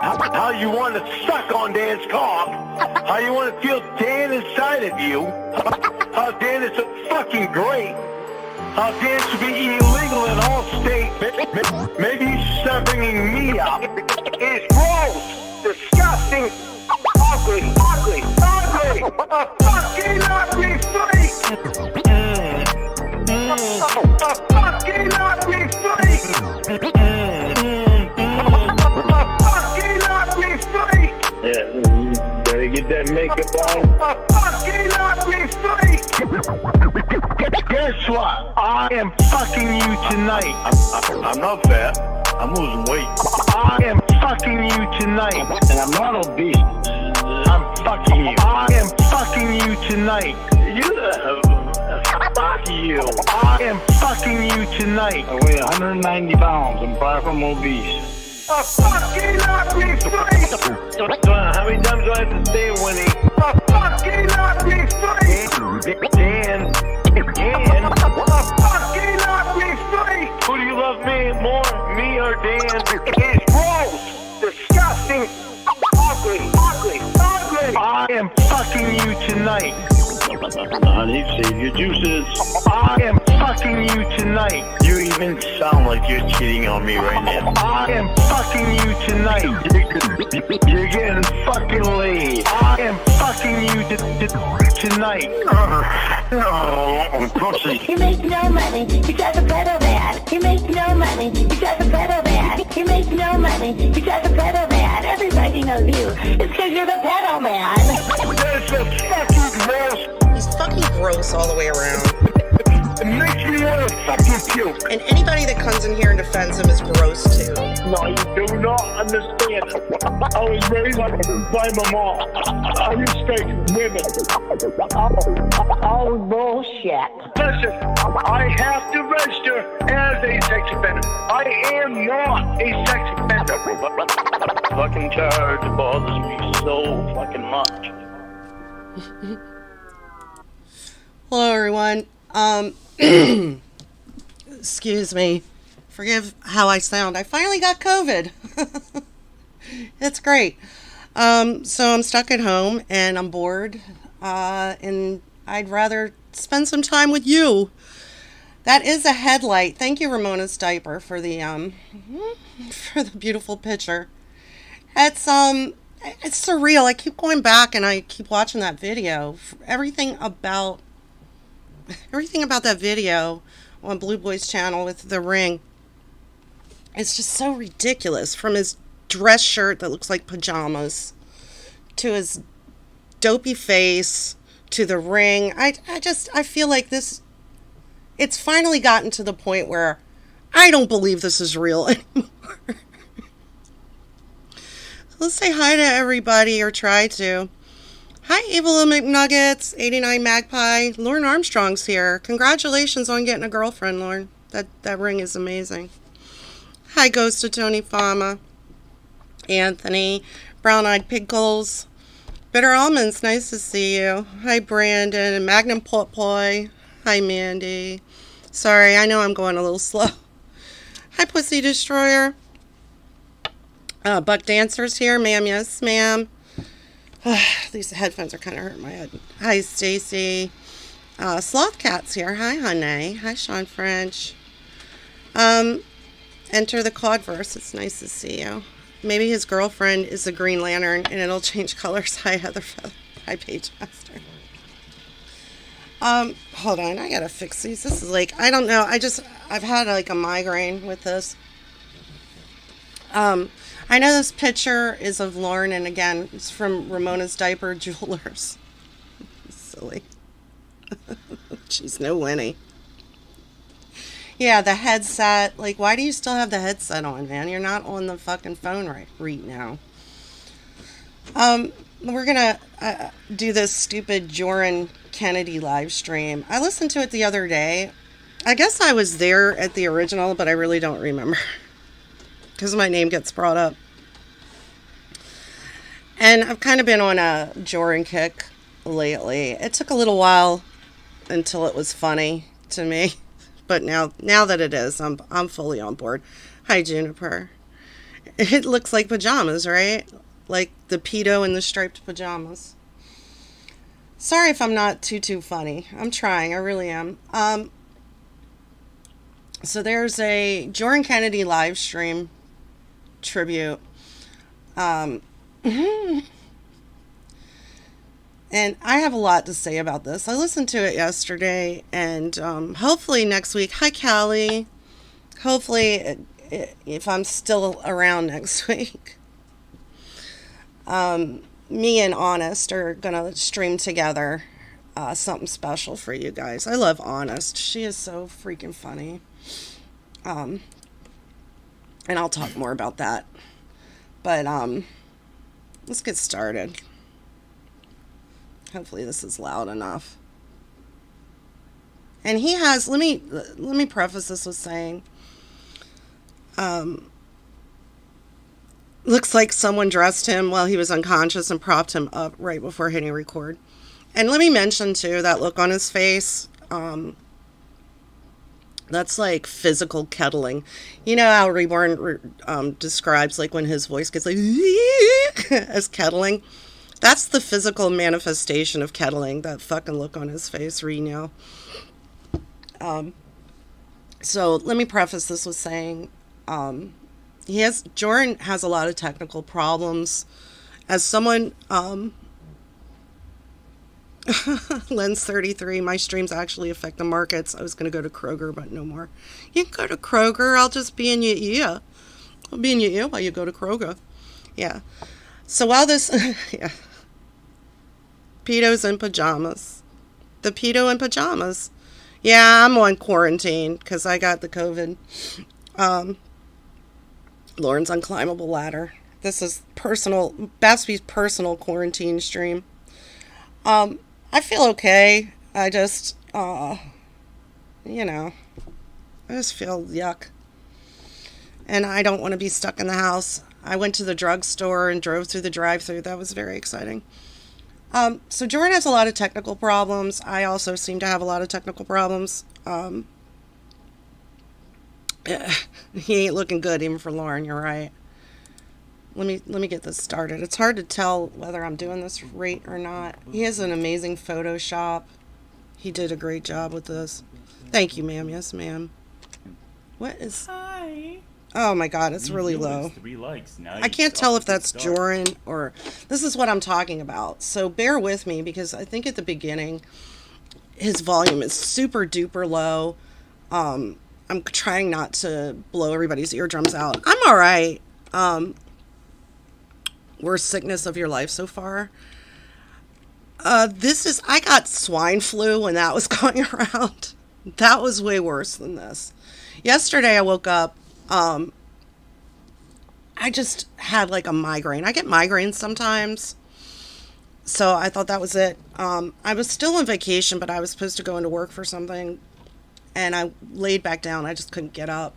how you want to suck on Dan's cock, how you want to feel Dan inside of you, how Dan is so fucking great, how Dan should be illegal in all states. Maybe you should start bringing me up. It's gross, disgusting, ugly, a fucking ugly freak. A fucking ugly freak. Yeah, better get that makeup on. A fucking ugly freak! Guess what? I am fucking you tonight. I'm not fat. I'm losing weight. I am fucking you tonight. And I'm not obese. I'm fucking you. I am fucking you tonight. Fuck you. I am fucking you tonight. I weigh 190 pounds. I'm far from obese. A fucking ugly freak! How many times do I have to say it, Winnie? A fucking ugly freak! Dan. A fucking ugly freak! Who do you love more, me or Dan? It's gross, disgusting, ugly. I am fucking you tonight. Honey, save your juices. I am fucking you tonight. You even sound like you're cheating on me right now. I am fucking you tonight. You're getting fucking laid. I am fucking you tonight. Pussy. You make no money because of pedo man. You make no money because of pedo man. You make no money because of pedo man. Everybody knows you. It's because you're the pedo man. That's a fucking gross. He's fucking gross all the way around. It makes me want to fucking puke. And anybody that comes in here and defends him is gross too. No, you do not understand. I was raised by my mom. I respect women. Oh, bullshit. Listen, I have to register as a sex offender. I am not a sex offender. Fucking charge bothers me so fucking much. Hello everyone. Excuse me. Forgive how I sound. I finally got COVID. It's great. So I'm stuck at home and I'm bored. And I'd rather spend some time with you. That is a headlight. Thank you, Ramona's diaper, for the beautiful picture. It's surreal. I keep going back and I keep watching that video. Everything about that video on Blue Boy's channel with the ring, it's just so ridiculous. From his dress shirt that looks like pajamas to his dopey face to the ring. I feel like it's finally gotten to the point where I don't believe this is real anymore. Let's say hi to everybody, or try to. Hi, Evil McNuggets, 89 Magpie. Lauren Armstrong's here. Congratulations on getting a girlfriend, Lauren. That ring is amazing. Hi, Ghost of Tony Fama. Anthony, Brown Eyed Pickles. Bitter Almonds, nice to see you. Hi, Brandon and Magnum Pot Poi. Hi, Mandy. Sorry, I know I'm going a little slow. Hi, Pussy Destroyer. Buck Dancer's here. Ma'am, yes, ma'am. These headphones are kind of hurting my head. Hi, Stacy. Sloth Cat's here. Hi, honey. Hi, Sean French. Enter the Codverse. It's nice to see you. Maybe his girlfriend is a Green Lantern and it'll change colors. Hi, Heather Feather. Hi, Paige Master. Hold on. I gotta fix these. This is like, I don't know. I've had like a migraine with this. I know this picture is of Lauren, and again, it's from Ramona's Diaper Jewelers. Silly. She's no Winnie. Yeah, the headset. Like, why do you still have the headset on, man? You're not on the fucking phone right now. We're gonna do this stupid Jorrun Kennedy live stream. I listened to it the other day. I guess I was there at the original, but I really don't remember. Because my name gets brought up. And I've kind of been on a Jorrun kick lately. It took a little while until it was funny to me. But now that it is, I'm fully on board. Hi, Juniper. It looks like pajamas, right? Like the pedo and the striped pajamas. Sorry if I'm not too funny. I'm trying. I really am. So there's a Jorrun Kennedy live stream tribute. And I have a lot to say about this. I listened to it yesterday, and hopefully next week. Hi, Callie. Hopefully, if I'm still around next week, me and Honest are gonna stream together something special for you guys. I love Honest. She is so freaking funny. And I'll talk more about that. But let's get started. Hopefully this is loud enough. And he has, let me preface this with saying, looks like someone dressed him while he was unconscious and propped him up right before hitting record. And let me mention too, that look on his face, that's like physical kettling. You know how Reborn describes like when his voice gets like as kettling? That's the physical manifestation of kettling, that fucking look on his face, Reno. So let me preface this with saying, Jorrun has a lot of technical problems. As someone, Lens 33, my streams actually affect the markets. I was going to go to Kroger, but no more. You can go to Kroger. I'll just be in your ear. I'll be in your ear while you go to Kroger. Yeah. So while this, yeah. Pedos in pajamas. The pedo in pajamas. Yeah, I'm on quarantine because I got the COVID. Lauren's unclimbable ladder. This is Bapstby's personal quarantine stream. I feel okay. I just, I just feel yuck. And I don't want to be stuck in the house. I went to the drugstore and drove through the drive-thru. That was very exciting. So Jorrun has a lot of technical problems. I also seem to have a lot of technical problems. He ain't looking good even for Lauren, you're right. Let me get this started. It's hard to tell whether I'm doing this right or not. He has an amazing Photoshop. He did a great job with this. Thank you, ma'am. Yes, ma'am. What is... Hi. Oh my god, it's really low. I can't tell if that's Jorrun or... This is what I'm talking about. So bear with me because I think at the beginning his volume is super duper low. I'm trying not to blow everybody's eardrums out. I'm alright. Worst sickness of your life so far? I got swine flu when that was going around. That was way worse than this. Yesterday I woke up, I just had like a migraine. I get migraines sometimes. So I thought that was it. I was still on vacation, but I was supposed to go into work for something. And I laid back down. I just couldn't get up.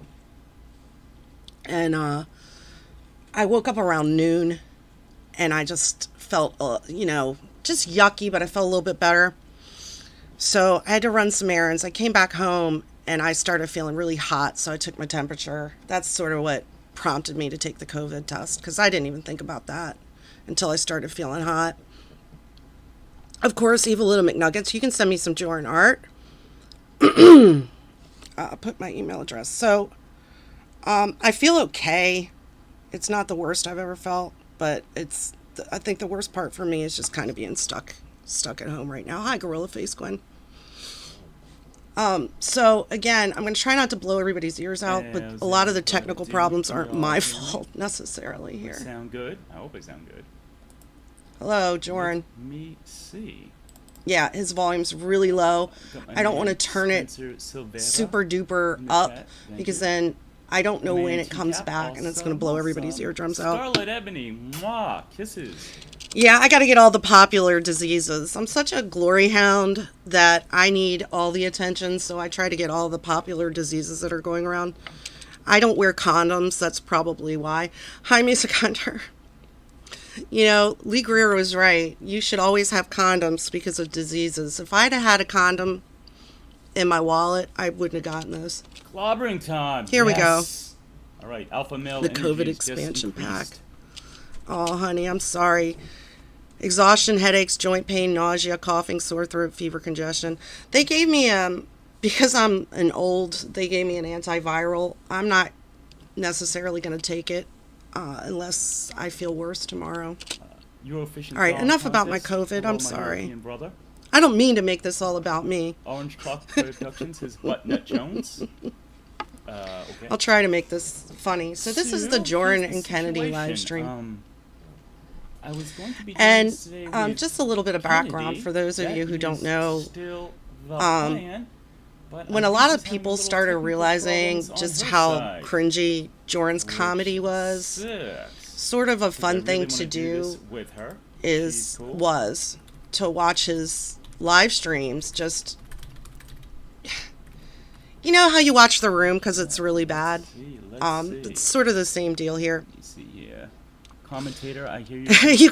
And I woke up around noon. And I just felt, just yucky, but I felt a little bit better. So I had to run some errands. I came back home and I started feeling really hot. So I took my temperature. That's sort of what prompted me to take the COVID test because I didn't even think about that until I started feeling hot. Of course, Evil Little McNuggets, you can send me some Jorrun art. I'll put my email address. So I feel okay. It's not the worst I've ever felt. But I think the worst part for me is just kind of being stuck at home right now. Hi, Gorilla Face Gwen. So again, I'm going to try not to blow everybody's ears out, but a lot of the technical problems aren't my fault necessarily here. Sound good? I hope I sound good. Hello, Jorrun. Let me see. Yeah, his volume's really low. I don't want to turn it super duper up because then I don't know when it comes back, and it's going to blow everybody's eardrums out. Scarlet Ebony, mwah, kisses. Yeah, I got to get all the popular diseases. I'm such a glory hound that I need all the attention, so I try to get all the popular diseases that are going around. I don't wear condoms, that's probably why. Hi, Music Hunter. Lee Greer was right. You should always have condoms because of diseases. If I'd have had a condom in my wallet, I wouldn't have gotten those. Clobbering time. Here we go. All right, Alpha Male The Energies COVID just expansion pack. increased. Oh, honey, I'm sorry. Exhaustion, headaches, joint pain, nausea, coughing, sore throat, fever, congestion. They gave me, because I'm they gave me an antiviral. I'm not necessarily going to take it unless I feel worse tomorrow. Eurofishing All right, Song enough about my Contest. COVID. Hello, I'm my sorry. European brother. I don't mean to make this all about me. Orange Clock Productions is what? Nut Jones? Okay. I'll try to make this funny. So this is the here's Jorrun the and Kennedy live situation. stream. I was going to be doing And this today with just a little bit of background Kennedy. for those of That you who don't is know. still the plan, but When I a think lot she's of having people little started technical realizing problems on just her how side, cringy Jorrun's which comedy was, sucks, sort of a 'cause I fun really thing wanna to this do with her. She's cool. was to watch his live streams. Just, you know how you watch The Room because it's really bad. Let's see. It's sort of the same deal here. Let me see here. Commentator, I hear you. you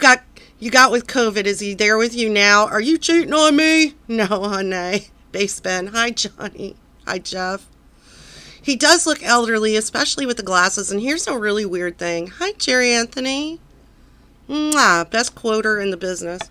got with COVID. Is he there with you now? Are you cheating on me? No, honey. Base Ben. Hi, Johnny. Hi, Jeff. He does look elderly, especially with the glasses. And here's a really weird thing. Hi, Jerry Anthony. Mwah, best quoter in the business.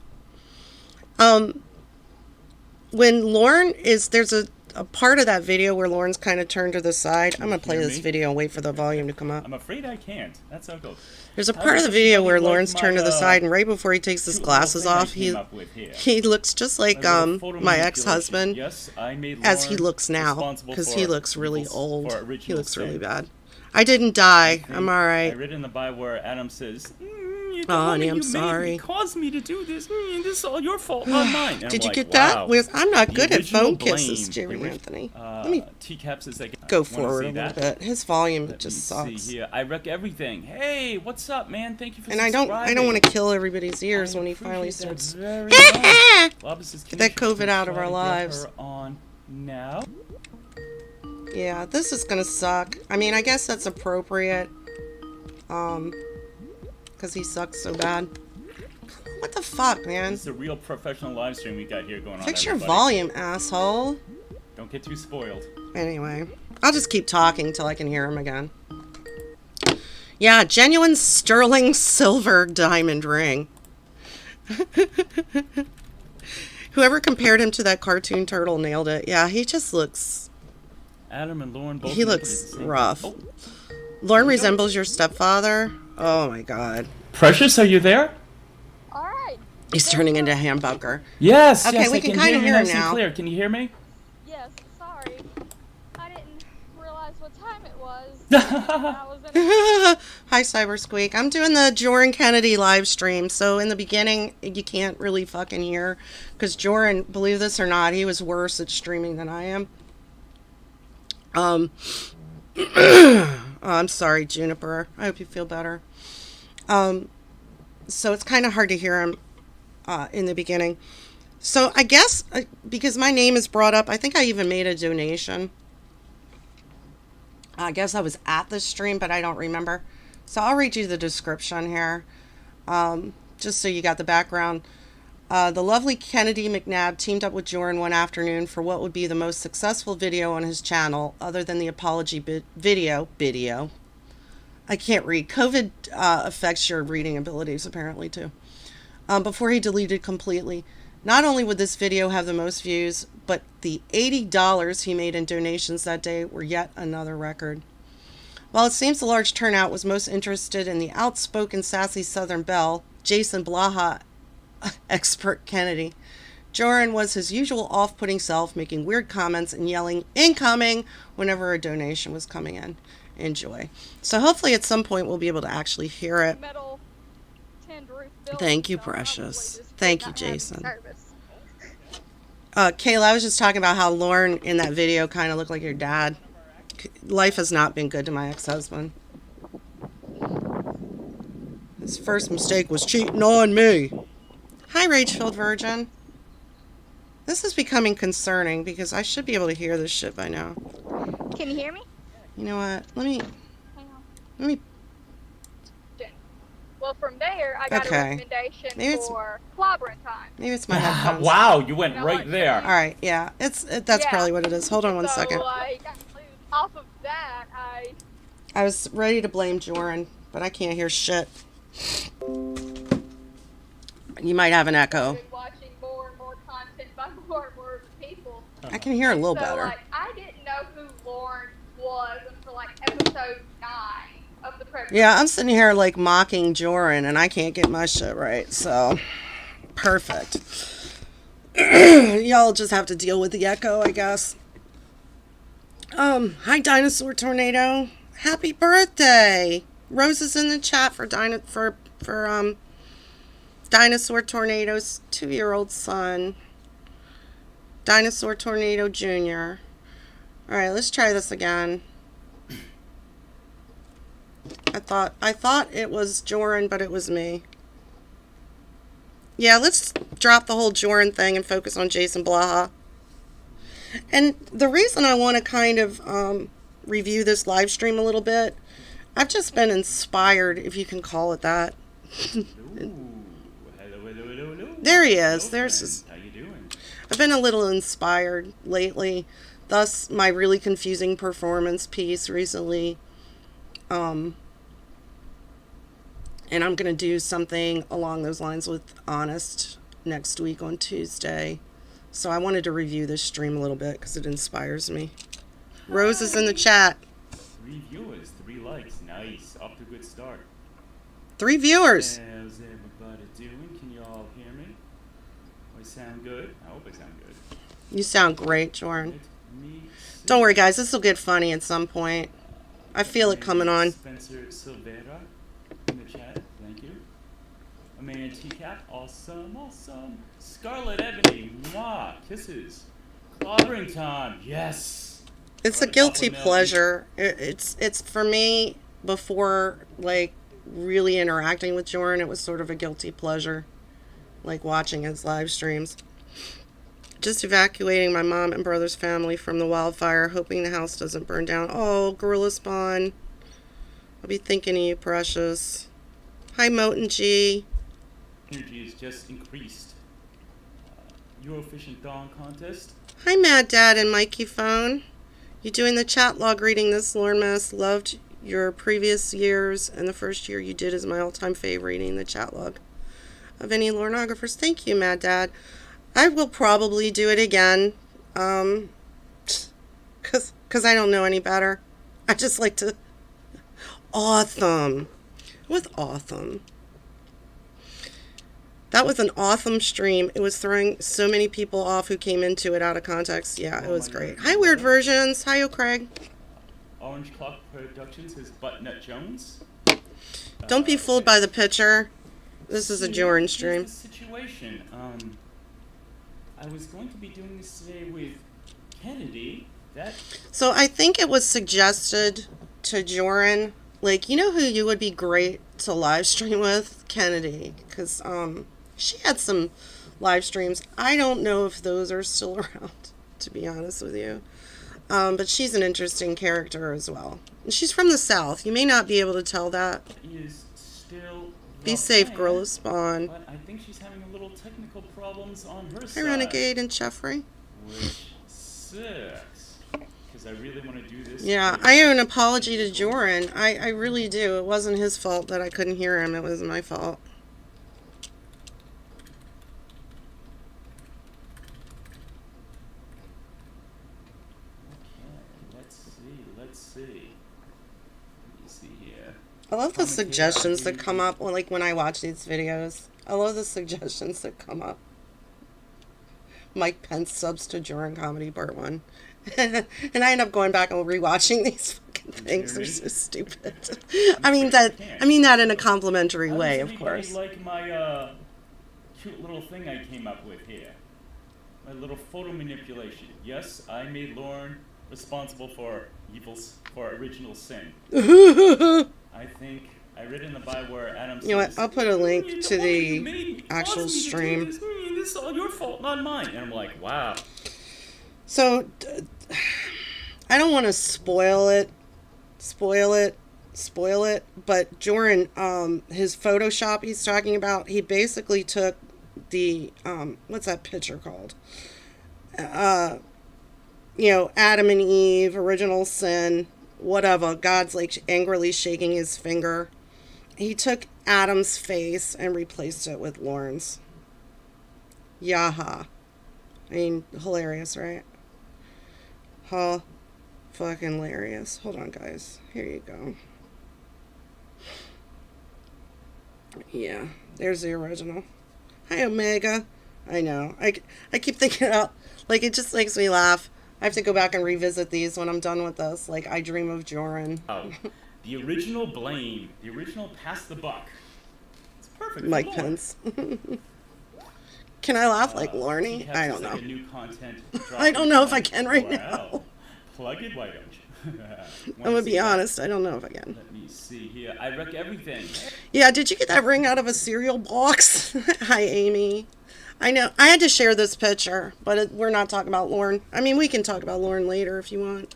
When Lauren there's a part of that video where Lauren's kind of turned to the side. I'm going to play hear this me? video and wait for the volume to come up. I'm afraid I can't. That's how it goes. There's a part of the video where Lauren's turned to the side, and right before he takes his cute glasses little thing I off, came up with here. he looks just like A little photo my manipulation. ex-husband, Yes, I made as he Lauren looks now, responsible because for he looks really people's- old. for He original looks really sin. bad. I didn't die. I'm all I right. read in the Bible where Adam says, "You're the Oh, woman honey, I'm you made sorry. me, caused me to do this. This is all your fault, not mine." And Did I'm you like, get that? wow. I'm not The good at original phone blame, kisses, the Jerry ori- Anthony. Let me T-caps is like, go wanna forward see a little that? bit. His volume Let just me sucks. see here. I wreck everything. Hey, what's up, man? Thank you for And I don't want to kill everybody's ears when he finally appreciate that starts. very much. Well, this is Get that Keisha. COVID out of Try our to get lives. her on now. Yeah, this is gonna suck. I mean, I guess that's appropriate. Because he sucks so bad. What the fuck, man? This is a real professional live stream we got here going on. Fix your everybody. volume, asshole. Don't get too spoiled. Anyway, I'll just keep talking till I can hear him again. Yeah, genuine sterling silver diamond ring. Whoever compared him to that cartoon turtle nailed it. Yeah, he just looks... Adam and Lauren both. He look looks the same. rough. Oh, Lauren resembles your stepfather. Oh my god. Precious, are you there? All right. He's turning into a hamburger. Yes. Okay, yes, we I can can kinda hear you hear him nice and now. clear. Can you hear me? Yes. Sorry. I didn't realize what time it was. I was in a Hi, Cybersqueak. I'm doing the Jorrun Kennedy live stream. So in the beginning, you can't really fucking hear. Because Jorrun, believe this or not, he was worse at streaming than I am. Oh, I'm sorry, Juniper. I hope you feel better. So it's kind of hard to hear him in the beginning. So I guess because my name is brought up, I think I even made a donation. I guess I was at the stream, but I don't remember. So I'll read you the description here, just so you got the background. The lovely Kennedy McNabb teamed up with Jorrun one afternoon for what would be the most successful video on his channel, other than the apology video. I can't read. COVID affects your reading abilities, apparently, too. Before he deleted completely. Not only would this video have the most views, but the $80 he made in donations that day were yet another record. While it seems the large turnout was most interested in the outspoken, sassy Southern belle, Jason Blaha, expert Kennedy, Jorrun was his usual off-putting self, making weird comments and yelling "incoming" whenever a donation was coming in. Enjoy. So hopefully at some point we'll be able to actually hear it. metal tin roof building. Thank you, so I probably precious. just Thank did you, not have Jason. service. Kayla, I was just talking about how Lauren in that video kind of looked like your dad. Life has not been good to my ex-husband. His first mistake was cheating on me. Hi, Rage-filled virgin. This is becoming concerning because I should be able to hear this shit by now. Can you hear me? You know what? Let me... Hang on. Well, from there, I got Okay. a recommendation Maybe it's- for clobbering time. Maybe it's my headphones. Wow, you went You know right what? there. All right, yeah. That's Yeah. probably what it is. Hold on one so, second. like, off of that, I I was ready to blame Jorrun, but I can't hear shit. You might have an echo. Started watching more and more content by more and more people. I can hear a little So, better. like, I didn't know who Lauren was until, like, episode 9 of the Predator. Yeah, I'm sitting here, like, mocking Jorrun, and I can't get my shit right, so... Perfect. Y'all just have to deal with the echo, I guess. Hi, Dinosaur Tornado. Happy birthday! Roses in the chat for Dinosaur Tornado's 2-year-old son. Dinosaur Tornado Jr. Alright, let's try this again. I thought it was Jorrun, but it was me. Yeah, let's drop the whole Jorrun thing and focus on Jason Blaha. And the reason I want to kind of review this live stream a little bit, I've just been inspired, if you can call it that. Ooh, hello. There he is. Hello, There's friend. his... How you doing? I've been a little inspired lately. Thus, my really confusing performance piece recently. And I'm going to do something along those lines with Honest next week on Tuesday. So I wanted to review this stream a little bit because it inspires me. Rose is in the chat. 3 viewers, 3 likes. Nice. Off to a good start. 3 viewers. How's everybody doing? Can you all hear me? Do I sound good? I hope I sound good. You sound great, Jorrun. Let me see. Don't worry, guys. This will get funny at some point. I feel it coming on. Spencer Silvera in the chat. Thank you. Amanda T-Cat. Awesome. Scarlet Ebony. Mwah. Kisses. Clobbering time. Yes. It's a guilty pleasure. It's for me, before, like, really interacting with Jorrun, it was sort of a guilty pleasure, like watching his live streams. Just evacuating my mom and brother's family from the wildfire, hoping the house doesn't burn down. Oh, Gorilla Spawn. I'll be thinking of you, precious. Hi, Moten G. Energy is just increased. Eurofish Dawn contest. Hi, Mad Dad and Mikey Phone. You doing the chat log reading this, Lorne Mess? Loved your previous years, and the first year you did is my all-time favorite, reading the chat log of any Lornographers. Thank you, Mad Dad. I will probably do it again, cause I don't know any better. I just like to awesome with awesome. That was an awesome stream. It was throwing so many people off who came into it out of context. Yeah, it was great. Hi, Weird Versions. Hi, Craig. Orange Clock Productions is Buttnut Jones. Don't be fooled by the picture. This is a Jorrun stream. Here's the situation. I was going to be doing this today with Kennedy. So I think it was suggested to Jorrun, like, you know who you would be great to live stream with? Kennedy. Because she had some live streams. I don't know if those are still around, to be honest with you. But she's an interesting character as well. And she's from the South. You may not be able to tell that. Is still Be safe, Gorilla Spawn. But I think she's having a little technical problems on her Hi, side. Renegade and Jeffrey. Which sucks. Because I really want to do this. Yeah, I owe an apology to Jorrun. I really do. It wasn't his fault that I couldn't hear him. It was my fault. Let's see. Let me see here. I love the suggestions that come up when I watch these videos. I love the suggestions that come up. Mike Pence subs to Jorrun Comedy Part 1. And I end up going back and rewatching these fucking things. They're so stupid. I mean that in a complimentary way, of course. Like my cute little thing I came up with here. My little photo manipulation. Yes, I made Lauren responsible for original sin. I think I read in the Bible where Adam says, You know what? I'll put a link to the actual stream. This is all your fault, not mine. And I'm like, wow. So, I don't want to spoil it, but Jorrun, his Photoshop he's talking about, he basically took the, what's that picture called? Adam and Eve, original sin, whatever. God's like angrily shaking his finger. He took Adam's face and replaced it with Lauren's. Yaha. I mean, hilarious, right? Huh. Fucking hilarious. Hold on, guys. Here you go. Yeah, there's the original. Hi, Omega. I know. I keep thinking about, like, it just makes me laugh. I have to go back and revisit these when I'm done with this. Like, I Dream of Jorrun. Oh, the original Blame. The original Pass the Buck. It's perfect. Mike Pence. Can I laugh like Lorne? I don't know. Like a new content I don't know if I can right now. Plug it, why don't you? I'm gonna be honest, I don't know if I can. Let me see here. I wreck everything. Yeah, did you get that ring out of a cereal box? Hi, Amy. I know. I had to share this picture, but we're not talking about Lauren. I mean, we can talk about Lauren later if you want.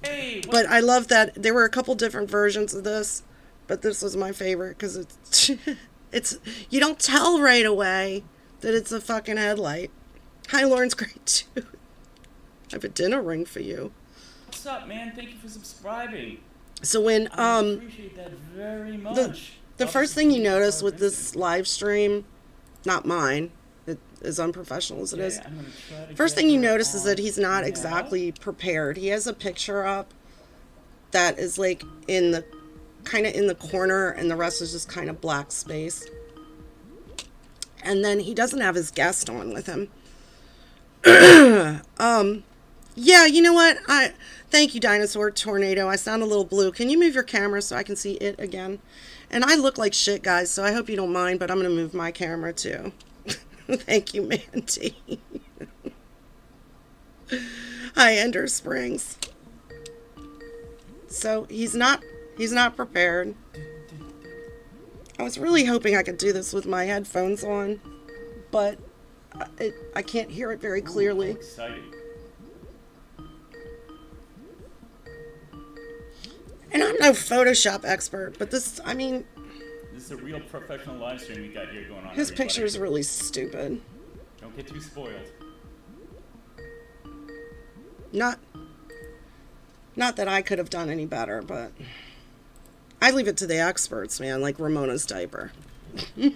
Hey, but I love that there were a couple different versions of this, but this was my favorite because it's you don't tell right away that it's a fucking headlight. Hi, Lauren's great too. I have a dinner ring for you. What's up, man? Thank you for subscribing. So when I appreciate that very much. The first thing you notice with this live stream, not mine, it, as unprofessional as it is. First thing you notice is that he's not exactly prepared. He has a picture up that is like in the kind of in the corner, and the rest is just kind of black space. And then he doesn't have his guest on with him. Yeah, you know what? Thank you, Dinosaur Tornado. I sound a little blue. Can you move your camera so I can see it again? And I look like shit, guys, so I hope you don't mind, but I'm going to move my camera too. Thank you, Mandy. Hi, Ender Springs. So he's not prepared. I was really hoping I could do this with my headphones on, but I can't hear it very clearly. Exciting. And I'm no Photoshop expert, but this, I mean... This is a real professional live stream we got here going on. His picture is really stupid. Don't get too spoiled. Not that I could have done any better, but... I leave it to the experts, man, like Ramona's diaper. You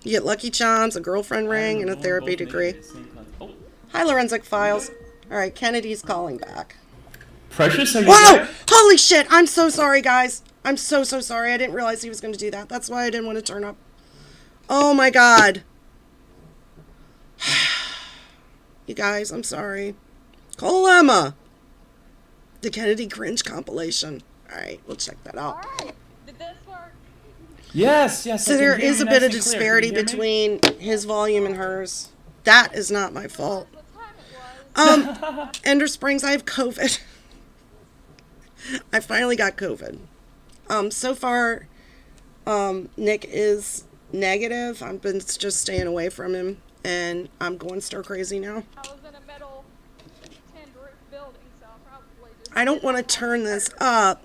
get Lucky Charms, a girlfriend ring, and a therapy degree. Hi, Lorenzic Files. Alright, Kennedy's calling back. Precious, are you Whoa! there? Holy shit! I'm so sorry, guys. I'm so sorry. I didn't realize he was going to do that. That's why I didn't want to turn up. Oh my god. You guys, I'm sorry. Call Emma. The Kennedy Cringe compilation. Alright, we'll check that out. Alright, did this work? Yes. So there is a bit of disparity between his volume and hers. That is not my fault. What time it was? Ender Springs, I have COVID. I finally got COVID. So far, Nick is negative. I've been just staying away from him, and I'm going stir crazy now. I was in a metal tin roof building, so I probably just... I don't want to turn this up.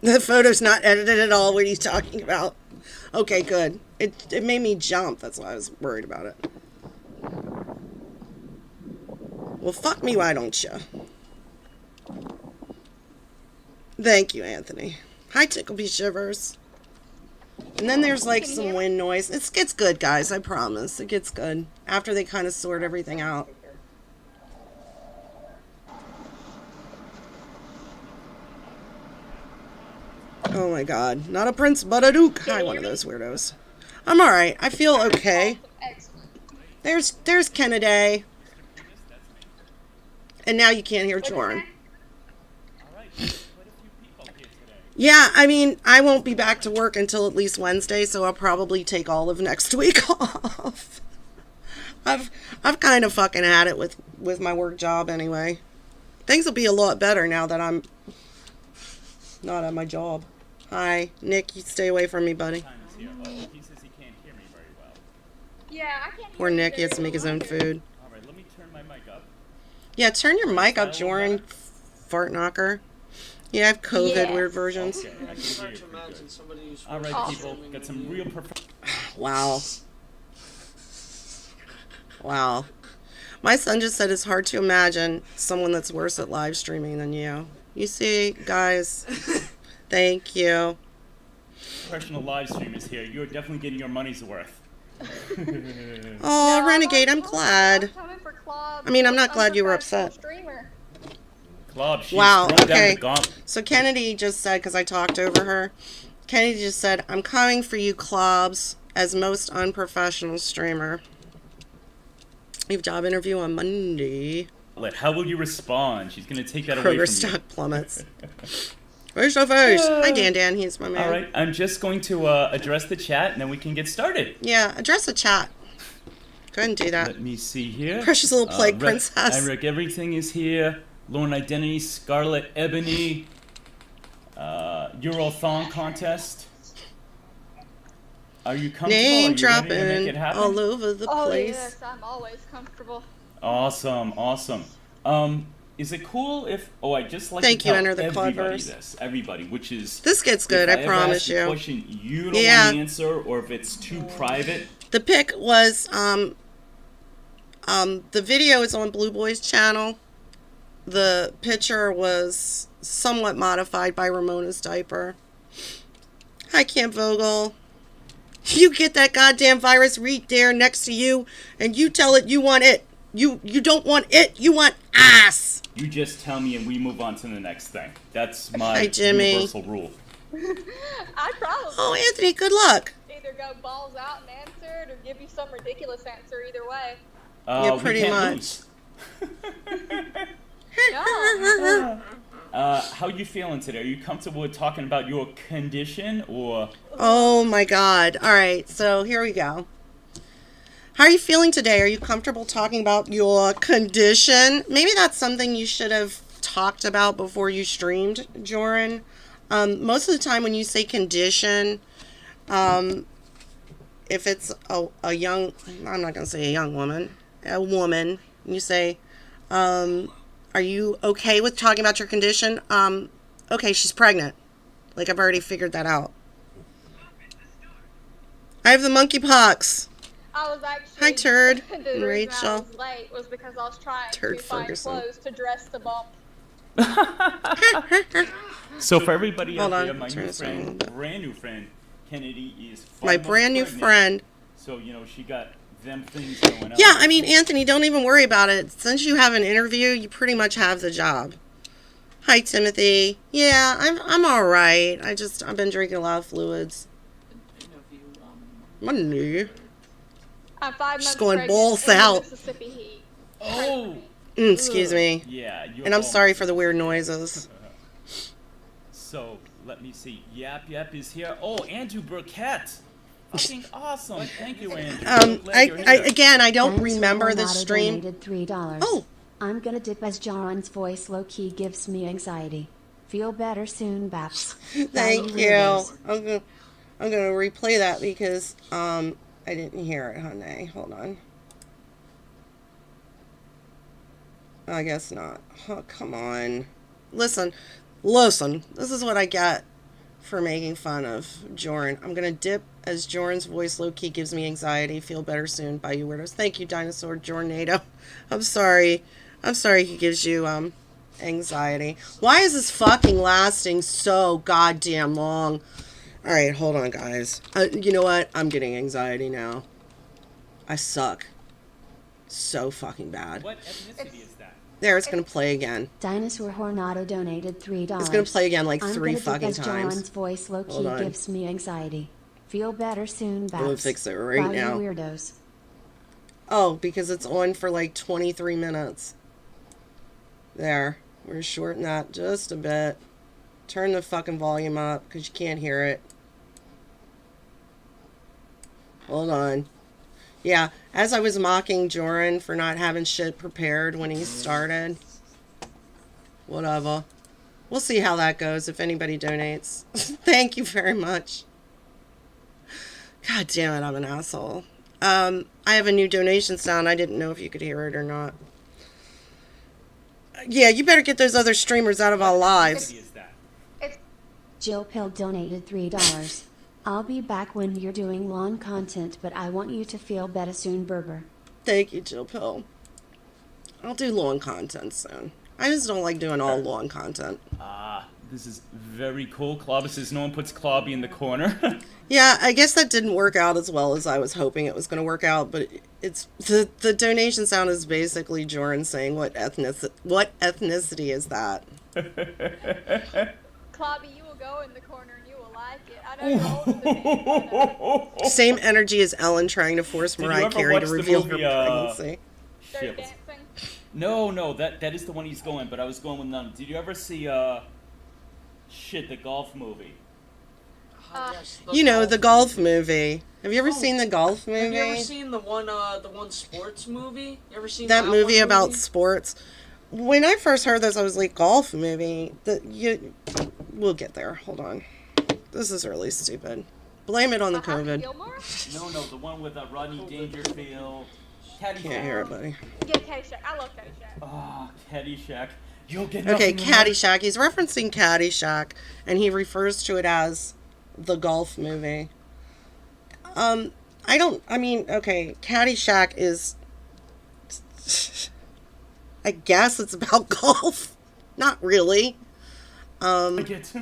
The photo's not edited at all. What are you talking about? Okay, good. It made me jump. That's why I was worried about it. Well, fuck me, why don't you? Thank you, Anthony. Hi, Tickleby Shivers. And then there's like some wind noise. It gets good, guys. I promise. It gets good. After they kind of sort everything out. Oh my god. Not a prince, but a duke. Hi, one of those weirdos. I'm alright. I feel okay. There's Kennedy. And now you can't hear Jorrun. Yeah, I mean, I won't be back to work until at least Wednesday, so I'll probably take all of next week off. I've kind of fucking had it with my work job anyway. Things will be a lot better now that I'm not at my job. Hi, Nick, you stay away from me, buddy. He says he can't hear me very well. Yeah, I can't Poor hear Nick, you he has to make his own food. Alright, let me turn my mic up. Yeah, turn your mic up, Jorrun, fart knocker. Yeah, I have COVID, Yes. weird versions. Okay, I can hear you pretty good. Alright, people, got some real Wow. Wow. My son just said it's hard to imagine someone that's worse at live streaming than you. You see, guys, thank you. Professional live streamers here. You're definitely getting your money's worth. Oh, Renegade, I'm glad. coming for Claude, I mean, I'm not most glad you were unprofessional upset. Streamer. Club, she's Wow, thrown down okay. the gauntlet. So Kennedy just said, because I talked over her, Kennedy just said, I'm coming for you, Clobs, as most unprofessional streamer. You have a job interview on Monday. How will you respond? She's going to take that away Kroger from stock plummets. Face to face. Hi, Dan. He's my man. All right, I'm just going to address the chat, and then we can get started. Yeah, address the chat. Go ahead and do that. Let me see here. Precious little plague princess. Eric, everything is here. Lauren Identity, Scarlet Ebony, Euro Thong Contest. Are you comfortable? Name Are you ready to make dropping it happen? all over the Oh place. yes, I'm always comfortable. Awesome, awesome. Is it cool if? Oh, I just like Thank to you, tell Enter the everybody Clever's. this. Everybody, which is This gets good, if I ever promise ask a you. Question you don't Yeah. want to answer, or if it's too private. The pic was the video is on Blue Boy's channel. The picture was somewhat modified by Ramona's diaper. Hi, Camp Vogel. You get that goddamn virus right there next to you, and you tell it you want it. You don't want it. You want ass. You just tell me, and we move on to the next thing. That's my Hi, Jimmy. universal rule. I'd probably Oh, Anthony, good luck. either go balls out and answer it or give you some ridiculous answer either way. Yeah, We pretty can't much. lose. No. How you feeling today? Are you comfortable with talking about your condition, or? Oh my God. All right, so here we go. How are you feeling today? Are you comfortable talking about your condition? Maybe that's something you should have talked about before you streamed, Jorrun. Most of the time when you say condition, if it's a young, I'm not going to say a young woman, a woman, you say, are you okay with talking about your condition? Okay, she's pregnant. Like, I've already figured that out. I have the monkeypox. I was actually. Hi, Turd. The And reason I Rachel. was late was because I was trying Turd to find Ferguson. clothes to dress the bump. So for everybody out Hold on, there, my turn new this around. friend, brand new friend, Kennedy is 5 My months brand new pregnant. friend. So she got them things going on. Yeah, I mean, Anthony, don't even worry about it. Since you have an interview, you pretty much have the job. Hi, Timothy. Yeah, I'm all right. I've been drinking a lot of fluids. Money. I'm 5 months She's going pregnant balls in the out. Mississippi heat. Oh. Excuse me. Yeah. And I'm sorry for the weird noises. So let me see. Yap is here. Oh, Andrew Burkett. Fucking awesome. Thank you, Andrew. Glad you're here. Again, I don't Thanks, remember this Renato stream. donated $3. Oh. I'm gonna dip as Jorrun's voice low-key gives me anxiety. Feel better soon, Baps. Thank Bye, you. weirdos. I'm gonna replay that because I didn't hear it, honey. Hold on. I guess not. Oh, come on. Listen. This is what I get for making fun of Jorrun. I'm gonna dip as Jorrun's voice low-key gives me anxiety. Feel better soon. Bye, you weirdos. Thank you, Dinosaur Jornado. I'm sorry he gives you anxiety. Why is this fucking lasting so goddamn long? All right, hold on, guys. You know what? I'm getting anxiety now. I suck. So fucking bad. What ethnicity is that? There, it's gonna play again. Dinosaur Hornado donated $3. It's gonna play again like I'm 3 gonna dip fucking as times. Jorrun's voice Hold low-key on. gives me anxiety. Feel better soon, Baps. gonna fix it right Bye, you now. weirdos. Oh, because it's on for like 23 minutes. There. We're gonna shorten that just a bit. Turn the fucking volume up because you can't hear it. Hold on. Yeah, as I was mocking Jorrun for not having shit prepared when he started. Whatever. We'll see how that goes if anybody donates. Thank you very much. God damn it, I'm an asshole. I have a new donation sound. I didn't know if you could hear it or not. Yeah, you better get those other streamers out of our lives. Ethnicity is that? Jill Pill donated $3. I'll be back when you're doing lawn content, but I want you to feel better soon, Berber. Thank you, Jill Pill. I'll do long content soon. I just don't like doing all long content. This is very cool. Clobber says no one puts Clobby in the corner. Yeah, I guess that didn't work out as well as I was hoping it was going to work out, but it's the donation sound is basically Jorrun saying what ethnicity is that? Clobby, you will go in the corner and you will like it. I know you're older than me. Same energy as Ellen trying to force Did you Mariah ever Carey to watch the reveal movie, her pregnancy. Dirty Shit. dancing. No, that is the one he's going, but I was going with none. Did you ever see, the golf movie? Yes, You know, the golf movie. Have you ever seen the golf movie? Have you ever seen the one sports movie? You ever seen that movie one about sports? When I first heard this, I was like, golf movie? We'll get there. Hold on. This is really stupid. Blame it on the Happy COVID. Gilmore? No, the one with Rodney Dangerfield. Caddyshack. Can't hear it, buddy. Yeah, Caddyshack. I love Caddyshack. Ah, Caddyshack. You'll get Okay, nothing in life. Caddyshack. He's referencing Caddyshack, and he refers to it as the golf movie. Okay, Caddyshack is... I guess it's about golf. Not really. I get.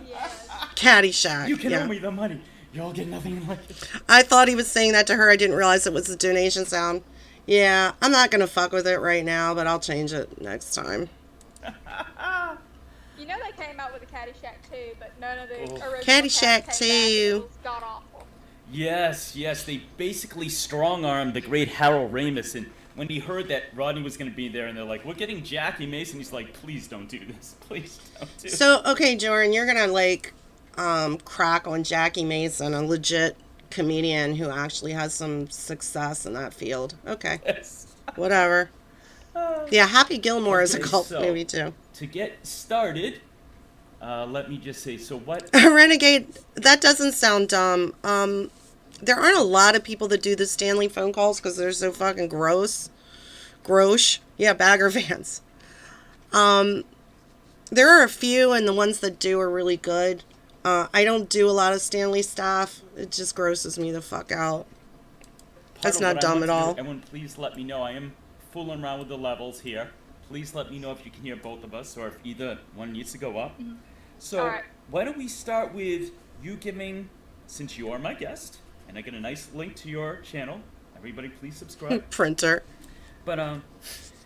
Yes. Caddyshack. You can yeah. owe me the money. You'll get nothing in life. I thought he was saying that to her. I didn't realize it was the donation sound. Yeah, I'm not going to fuck with it right now, but I'll change it next time. You know they came out with a Caddyshack 2, but none of the original Caddyshack cast came back. 2. It was god-awful. Yes, they basically strong-armed the great Harold Ramis, and when he heard that Rodney was going to be there, and they're like, we're getting Jackie Mason, he's like, please don't do this. Please don't do this. So, okay, Jorrun, you're going to, crack on Jackie Mason, a legit comedian who actually has some success in that field. Okay, Yes. whatever. Yeah, Happy Gilmore is a Okay, cult so- movie, too. To get started, let me just say, so what... Renegade, that doesn't sound dumb. There aren't a lot of people that do the Stanley phone calls because they're so fucking gross. Yeah, bagger vans. There are a few, and the ones that do are really good. I don't do a lot of Stanley stuff. It just grosses me the fuck out. That's part of not what I dumb want at to do- all. Everyone, please let me know. I am fooling around with the levels here. Please let me know if you can hear both of us, or if either one needs to go up. So, Alright. why don't we start with you giving, since you are my guest, and I get a nice link to your channel. Everybody, please subscribe. Printer. But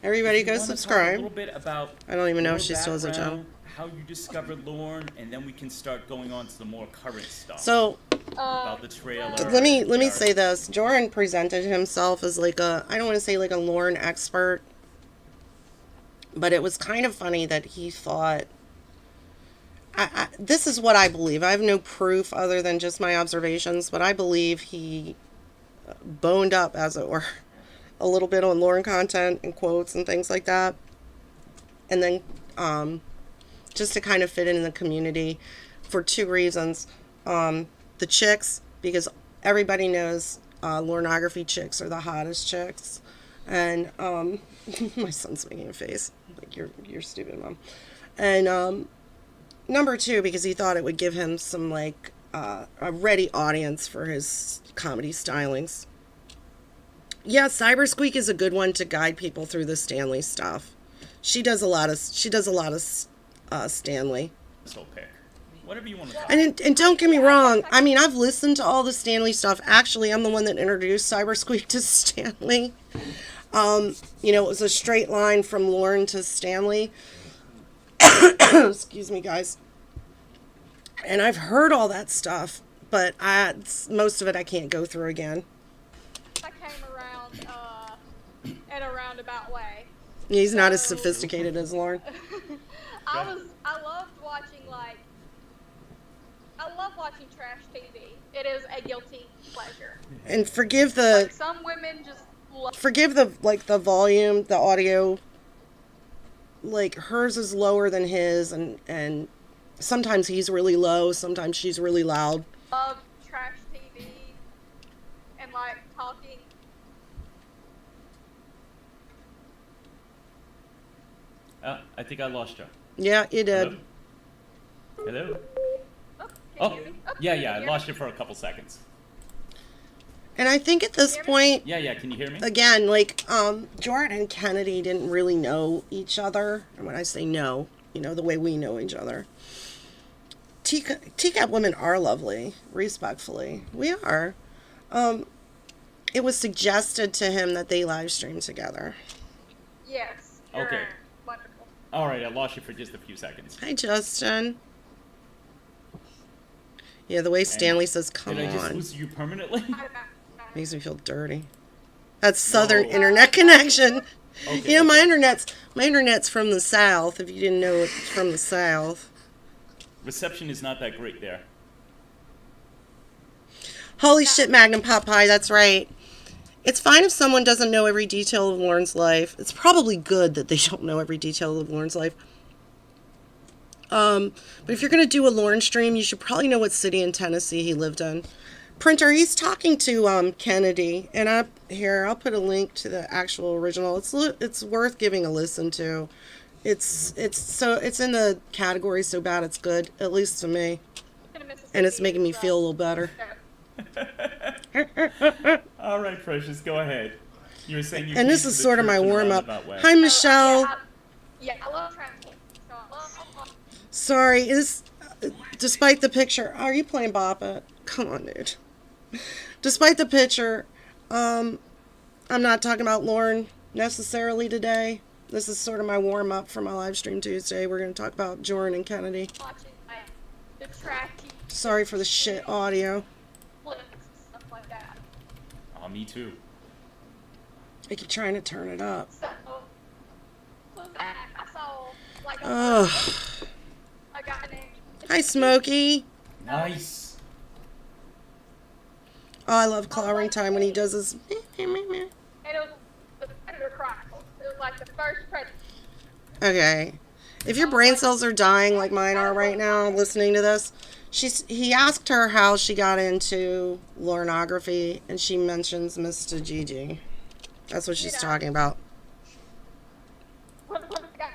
Everybody if you go wanna talk subscribe. a little bit about I don't even know your if she still has a background, channel. how you discovered Lorne, and then we can start going on to the more current stuff. So, about the trailer. let me and say this. Jorrun presented himself as like a, I don't want to say like a Lorne expert, but it was kind of funny that he thought, this is what I believe. I have no proof other than just my observations, but I believe he boned up, as it were, a little bit on Lorne content and quotes and things like that. And then just to kind of fit in the community for two reasons. The chicks, because everybody knows Lornography chicks are the hottest chicks. And my son's making a face like you're stupid, Mom. And number two, because he thought it would give him some like a ready audience for his comedy stylings. Yeah, Cybersqueak is a good one to guide people through the Stanley stuff. She does a lot of Stanley. So pick whatever you want to talk. And don't get me wrong. I mean, I've listened to all the Stanley stuff. Actually, I'm the one that introduced Cybersqueak to Stanley. You know, it was a straight line from Lorne to Stanley. Excuse me, guys. And I've heard all that stuff, but most of it I can't go through again. I came around in a roundabout way. He's not as sophisticated as Lorne. I loved watching I love watching trash TV. It is a guilty pleasure. And forgive Like some women just love the volume, the audio. Like hers is lower than his, and sometimes he's really low, sometimes she's really loud. trash TV and like talking. I think I lost you. Yeah, you did. Hello? Oh, can you Oh, hear me? yeah, you can I hear lost me? you for a couple seconds. And I think at this point, Yeah, can you hear me? again, like, Jorrun and Kennedy didn't really know each other. And when I say know, you know, the way we know each other. Teacup women are lovely, respectfully. We are. It was suggested to him that they live stream together. Yes. Okay. You're wonderful. All right, I lost you for just a few seconds. Hi, Justin. Yeah, the way Stanley says, come Did I just on, lose you permanently? I don't know. makes me feel dirty. That's Southern Whoa. internet connection. Okay, You know, my okay. internet's from the South, if you didn't know it's from the South. Reception is not that great there. Holy shit, Magnum Pot Pie, that's right. It's fine if someone doesn't know every detail of Lauren's life. It's probably good that they don't know every detail of Lauren's life. But if you're going to do a Lauren stream, you should probably know what city in Tennessee he lived in. Printer, he's talking to Kennedy, and I'll put a link to the actual original. It's worth giving a listen to. It's in the category so bad it's good, at least to me, and it's making me feel a little better. All right, Precious, go ahead. You were saying you. And this came is to the sort of church my in a warm up. roundabout way. Hi, Michelle. Yeah, I love travel. So I love Sorry, despite the picture, are you playing Bop It? Come on, dude. Despite the picture, I'm not talking about Lauren necessarily today. This is sort of my warm up for my live stream Tuesday. We're going to talk about Jorrun and Kennedy. watching like the trashy Sorry for the shit audio. flicks and stuff like that. Oh, me too. I keep trying to turn it up. So I saw like Ugh. a guy named Hi, Smokey. Nice. Oh, I love Clowering Time when he does his. and it was the Predator Chronicles. It was like the first Predator. Okay. If your brain cells are dying like mine are right now listening to this, he asked her how she got into Laurenography, and she mentions Mr. Gigi. That's what she's talking about.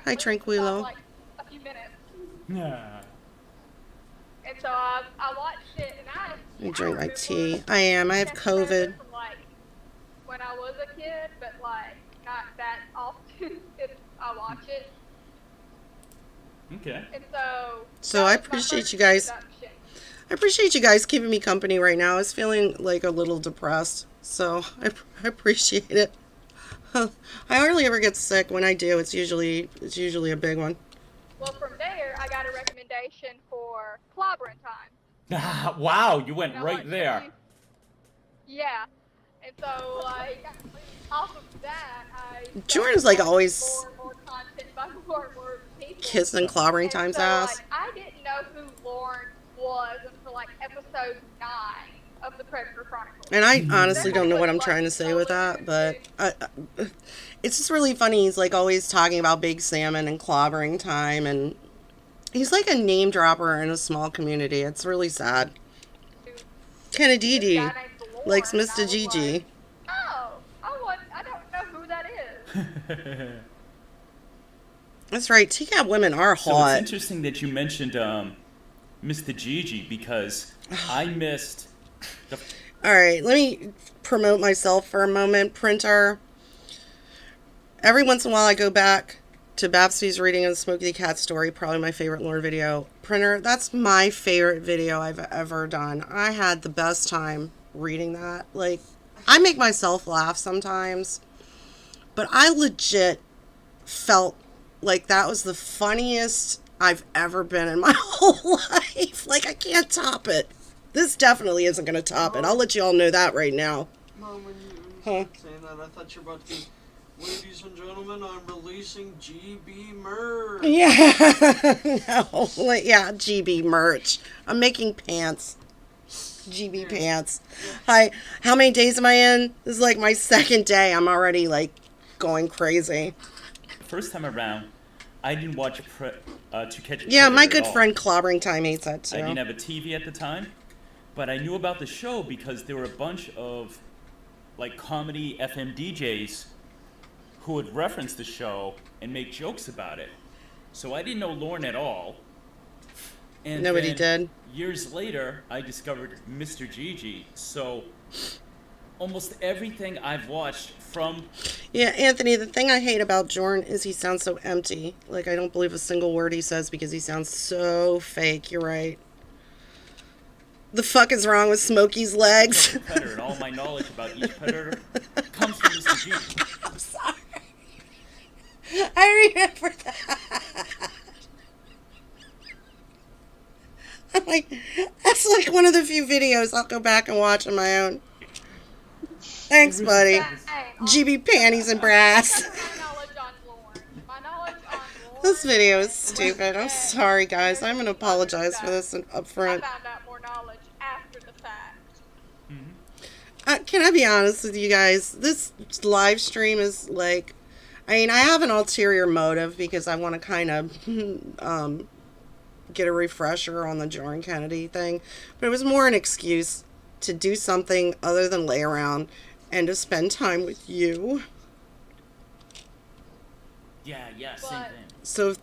Hi, Tranquilo. Like a few minutes. Yeah. And so I watched it, and I Drink my remember tea. I am. I have catching Predator COVID. from, like, when I was a kid, but like not that often. I watch it, Okay. and so. So that I was my appreciate first you guys. introduction. I appreciate you guys keeping me company right now. I was feeling like a little depressed, so I appreciate it. I hardly ever get sick. When I do, it's usually a big one. Well, from there, I got a recommendation for Clobbering Time. Wow, you went And I right watched there. Yeah, and so like off of that, I. Jordan's like started always more and more content by more and more people. kissing Clobbering And Time's so, ass. Like, I didn't know who Lauren was until like episode 9 of the Predator Chronicles. And I honestly don't know what I'm trying to say with that, but it's just really funny. He's like always talking about Big Salmon and Clobbering Time, and he's like a name dropper in a small community. It's really sad. Kennedy This guy named Lauren, likes and I Mr. was Gigi. like, oh, I don't know who that is. That's right. TCAP women are So hot. it's interesting that you mentioned Mr. Gigi because I missed the. All right, let me promote myself for a moment. Printer. Every once in a while, I go back to Bapstby's reading of the Smokey the Cat story, probably my favorite lore video. Printer, that's my favorite video I've ever done. I had the best time reading that. Like, I make myself laugh sometimes, but I legit felt like that was the funniest I've ever been in my whole life. Like, I can't top it. This definitely isn't going to top it. I'll let you all know that right now. Mom, when you Huh? saying that, I thought you were about to be, ladies and gentlemen, I'm releasing GB merch. Yeah. No. Like, yeah, GB merch. I'm making pants. GB pants. Hi. How many days am I in? This is like my second day. I'm already like going crazy. First time around, I didn't watch To Catch a Yeah, Predator my at good all. friend Clobbering Time hates that too. I didn't have a TV at the time, but I knew about the show because there were a bunch of like comedy FM DJs who would reference the show and make jokes about it. So I didn't know Lauren at all. And Nobody then did. Years later, I discovered Mr. Gigi. So almost everything I've watched from. Yeah, Anthony, the thing I hate about Jorrun is he sounds so empty. Like, I don't believe a single word he says because he sounds so fake. You're right. The fuck is wrong with Smokey's legs? Predator, and all my knowledge about each predator comes from Mr. G. I'm sorry. I remember that. I'm like, that's like one of the few videos I'll go back and watch on my own. Thanks, buddy. GB panties and brass. This video is stupid. I'm sorry, guys. I'm gonna apologize for this up front. I found out more knowledge after the fact. Can I be honest with you guys? This live stream is like, I mean, I have an ulterior motive because I want to kind of get a refresher on the Jorrun Kennedy thing, but it was more an excuse to do something other than lay around and to spend time with you. Yeah, same thing. So if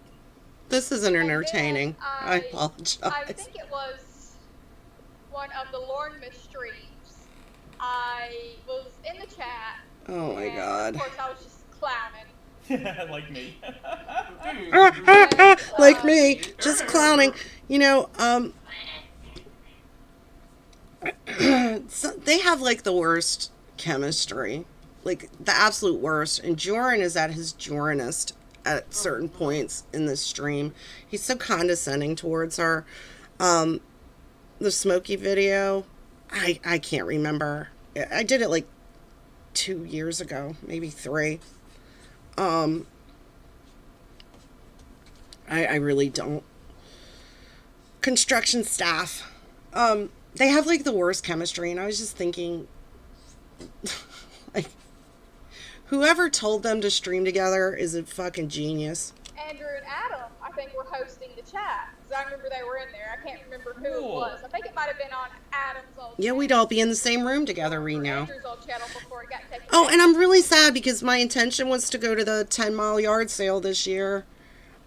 this isn't entertaining, I apologize. I think it was one of the Lorne streams. I was in the chat. Oh my and god. Of course, I was just clowning. Like me. Like me, just clowning. You know, so they have like the worst chemistry, like the absolute worst. And Jorrun is at his Jorrunest at certain points in this stream. He's so condescending towards her. The Smokey video, I can't remember. I did it like 2 years ago, maybe 3. I really don't. Construction staff. They have like the worst chemistry, and I was just thinking, like, whoever told them to stream together is a fucking genius. Andrew and Adam, I think, were hosting the chat. Because I remember they were in there. I can't remember who it was. I think it might have been on Adam's old Yeah, we'd all be in the same room together, we know. Andrew's old channel before it got taken Oh, down. and I'm really sad because my intention was to go to the 10 Mile Yard sale this year.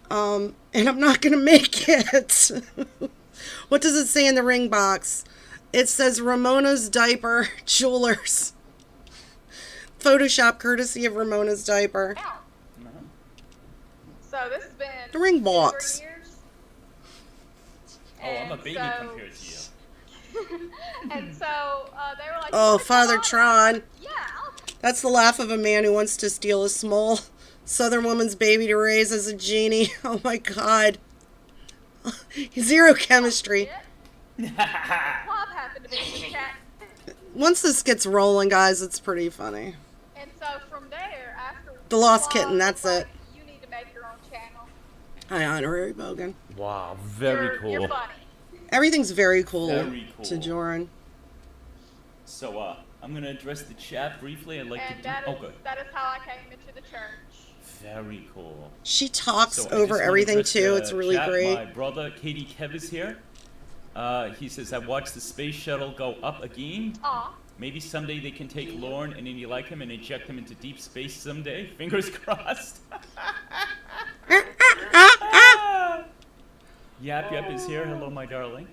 And I'm not going to make it. What does it say in the ring box? It says Ramona's Diaper Jewelers. Photoshop courtesy of Ramona's Diaper. So this has been The ring 3 box. years. Oh, I'm a And baby so- compared to you. And so they were like, Oh, "You wanna Father come on?" Tron. Yeah. That's the laugh of a man who wants to steal a small Southern woman's baby to raise as a genie. Oh my god. Zero chemistry. Club happened to be in the chat. Once this gets rolling, guys, it's pretty funny. And so from there, after The Lost Club Kitten, that's was it. like, you need to make your own channel. Hi, Honorary Bogan. Wow, very cool. You're funny. Everything's very cool, Very cool. to Jorrun. So, I'm gonna address the chat briefly. I'd like And to do. that Oh, is, good. that is how I came into the church. Very cool. She talks So I just over wanna everything address too. the It's really chat. great. My brother, Katie Kev, is here. He says, I watched the space shuttle go up again. Aw. Maybe someday they can take Lorne and any like him and inject him into deep space someday. Fingers crossed. Yap is here. Hello, my darling.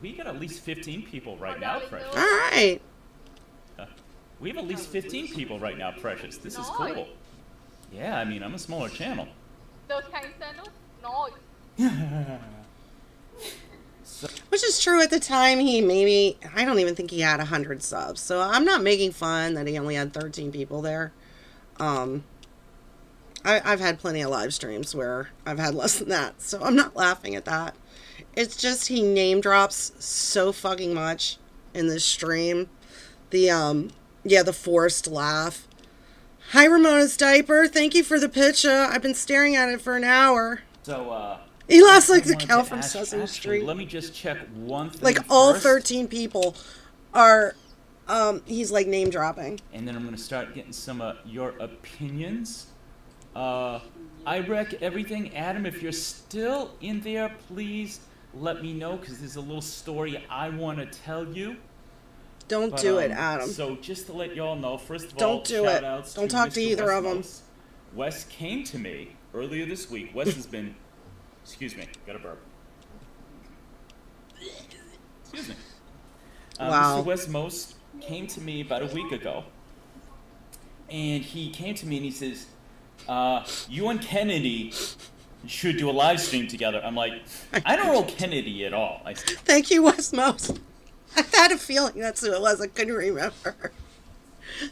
We got at least 15 people right now, Precious. All right. We have at least 15 people right now, Precious. This is cool. Yeah, I mean, I'm a smaller channel. Those cane sandals? No. Which is true. At the time, I don't even think he had 100 subs. So I'm not making fun that he only had 13 people there. I've had plenty of live streams where I've had less than that. So I'm not laughing at that. It's just he name drops so fucking much in this stream. The forced laugh. Hi, Ramona's Diaper. Thank you for the picture. I've been staring at it for an hour. So, He laughs like I the wanted cow to from ask- Sesame actually, Street. Let me just check one thing Like all first, 13 people are, he's like name dropping. and then I'm gonna start getting some of your opinions. I wreck everything. Adam, if you're still in there, please let me know, because there's a little story I want to tell you. Don't But, do it, Adam. So just to let y'all know, first of all, Don't do it. shout-outs Don't to talk to Mr. either of them. Westmos. Wes came to me earlier this week. Wes has been, excuse me, got a burp. Excuse me. Wow. Mr. Westmost came to me about a week ago, and he came to me and he says, you and Kennedy should do a live stream together. I'm like, I don't know Kennedy at all. Thank you, Westmost. I had a feeling that's who it was. I couldn't remember.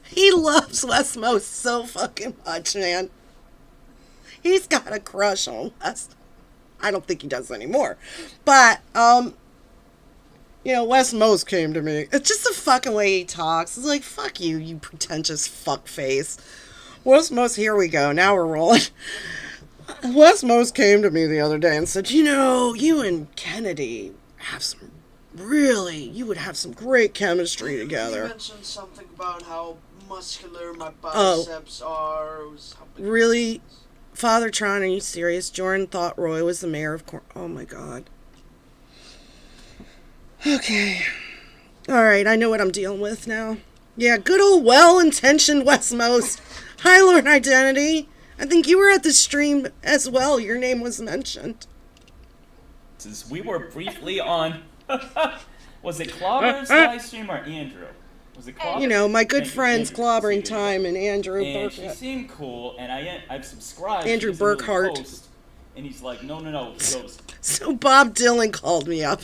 He loves Westmost so fucking much, man. He's got a crush on West. I don't think he does anymore. But, Westmost came to me. It's just the fucking way he talks. It's like, fuck you, you pretentious fuckface. Westmost, here we go. Now we're rolling. Westmost came to me the other day and said, you and Kennedy you would have some great chemistry together. You mentioned something about how muscular my biceps are. Really? Father Tron, are you serious? Jorrun thought Roy was the mayor of Oh my god. Okay. Alright, I know what I'm dealing with now. Yeah, good old well-intentioned Westmost. Hi, Lord Identity. I think you were at the stream as well. Your name was mentioned. Since we were briefly on... Was it Clobber's live stream or Andrew? Was it Clobber? My good friends Clobbering Time and Andrew and Burkett. She seemed cool, and I've subscribed. Andrew Burkhart. Really and he's like, no. He goes... So Bob Dylan called me up.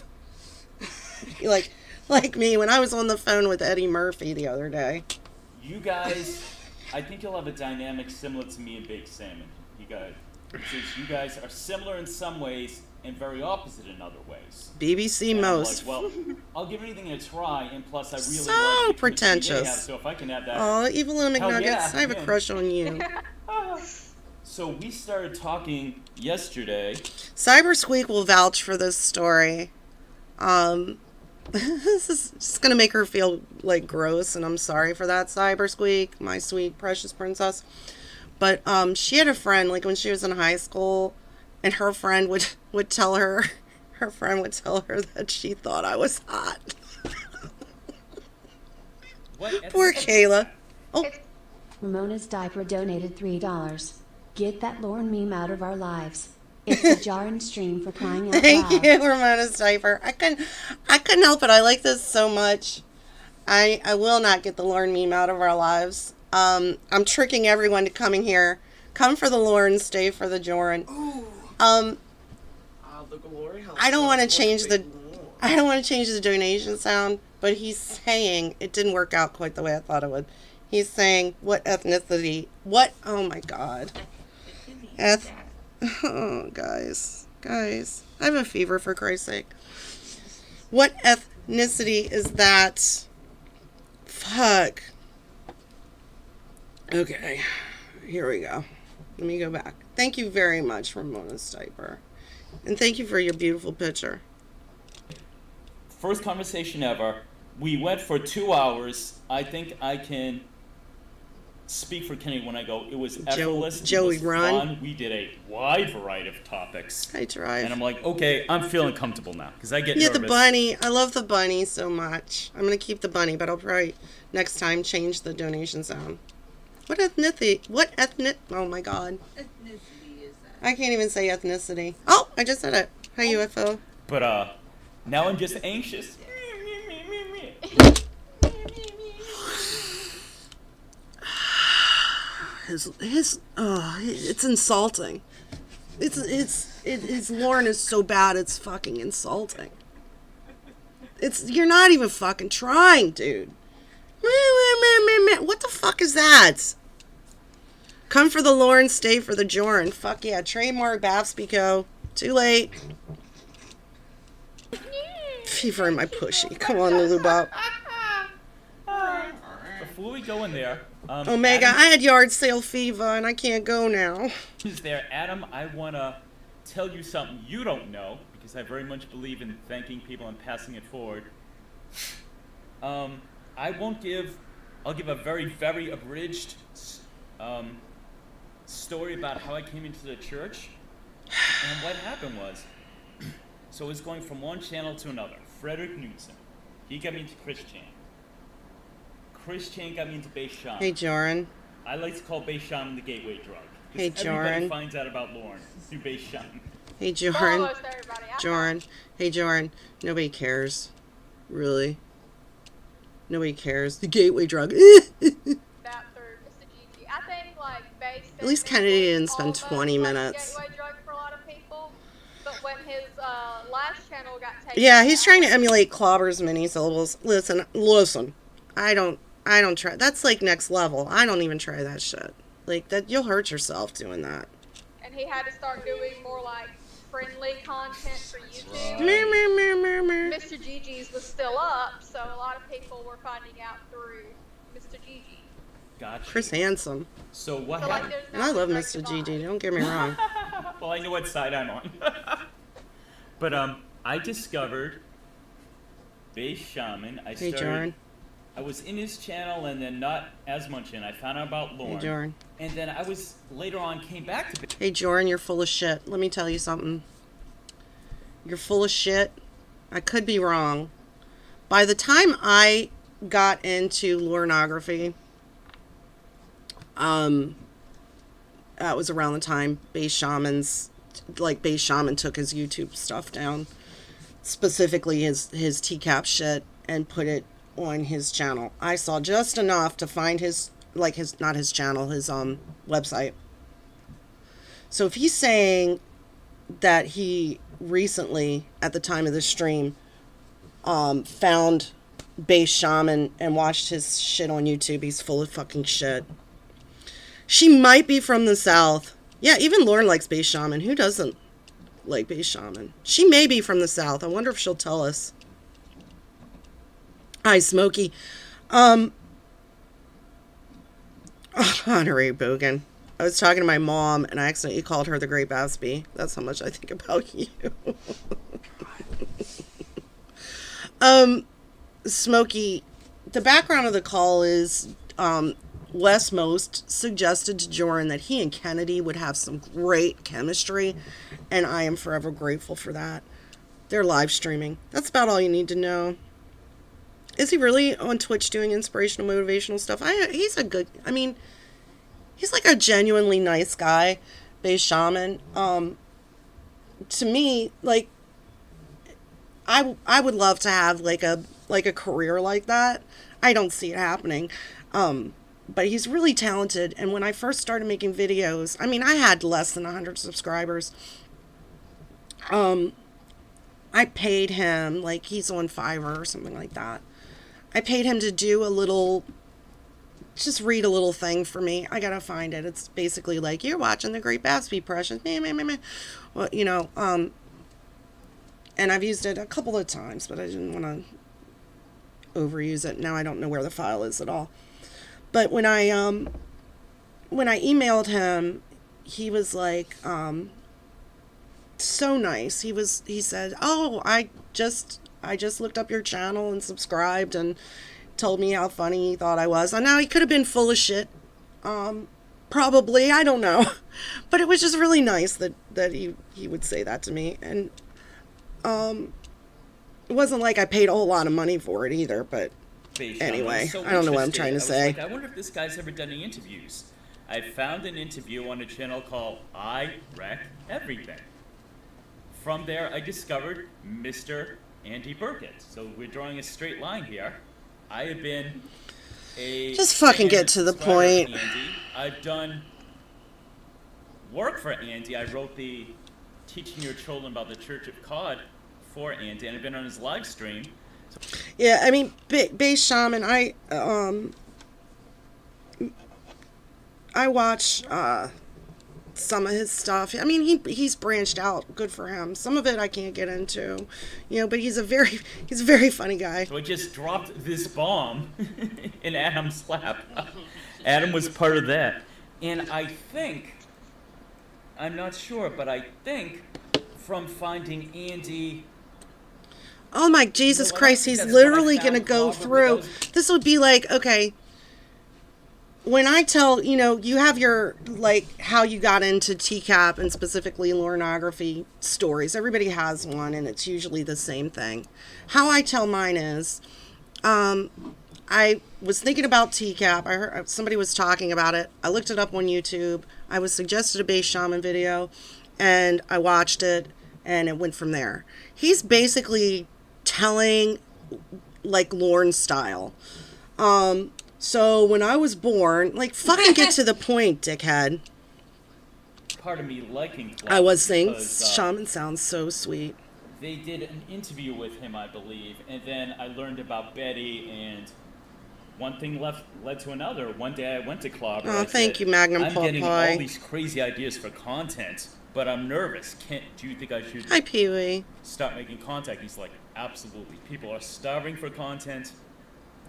like me when I was on the phone with Eddie Murphy the other day. You guys, I think you'll have a dynamic similar to me and Big Salmon. You guys are similar in some ways and very opposite in other ways. BBC and most. I'm like, well, I'll give anything a try, and plus I really so like pretentious. So if I can have that. Oh, Evil Little McNuggets, yeah, I have a crush on you. So we started talking yesterday. Cyber Squeak will vouch for this story. This is just gonna make her feel like gross, and I'm sorry for that, Cyber Squeak, my sweet precious princess. But she had a friend, like when she was in high school, and her friend would tell her that she thought I was hot. Poor Kayla. Oh. Ramona's Diaper donated $3. Get that Lorne meme out of our lives. It's a Jorrun stream for crying out loud. Thank you, Ramona's Diaper. I couldn't help it. I like this so much. I will not get the Lorne meme out of our lives. I'm tricking everyone to coming here. Come for the Lorne, stay for the Jorrun. The glory house. I don't want to change the donation sound, but he's saying it didn't work out quite the way I thought it would. He's saying what ethnicity? What? Oh my god. Oh, guys, I have a fever, for Christ's sake. What ethnicity is that? Fuck. Okay, here we go. Let me go back. Thank you very much, Ramona's Diaper. And thank you for your beautiful picture. First conversation ever. We went for 2 hours. I think I can speak for Kenny when I go, it was effortless. Joey it was Run. fun. We did a wide variety of topics. I tried. And I'm like, okay, I'm feeling comfortable now. Because I get nervous. The bunny. I love the bunny so much. I'm going to keep the bunny, but I'll probably next time change the donation sound. What ethnicity? Oh my god. Ethnicity is that? I can't even say ethnicity. Oh, I just said it. Hi, UFO. But, now I'm just anxious. It's insulting. His Lorne is so bad, it's fucking insulting. You're not even fucking trying, dude. What the fuck is that? Come for the Lorne, stay for the Jorrun. Fuck yeah, trademark Bapstby Co. Too late. Fever in my pushy. Come on, Lulu Bop. Before we go in there, Omega, Adam, I had yard sale fever and I can't go now. Is there, Adam? I want to tell you something you don't know because I very much believe in thanking people and passing it forward. I'll give a very, very abridged story about how I came into the church. And what happened was, so it was going from one channel to another. Frederick Knudsen, he got me into Chris Chan. Chris Chan got me into Beishan. Hey, Jorrun. I like to call Beishan the gateway drug. Hey, Everybody Jorrun. finds out about Lorne through Beishan. Hey, Jorrun. Almost everybody. Jorrun. Hey, Jorrun. Nobody cares. Really. Nobody cares. The gateway drug. That through Mr. Gigi. I think like based At least Kennedy didn't spend almost 20 like a minutes. gateway drug for a lot of people. But when his last channel got taken Yeah, he's trying to down, emulate Clobber's mini syllables. Listen. I don't try. That's like next level. I don't even try that shit. Like that, you'll hurt yourself doing that. and he had to start doing more like friendly content for YouTube. Right. Mr. Gigi's was still up, so a lot of people were finding out through Mr. Gigi. Gotcha. Chris Handsome. So what So like, happened? there's And I love nothing Mr. great Gigi. about Don't get me wrong. Well, I know what side I'm on. But I discovered Bass Shaman. Hey, Jorrun. I was in his channel and then not as much in. I found out about Lauren. Hey, Jorrun. And then I was later on came back to Hey, Jorrun, you're full of shit. Let me tell you something. You're full of shit. I could be wrong. By the time I got into pornography, that was around the time Bass Shaman took his YouTube stuff down, specifically his TCAP shit, and put it on his channel. I saw just enough to find his website. So if he's saying that he recently, at the time of the stream, found Bass Shaman and watched his shit on YouTube, he's full of fucking shit. She might be from the South. Yeah, even Lauren likes Bass Shaman. Who doesn't like Bass Shaman? She may be from the South. I wonder if she'll tell us. Hi, Smokey. Honorary Bogan. I was talking to my mom and I accidentally called her the Great Bapstby. That's how much I think about you. Smokey, the background of the call is Wes Most suggested to Jorrun that he and Kennedy would have some great chemistry, and I am forever grateful for that. They're live streaming. That's about all you need to know. Is he really on Twitch doing inspirational, motivational stuff? He's like a genuinely nice guy, Bass Shaman. To me, like, I would love to have like a career like that. I don't see it happening. But he's really talented. And when I first started making videos, I had less than 100 subscribers. I paid him, like, he's on Fiverr or something like that. I paid him to do just read a little thing for me. I gotta find it. It's basically like, you're watching the Great Bapstby Precious. Well, and I've used it a couple of times, but I didn't want to overuse it. Now I don't know where the file is at all. But when I emailed him, he was like, so nice. He said, "Oh, I just looked up your channel and subscribed," and told me how funny he thought I was. And now he could have been full of shit. Probably, I don't know. But it was just really nice that he would say that to me. And it wasn't like I paid a whole lot of money for it either, but anyway, so I don't know what I'm trying to say. Like, I wonder if this guy's ever done any interviews. I found an interview on a channel called I Wreck Everything. From there, I discovered Mr. Andy Burkett. So we're drawing a straight line here. I have been a Just fucking get to the point. Andy. I've done work for Andy. I wrote the Teaching Your Children About the Church of God for Andy, and I've been on his live stream. Yeah, Bass Shaman, I watch some of his stuff. He's branched out. Good for him. Some of it I can't get into, but he's a very funny guy. So I just dropped this bomb in Adam's lap. Adam was part of that. And I think, I'm not sure, but I think from finding Andy... Oh my Jesus Christ, he's literally going to go through. This would be like, okay, when I tell, you have your, like, how you got into TCAP and specifically pornography stories. Everybody has one, and it's usually the same thing. How I tell mine is, I was thinking about TCAP. I heard somebody was talking about it. I looked it up on YouTube. I was suggested a Bass Shaman video, and I watched it, and it went from there. He's basically telling like Lorne style. So when I was born, like, fucking get to the point, dickhead. Part of me liking Clark I was saying, because, Shaman sounds so sweet. they did an interview with him, I believe, and then I learned about Betty, and one thing led to another. One day I went to Clobber. Oh, thank you, Magnum I'm Paw getting Pie. all these crazy ideas for content, but I'm nervous. Do you think I should Hi, Pee-wee. start making contact? He's like, absolutely. People are starving for content.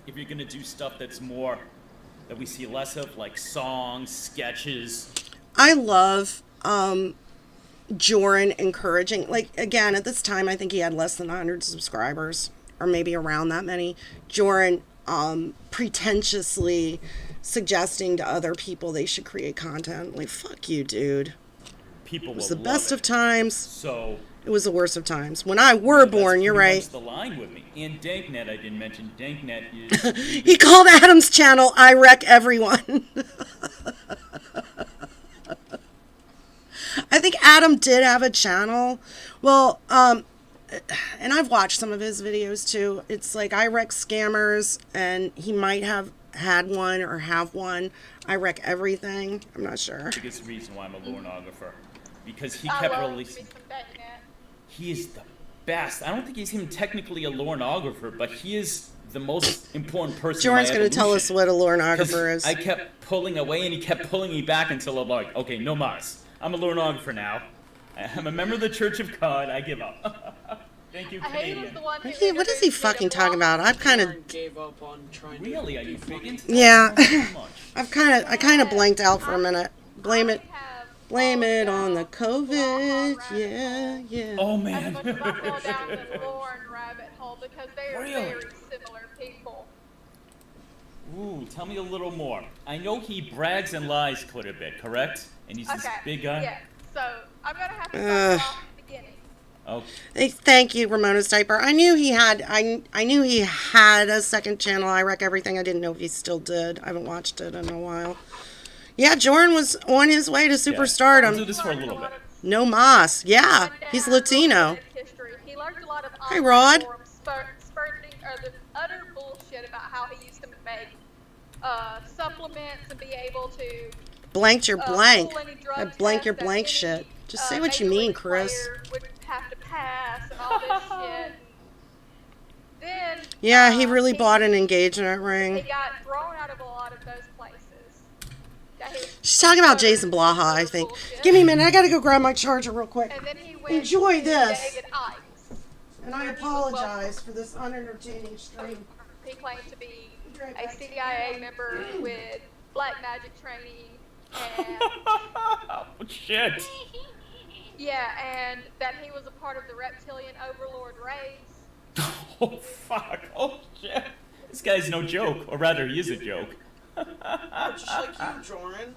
If you're gonna do stuff that's more, that we see less of, like songs, sketches. I love Jorrun encouraging, like, again, at this time, I think he had less than 100 subscribers, or maybe around that many. Jorrun pretentiously suggesting to other people they should create content. Like, fuck you, dude. People It was will the love best it. of times. So It was the worst of times. When I were born, that's you're pretty right. much the line with me. And Danknet, I didn't mention. Danknet is He called Adam's channel I Wreck Everyone. I think Adam did have a channel. Well, and I've watched some of his videos too. It's like I Wreck Scammers, and he might have had one or have one. I Wreck Everything. I'm not sure. the biggest reason why I'm a lornographer. Because he I kept love releasing. me some Danknet. He is the best. I don't think he's even technically a lornographer, but he is the most important person. Jorrun's going going to tell us what a lornographer is. I kept pulling away, and he kept pulling me back until I'm like, okay, no mas. I'm a lornographer now. I'm a member of the Church of God. I give up. Thank you, He was Canadian. the one who What is he introduced me fucking to talking about? I've kind of, Jorrun gave up on trying to Really? Are be you funny. vegan? yeah, Too much. I kind of blanked out for a minute. Blame it Blame on the COVID. Yeah, yeah. Oh As man. much as I fall down the Lauren rabbit hole because they are Really? very similar people. Ooh, tell me a little more. I know he brags and lies quite a bit, correct? And he's this Okay. big guy. Yeah. So I'm gonna have to Ugh. start off at the beginning. Oh, Hey, thank you, Ramona's diaper. I knew he had. I knew he had a second channel. I Wreck Everything. I didn't know if he still did. I haven't watched it in a while. Yeah, Jorrun was on his way to I'll do superstardom. this for a little bit. No mas. Yeah, he's Latino. History. He learned a lot of Hi, Rod. spurting or the utter bullshit about how he used to make supplements and be able to Blanked your blank. pull any drug I blank your test that blank any, shit. Just say what you Major mean, League Chris. player would have to pass and all this shit. Then Yeah, he really bought an engagement he ring. got thrown out of a lot of those places. She's talking about Jason Blaha, I think. Give me a minute. I gotta go grab my charger real quick. And then he went Enjoy to this. David Icks. And I apologize for this unentertaining stream. He claimed to be a CIA member with black magic training, and Oh, shit. yeah, and that he was a part of the reptilian overlord race. Oh, fuck. Oh, shit. This guy's no joke. Or rather, he is a joke. Just like you, Jorrun.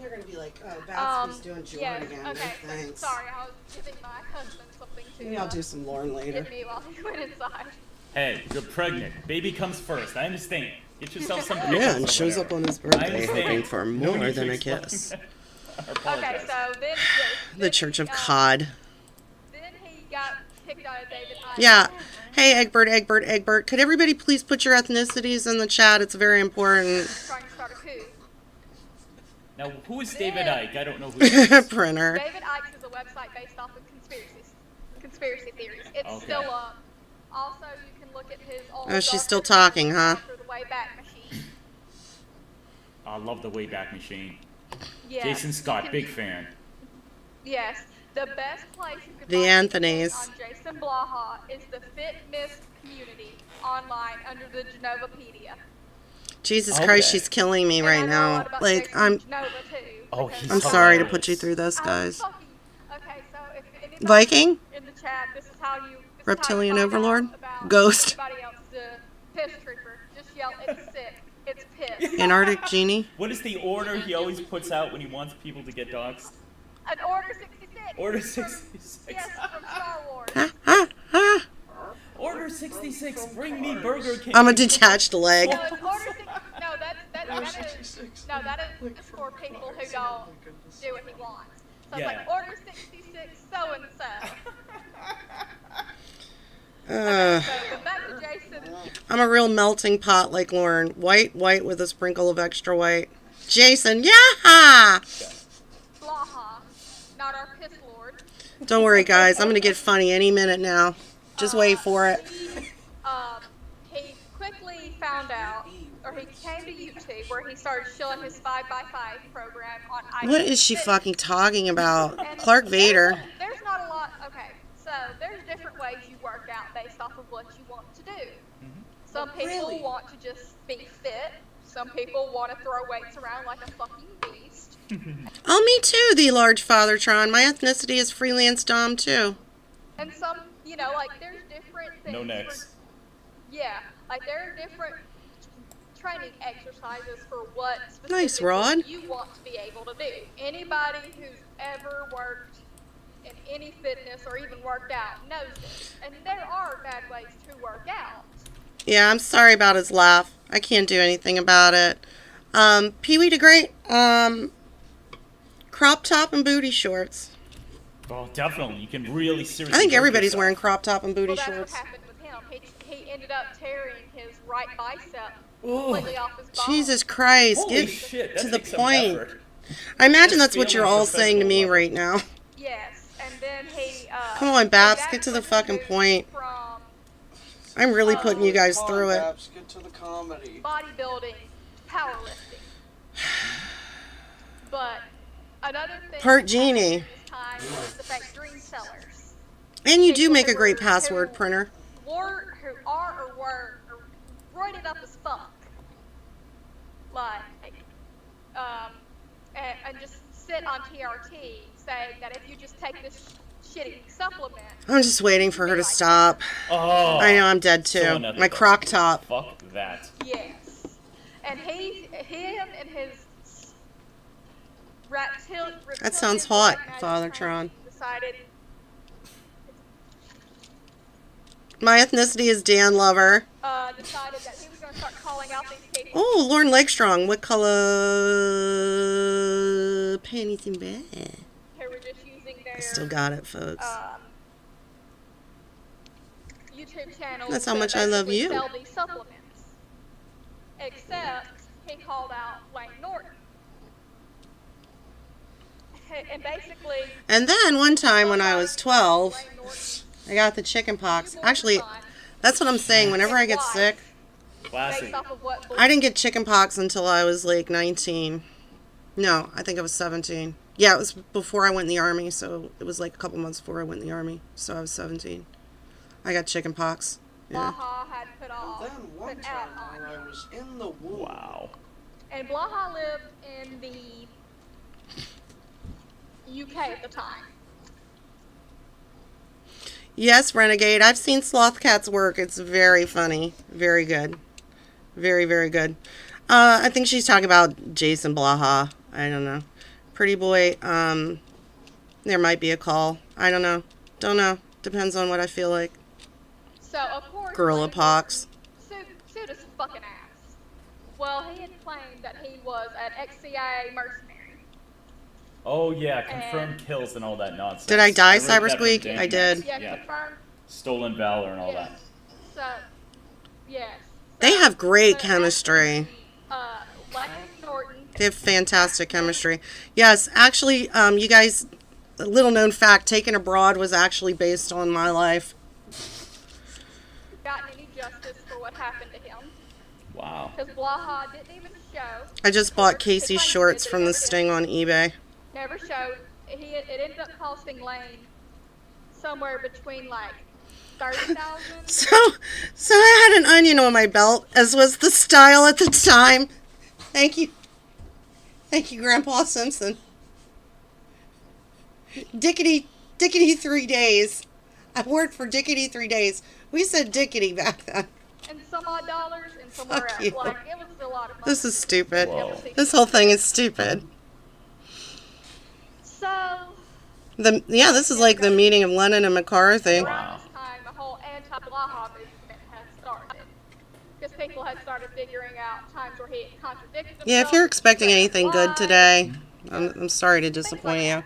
You're gonna be like, oh, Bapstby's doing Jordan yes, again. okay. Thanks. Sorry, I was giving my husband something to Maybe I'll do some Lauren later. hit me while he went inside. Hey, you're pregnant. Baby comes first. I understand. Get yourself some pickles Yeah, and or shows whatever. up on his I birthday understand. hoping for No more need to than a explain kiss. that. I Okay, apologize. so then The Church of Cod. Then he got kicked out of David Icks. Yeah. Hey, Egbert. Could everybody please put your ethnicities in the chat? It's very important. Trying to start a coup. Now, who is David Icke? I don't know who he is. Printer. David Icks is a website based off of conspiracy theories. It's Okay. still up. Also, you can look at his old. Oh, she's dark still history talking, huh? after the Wayback Machine. I love the Wayback Machine. Yes, Jason you Scott, can- big fan. Yes, the best place you can The find Anthonys. on Jason Blaha is the Fitness community online under the Genovapedia. Jesus Okay. Christ, she's killing me And I right know a now. lot about Like, Jason I'm Genova too, Oh, because he's I'm sorry to hilarious. put you through this, guys. Okay, so if anybody Viking? in the chat, this is how you Reptilian this is how you Overlord? find out about Ghost? Anybody else, the piss trooper. Just yell, it's sick, it's piss. Antarctic Genie? What is the order he always puts out when he wants people to get doxxed? An Order 66. Order from- 66. Yes, from Star Wars. Ah. Order 66, bring me Burger King. I'm a detached leg. No, it's Order 6. No, that is. No, that is just for people who don't do what he wants. So it's like, order 66 so-and-so. But back to Jason. I'm a real melting pot like Lauren. White with a sprinkle of extra white. Jason, yeah! Blaha, not our piss lord. Don't worry, guys. I'm going to get funny any minute now. Just wait for it. He quickly found out, or he came to YouTube where he started showing his 5x5 program on iTunes. What is she fucking talking about? And Clark Vader. There's not a lot. Okay, so there's different ways you work out based off of what you want to do. Some people want to just be fit. Some people want to throw weights around like a fucking beast. Oh, me too, the large Fathertron. My ethnicity is freelance dom too. And some, like there's different things. No necks. Yeah, like there are different training exercises for what Nice, specifically Rod. you want to be able to do. Anybody who's ever worked in any fitness or even worked out knows this. And there are bad ways to work out. Yeah, I'm sorry about his laugh. I can't do anything about it. Pee-wee the Great, crop top and booty shorts. Oh, definitely. You can really seriously. I think hurt everybody's yourself. wearing crop top and booty Well, that's shorts. what happened with him. He ended up tearing his right bicep completely off his bone. Jesus Christ, Holy get shit, that to the takes some point. effort. I imagine Let's that's what feel you're on a all saying to me professional right now. Yes, and then he... Come on, Babs, that's get to the when he fucking moved point. From I'm really putting you guys Come on, through it. Babs, get to the comedy. bodybuilding to powerlifting. But another thing... Part that happened genie. during this time was the fake dream sellers. And you do People make a who great were- password who printer. who are or were roided up as fuck. Like, and just sit on TRT saying that if you just take this shitty supplement, I'm just waiting for her to stop. Oh. I know I'm dead So too. unethical. My crock top. Fuck that. yes. And him and his That sounds hot, Fathertron. decided My ethnicity is Dan Lover. decided that he was going to start calling out these people. Oh, Lauren Legstrong. What color panties in bed? Who were just using their I still got it, folks. YouTube channel. That's how to much I love basically you. Sell these supplements. Except he called out Wayne Norton. And basically. And then one time when I was 12, Wayne Norton's I got the chicken pox. newborn Actually, son, that's what I'm saying. Whenever I get sick, Classy. based off of what I didn't get chicken pox until I was like 19. No, I think I was 17. Yeah, it was before I went in the army, so it was like a couple months before I went in the army, so I was 17. I got chicken pox. Yeah. Blaha had put off, Then one put out time on when him. I was in the womb, Wow. And Blaha lived in the UK at the time. Yes, Renegade. I've seen Sloth Cat's work. It's very funny. Very good. Very, very good. I think she's talking about Jason Blaha. I don't know. Pretty boy. There might be a call. I don't know. Don't know. Depends on what I feel like. So, of course, Gorilla Wayne pox. Norton sued his fucking ass. Well, he had claimed that he was an ex-CIA mercenary. Oh yeah, confirmed kills and all that nonsense. Did I die, read that from Cybersqueak? Dan I did. Yeah, Yeah. confirmed. Stolen valor and all Yes. that. So, yes. They So- have great so chemistry. Wayne Norton. They have fantastic chemistry. Yes, actually, you guys, a little known fact, Taken Abroad was actually based on my life. Gotten any justice for what happened to him. Wow. Because Blaha didn't even show. I just bought Casey's shorts from the Sting on eBay. Never showed. It ended up costing Lane somewhere between like 30,000. So I had an onion on my belt, as was the style at the time. Thank you, Grandpa Simpson. Dickety 3 days. I wore it for Dickety 3 days. We said Dickety back then. And some odd dollars and somewhere Fuck else. you. Like it was a lot of money. This is stupid. Whoa. This whole thing is stupid. So This is like the meeting of Lenin and McCarthy. around this time, a whole anti-Blaha movement had started. Because people had started figuring out times where he had contradicted himself. Yeah, if you're expecting said anything good lies. today, I'm sorry to disappoint you.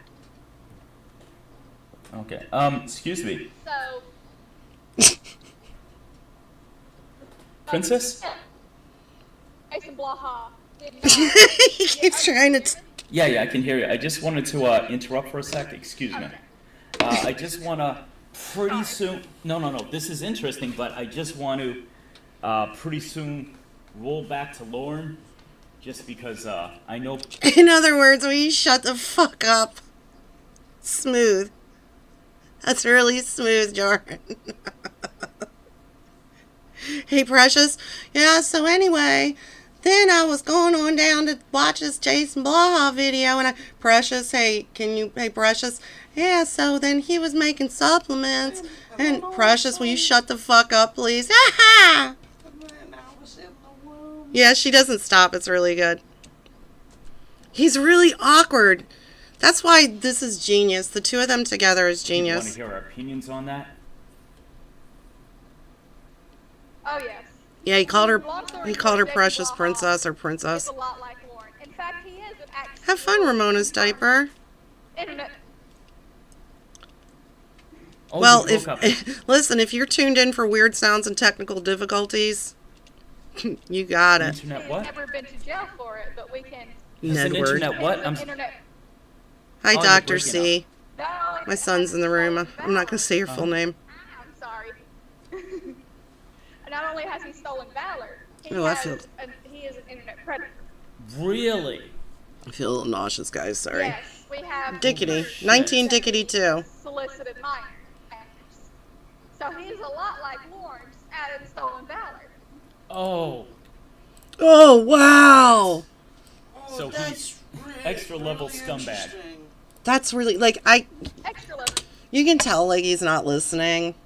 Okay. Excuse me. So, Princess? Jason Blaha did not. He keeps trying to. Yeah, I can hear you. I just wanted to interrupt for a sec. Excuse me. I just want to pretty soon. No. This is interesting, but I just want to pretty soon roll back to Lauren, just because I know. In other words, will you shut the fuck up? Smooth. That's really smooth, Jorrun. Hey, Precious. Yeah, so anyway, then I was going on down to watch this Jason Blaha video, and Precious, hey, Precious? Yeah, so then he was making supplements, and Precious, will you shut the fuck up, please? Ha Yeah, she doesn't stop. It's really good. He's really awkward. That's why this is genius. The two of them together is Do you want genius. to hear our opinions on that? Oh yes. Yeah, he called her Jason Precious Blaha Princess or is Princess. a lot like Lauren. In fact, he is an actual Have fun, Ramona's diaper. internet. Oh, Well, you broke up. listen, if you're tuned in for weird sounds and technical difficulties, you got it. Internet He's what? never been to jail for it, but we can. It's an Nedward. internet what? Internet. Hi, you're Dr. breaking C. Not only My son's in the room. I'm not going to say your full name. I'm sorry. Not only has he stolen valor, he Oh, I feel- he is an internet predator. Really? I feel a little nauseous, guys. Sorry. Yes, we have Dickety. 19 Dickety 2. solicited minors. So he's a lot like Lawrence added stolen valor. Oh. Oh, wow. Oh, So that's he's extra level scumbag. interesting. That's really, like, Extra level. you can tell, like, he's not listening.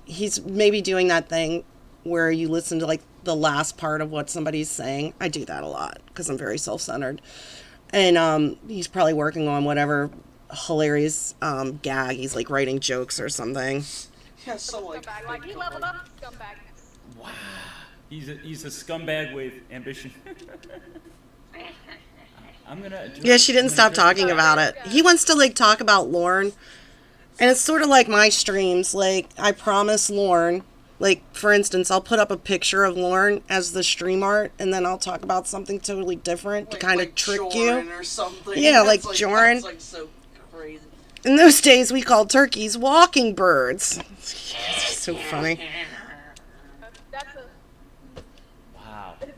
He's maybe doing that thing where you listen to, like, the last part of what somebody's saying. I do that a lot because I'm very self-centered. And he's probably working on whatever hilarious gag. He's, like, writing jokes or something. Yeah, so like. Scumbag. Like he leveled up his scumbagness. Wow. He's a scumbag with ambition. I'm gonna. Yeah, she didn't stop talking about it. He wants to, like, talk about Lauren. And it's sort of like my streams. Like, I promise Lauren, like, for instance, I'll put up a picture of Lauren as the stream art, and then I'll talk about something totally different to kind of trick Jorrun you. or something. Yeah, That's like Jorrun. That's like so crazy. In those days, we called turkeys walking birds. It's so funny.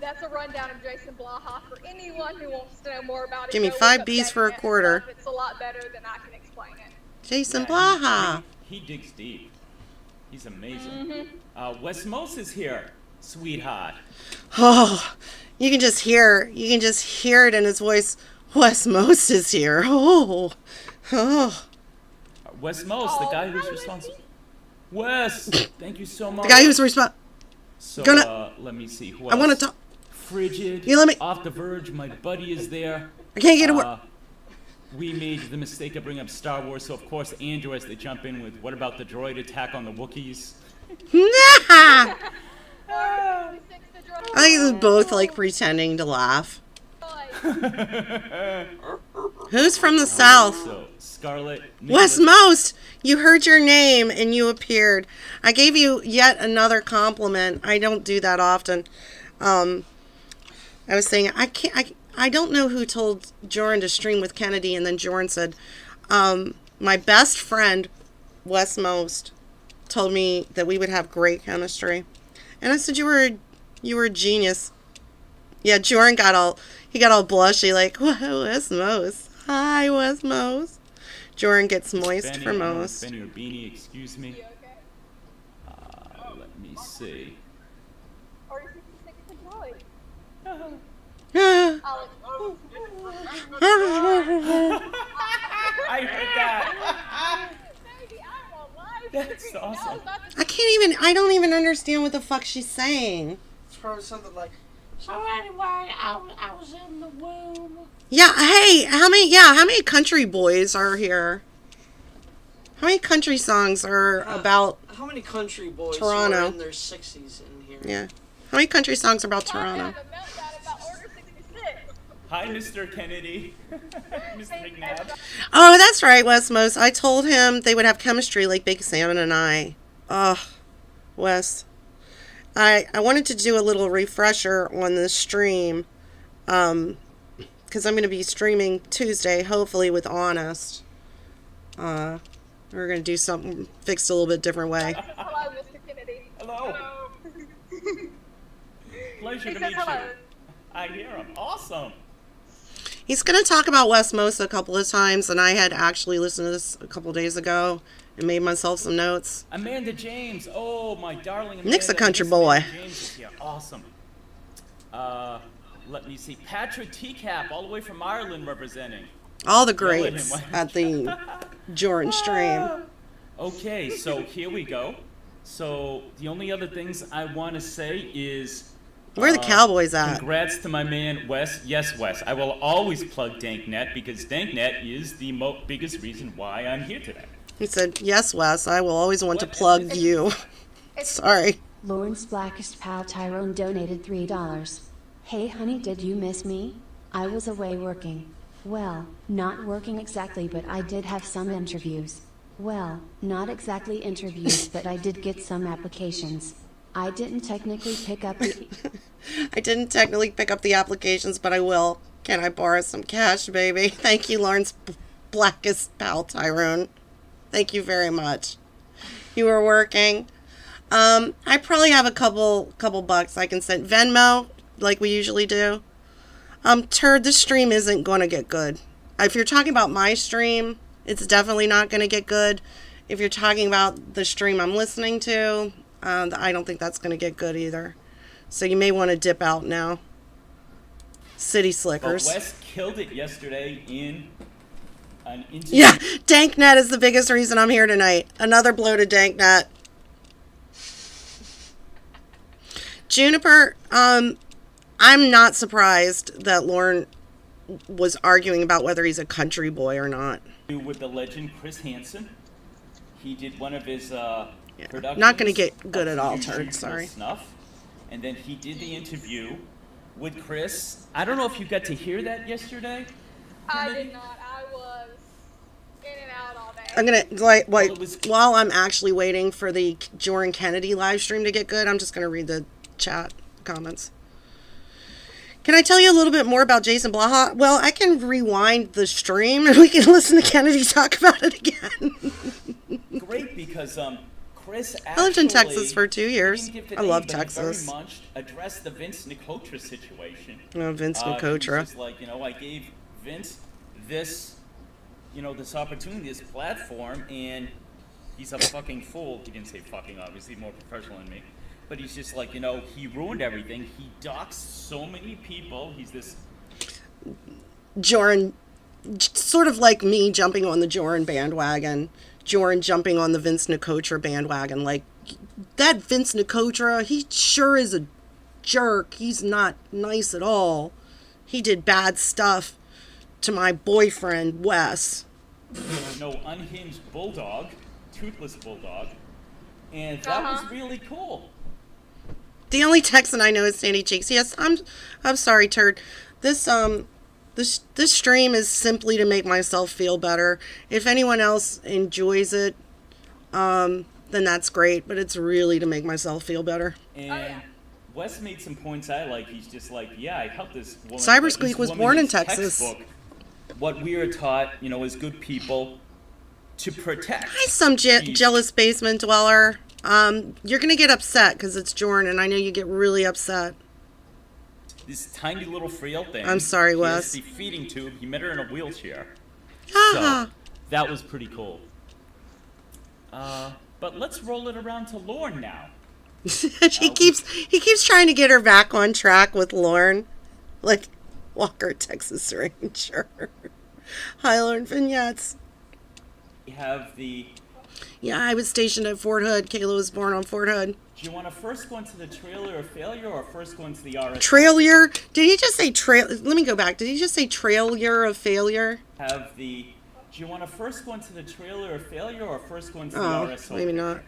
That's a rundown of Jason Blaha for anyone who wants to know more about it. Give me Go 5 look up Bs that for a internet quarter. stuff. It's a lot better than I can explain it. Jason Yeah, Blaha. He digs deep. He's amazing. Wes Mose is here, sweetheart. Oh, you can just hear it in his voice. Wes Most is here. Oh. Wes Mose, the guy who's responsible. Wes, thank you so much. The guy who's responsible. So, gonna- let me see. Who I want to else? talk. Frigid. You let me- Off the Verge. My buddy is there. I can't get a word. We made the mistake of bringing up Star Wars, so of course Andrew has to jump in with what about the droid attack on the Wookiees? Nah. I think they're both like pretending to laugh. Who's from the south? So Scarlett. Wes Most, you heard your name and you appeared. I gave you yet another compliment. I don't do that often. I was saying I don't know who told Jorrun to stream with Kennedy, and then Jorrun said, my best friend, Wes Most, told me that we would have great chemistry. And I said, you were a genius. Yeah, Jorrun got all blushy, like, Wes Most. Hi, Wes Most. Jorrun gets moist Benny, for most. Benny or Beanie, excuse me. Let me see. I heard that. That's awesome. I don't even understand what the fuck she's saying. It's probably something like. So anyway, I was in the womb. Yeah, hey, how many country boys are here? How many country songs are about How many country boys Toronto. are in their 60s in here? yeah. How many country songs are about Toronto? Hi, Mr. Kennedy. Mr. McNabb. Oh, that's right, Westmost. I told him they would have chemistry like Big Salmon and I. Oh, Wes. I wanted to do a little refresher on the stream. Because I'm going to be streaming Tuesday, hopefully with Honest. We're going to do something fixed a little bit different way. Hello, Mr. Kennedy. Hello. Pleasure He to said meet hello. you. I hear him. Awesome. He's going to talk about Westmost a couple of times, and I had actually listened to this a couple of days ago and made myself some notes. Amanda James. Oh, my darling Amanda. Nick's a country boy. Amanda James is here. Awesome. Let me see. Patrick Teacap, all the way from Ireland, representing. All the Yell at him. greats at the Jorrun stream. Okay, so here we go. So the only other things I want to say is... Where are the Cowboys at? Congrats to my man, Wes. Yes, Wes. I will always plug DankNet because DankNet is the biggest reason why I'm here today. He said, yes, Wes, I will always want to plug you. Sorry. Lauren's blackest pal Tyrone donated $3. Hey honey, did you miss me? I was away working. Well, not working exactly, but I did have some interviews. Well, not exactly interviews, but I did get some applications. I didn't technically pick up the... I didn't technically pick up the applications, but I will. Can I borrow some cash, baby? Thank you, Lauren's blackest pal, Tyrone. Thank you very much. You were working. I probably have a couple bucks I can send. Venmo, like we usually do. Turd, this stream isn't going to get good. If you're talking about my stream, it's definitely not going to get good. If you're talking about the stream I'm listening to, I don't think that's going to get good either. So you may want to dip out now. City Slickers. But Wes killed it yesterday in an interview. Yeah, DankNet is the biggest reason I'm here tonight. Another blow to DankNet. Juniper, I'm not surprised that Lauren was arguing about whether he's a country boy or not. With the legend Chris Hansen. He did one of his productions. Not going to get good at all, Turd, sorry. Snuff. And then he did the interview with Chris. I don't know if you got to hear that yesterday. I did not. I was in and out all day. I'm going to, while I'm actually waiting for the Jorrun Kennedy live stream to get good, I'm just going to read the chat comments. Can I tell you a little bit more about Jason Blaha? Well, I can rewind the stream and we can listen to Kennedy talk about it again. Great, because Chris actually... I lived in Texas for 2 years. I love Very Texas. much addressed the Vince Nicotra situation. Oh, Vince Nicotra. He's just like, I gave Vince this, this opportunity, this platform, and he's a fucking fool. He didn't say fucking, obviously, more professional than me. But he's just like, he ruined everything. He doxed so many people. He's this... Jorrun, sort of like me jumping on the Jorrun bandwagon. Jorrun jumping on the Vince Nicotra bandwagon. Like, that Vince Nicotra, he sure is a jerk. He's not nice at all. He did bad stuff to my boyfriend, Wes. No, unhinged bulldog, toothless bulldog. And that was really cool. The only Texan I know is Sandy Cheeks. Yes, I'm sorry, Turd. This stream is simply to make myself feel better. If anyone else enjoys it, then that's great. But it's really to make myself feel better. And Wes made some points I like. He's just like, yeah, I helped this woman. Cybersqueak was born in Texas. Textbook, what we are taught, as good people, to protect. Hi, some jealous basement dweller. You're gonna get upset because it's Jorrun, and I know you get really upset. This tiny little frail thing. I'm sorry, Wes. Has the feeding tube. He met her in a wheelchair. Ah. So that was pretty cool. But let's roll it around to Lauren now. he keeps trying to get her back on track with Lauren, like Walker, Texas Ranger. Hi, Lauren Vignettes. We have the... Yeah, I was stationed at Fort Hood. Kayla was born on Fort Hood. Do you want to first go into the trailer of failure or first go into the RS? Trailer? Did he just say trail? Let me go back. Did he just say trailer of failure? Do you want to first go into the trailer of failure or first go into the RSO? Maybe not.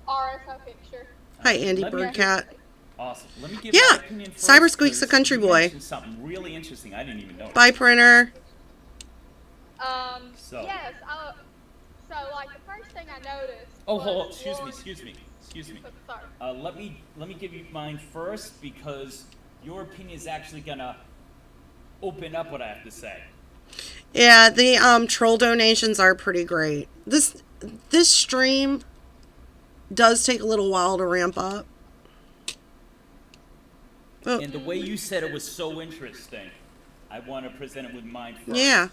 RSO picture. Hi, Andy Birdcat. Awesome. Let me give Yeah, my opinion first. Cyber Squeak's a because country you boy. mentioned something really interesting I didn't even know. Bye, printer. So. Yes. So like the first thing I noticed. Oh, hold on. was Excuse me. Sorry. Let me give you mine first because your opinion is actually gonna open up what I have to say. Yeah, the troll donations are pretty great. This stream does take a little while to ramp up. Oh. And the way you said it was so interesting. I want to present it with mine first. Yeah.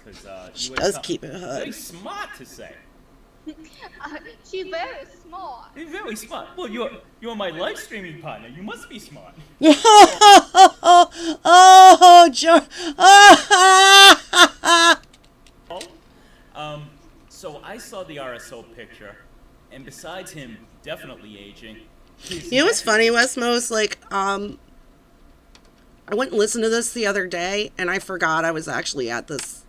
She does keep it hood. Very smart to say. She's very smart. You're very smart. Well, you're my live streaming partner. You must be smart. Oh, Joe. So I saw the RSO picture, and besides him definitely aging, You know what's funny, Westmo's? Like, I went and listened to this the other day, and I forgot I was actually at this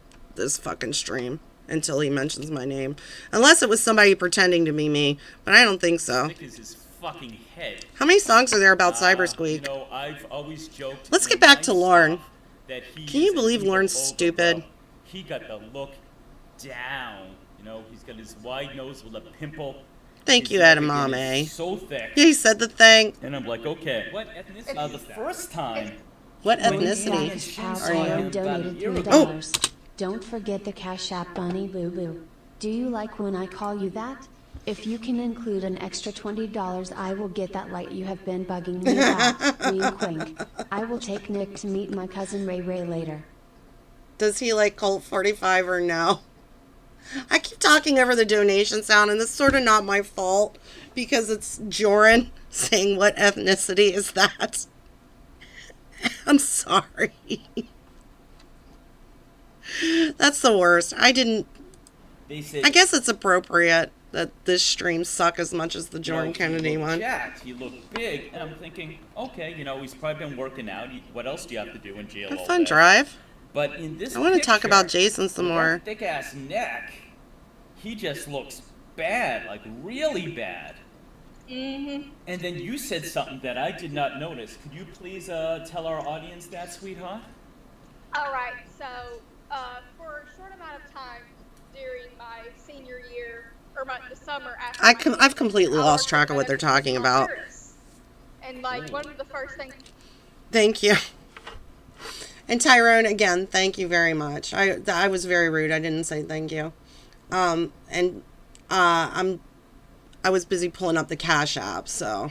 fucking stream until he mentions my name. Unless it was somebody pretending to be me, but I don't think so. Nick is his fucking head. How many songs are there about Cyber Squeak? You know, I've always joked. Let's get back to Lauren. That he Can you is believe an evil Lauren's ogre. stupid? Well, he got the look down. You know, he's got his wide nose with a pimple. Thank you, His neck Edamame. is so thick. Yeah, he said the thing. And I'm like, okay, what ethnicity? The first time. What when ethnicity Ian's Pal are you? Tyrone donated $3. Oh. Don't forget the Cash App Bunny Boo Boo. Do you like when I call you that? If you can include an extra $20, I will get that light you have been bugging me about. Wink wink. I will take Nick to meet my cousin Ray Ray later. Does he like Colt 45 or no? I keep talking over the donation sound, and it's sort of not my fault because it's Jorrun saying, what ethnicity is that? I'm sorry. That's the worst. I guess it's appropriate that this stream suck as much as the Jorrun Kennedy one. Jacked. He looked big, and I'm thinking, okay, you know, he's probably been working out. What else do you have to do in jail Have all fun day? drive. But in this I want to talk picture, about Jason some more. Thick ass neck. He just looks bad, like really bad. Mm-hmm. And then you said something that I did not notice. Could you please tell our audience that, sweetheart? All right. So for a short amount of time during my senior year or the summer after, I've completely lost track of what they're talking about. And like one of the first things. Thank you. And Tyrone, again, thank you very much. I was very rude. I didn't say thank you. I was busy pulling up the Cash App, so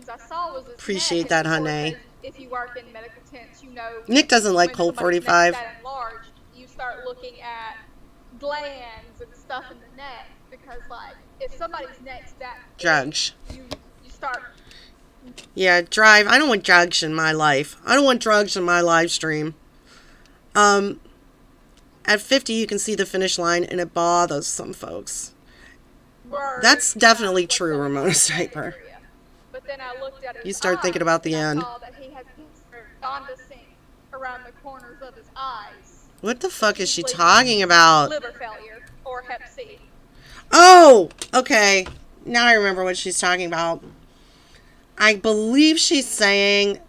I saw was appreciate that, honey. If you work in medical tents, you know. Nick doesn't like when Colt somebody's 45. neck's that enlarged, you start looking at glands and stuff in the neck because, like, if somebody's neck's that big, Drugs. you start. Yeah, drive. I don't want drugs in my life. I don't want drugs in my live stream. At 50, you can see the finish line, and it bothers some folks. That's definitely true, Ramona Sniper. But then I looked at his You start thinking about the end. I saw that he has jaundicing around the corners of his eyes. What the fuck is she talking about? Liver failure or Hep C. Oh, okay. Now I remember what she's talking about. I believe she's saying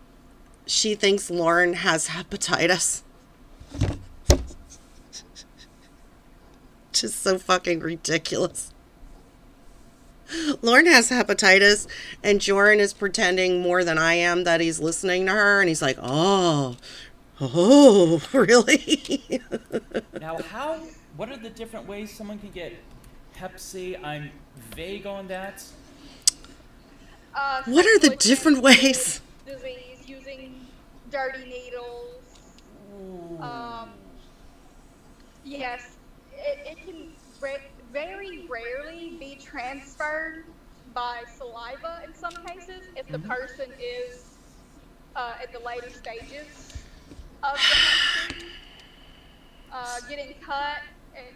she thinks Lauren has hepatitis. Just so fucking ridiculous. Lauren has hepatitis, and Jorrun is pretending more than I am that he's listening to her, and he's like, oh, really? Now, what are the different ways someone can get Hep C? I'm vague on that. What are the different ways? Disease using dirty needles. Yes, it can very rarely be transferred by saliva in some cases if the person is at the later stages of the Hep C. Getting cut and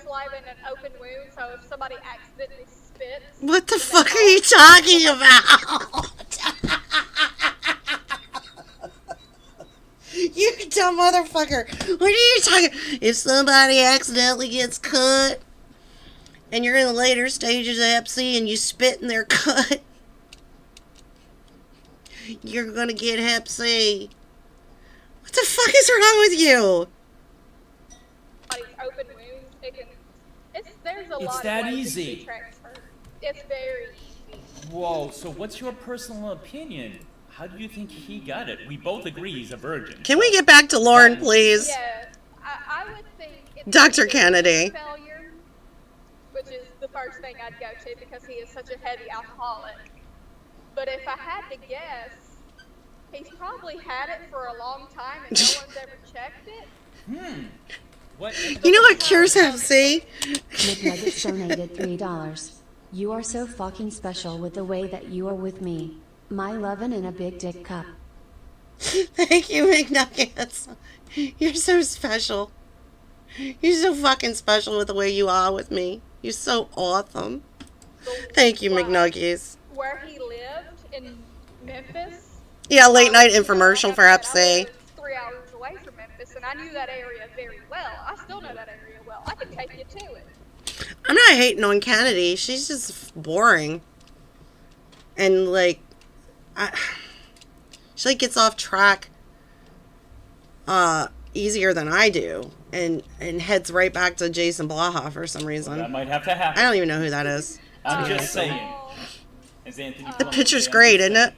saliva in an open wound. So if somebody accidentally spits, what the fuck are you talking about? You dumb motherfucker. What are you talking? If somebody accidentally gets cut and you're in the later stages of Hep C and you spit in their cut, You're gonna get Hep C. What the fuck is wrong with you? Open wounds, there's a lot that of ways easy. it can be transferred. It's very easy. Whoa, so what's your personal opinion? How do you think he got it? We both agree he's a virgin. Can we get back to Lauren, please? Yeah, I would think it's Dr. Kennedy. failure, which is the first thing I'd go to because he is such a heavy alcoholic. But if I had to guess, he's probably had it for a long time and no one's ever checked it. What? You know what cures Hep C? McNuggets donated $3. You are so fucking special with the way that you are with me. My lovin' in a big dick cup. Thank you, McNuggets. You're so special. You're so fucking special with the way you are with me. You're so awesome. Thank you, McNuggets. Where he lived in Memphis. Yeah, late night infomercial for Hep C. I was 3 hours away from Memphis, and I knew that area very well. I still know that area well. I can take you to it. I'm not hating on Kennedy. She's just boring. And, like, she, like, gets off track easier than I do. And heads right back to Jason Blaha for some reason. That might have to happen. I don't even know who that is. I'm just saying. As Anthony The picture's great, isn't it?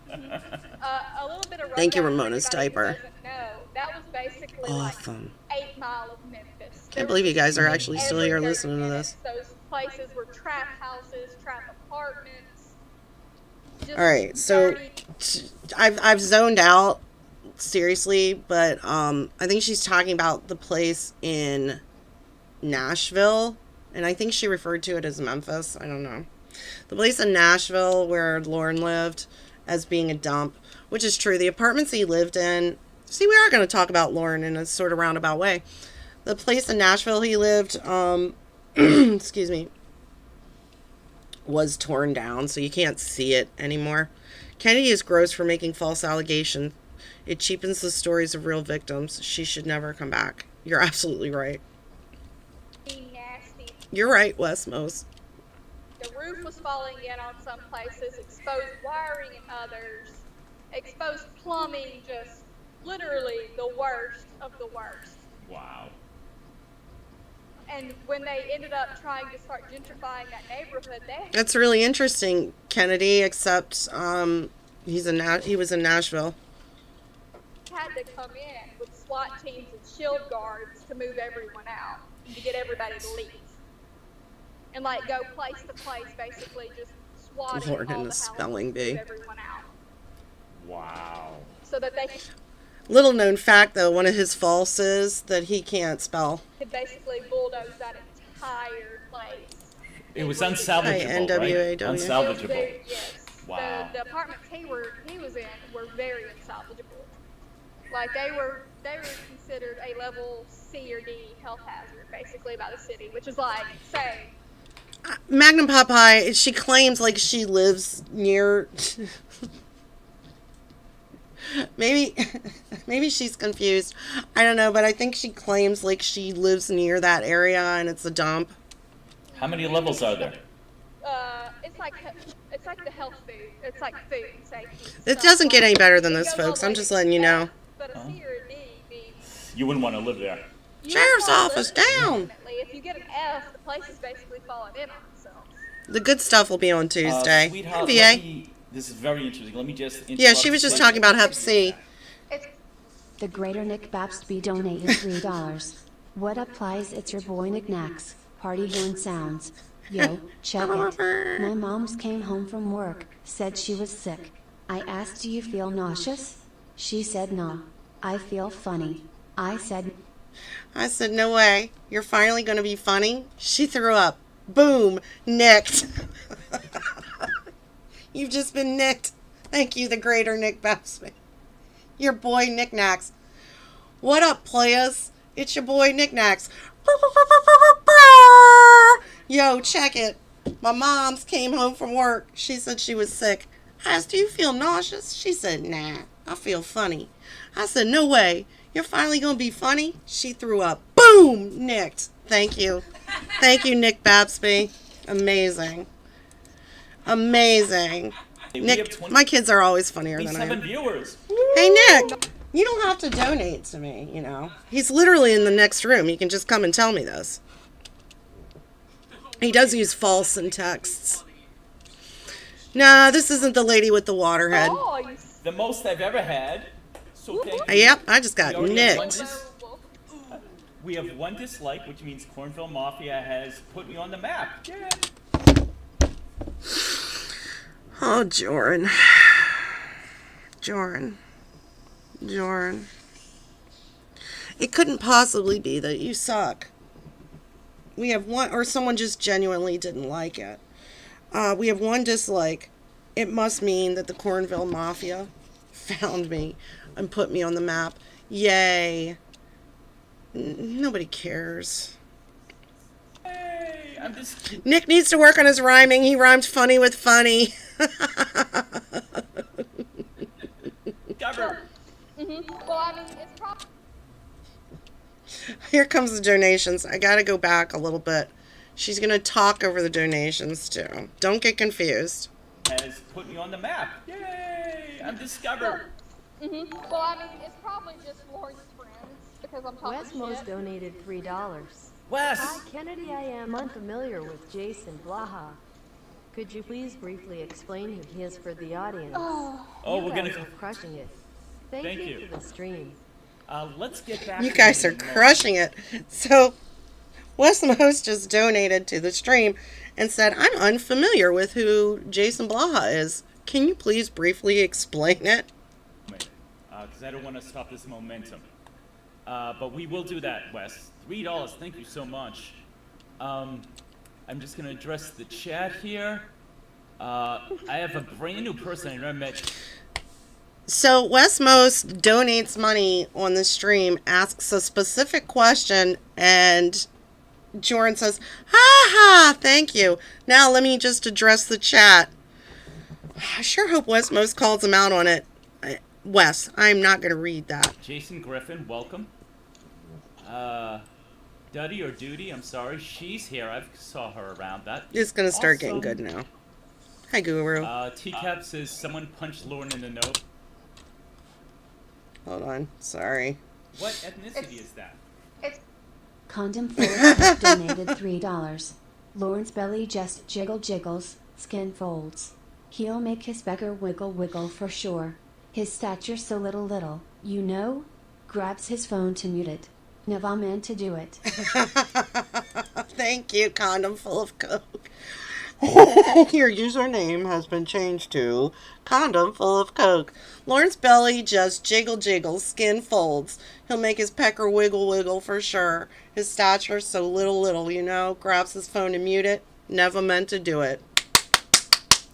A little bit of Thank you, rundown for Ramona's anybody who diaper. doesn't know. That was basically Awesome. like 8 Mile of Memphis. Can't believe you guys are actually still here listening to this. Those places were trap houses, trap apartments. All right, so I've zoned out seriously, but I think she's talking about the place in Nashville, and I think she referred to it as Memphis. I don't know. The place in Nashville where Lauren lived as being a dump, which is true. The apartments he lived in. See, we are going to talk about Lauren in a sort of roundabout way. The place in Nashville he lived, excuse me, was torn down, so you can't see it anymore. Kennedy is gross for making false allegations. It cheapens the stories of real victims. She should never come back. You're absolutely right. Nasty. You're right, Westmos. The roof was falling in on some places, exposed wiring in others, exposed plumbing, just literally the worst of the worst. Wow. And when they ended up trying to start gentrifying that neighborhood, That's really interesting, Kennedy, except he was in Nashville. had to come in with SWAT teams and shield guards to move everyone out and to get everybody to leave. And like go place to place, basically just swatting Lord, all in the the houses spelling to bee. move everyone out. Wow. So that they Little known fact, though, one of his faults is that he can't spell. could basically bulldoze that entire place. It was Hi, unsalvageable, right? NWAW. Unsalvageable. Yes. Wow. The apartments he was in were very unsalvageable. Like they were considered a level C or D health hazard, basically by the city, which is like saying. Magnum Popeye, she claims like she lives near. Maybe she's confused. I don't know, but I think she claims like she lives near that area and it's a dump. How many levels are there? It's like the health food. It's like food safety. It doesn't get any better than this, folks. I'm just letting you know. But a C or a D means You wouldn't want to live there. Sheriff's office down. if you get an F, the place is basically falling in on itself. The good stuff will be on Tuesday. Sweetheart, NBA. this is very interesting. Let me just Yeah, she was just talking about Hep C. The Greater Nick Bapstby donated $3. What up, Plies? It's your boy Nick Nax. Party horn sounds. Yo, check it. My mom's came home from work, said she was sick. I asked, do you feel nauseous? She said no. I feel funny. I said, no way. You're finally going to be funny? She threw up. Boom. Nicked. You've just been nicked. Thank you, the greater Nick Bapstby. Your boy Nick Nax. What up, players? It's your boy Nick Nax. Yo, check it. My mom's came home from work. She said she was sick. I asked, do you feel nauseous? She said, nah, I feel funny. I said, no way. You're finally going to be funny? She threw up. Boom! Nicked. Thank you. Thank you, Nick Bapstby. Amazing. Amazing. We Nick, have my kids are always funnier than I 27 am. viewers. Hey, Nick, you don't have to donate to me, you know. He's literally in the next room. He can just come and tell me this. He does use false in texts. Nah, this isn't the lady with the water head. Nice. The most I've ever had. So thank you. Yep, I just We got already have one nicked. We have one dislike, which means Cornville Mafia has put me on the map. Yeah. Oh, Jorrun. Jorrun. It couldn't possibly be that you suck. We have one, or someone just genuinely didn't like it. We have one dislike. It must mean that the Cornville Mafia found me and put me on the map. Yay. Nobody cares. Hey, I'm just. Nick needs to work on his rhyming. He rhymed funny with funny. Cover. Well, I mean, it's probably. Here comes the donations. I gotta go back a little bit. She's gonna talk over the donations too. Don't get confused. Has put me on the map. Yay! I'm discovered. Well, I mean, it's probably just Lori's friends because I'm talking Westmo's shit. donated $3. Wes. Hi, Kennedy. I am unfamiliar with Jason Blaha. Could you please briefly explain who he is for the audience? Oh, You we're gonna. guys are crushing it. Thank Thank you you. for the stream. Let's get back. You to guys the are remote. crushing it. So, Westmo's just donated to the stream and said, I'm unfamiliar with who Jason Blaha is. Can you please briefly explain it? Because I don't want to stop this momentum. But we will do that, Wes. $3. Thank you so much. I'm just going to address the chat here. I have a brand new person I never met. So, Westmo's donates money on the stream, asks a specific question, and Jorrun says, ha ha, thank you. Now let me just address the chat. I sure hope Westmo's calls him out on it. Wes, I'm not going to read that. Jason Griffin, welcome. Duddy or Duty, I'm sorry. She's here. I saw her around. That It's going to start getting awesome. good now. Hi, Guru. TCAP says someone punched Lauren in the note. Hold on. Sorry. What ethnicity is that? Condom full of coke donated $3. Lawrence belly just jiggles, skin folds. He'll make his beggar wiggle for sure. His stature so little, you know? Grabs his phone to mute it. Never meant to do it. Thank you, condom full of coke. Your username has been changed to condom full of coke. Lawrence belly just jiggles, skin folds. He'll make his pecker wiggle for sure. His stature so little, you know. Grabs his phone to mute it. Never meant to do it.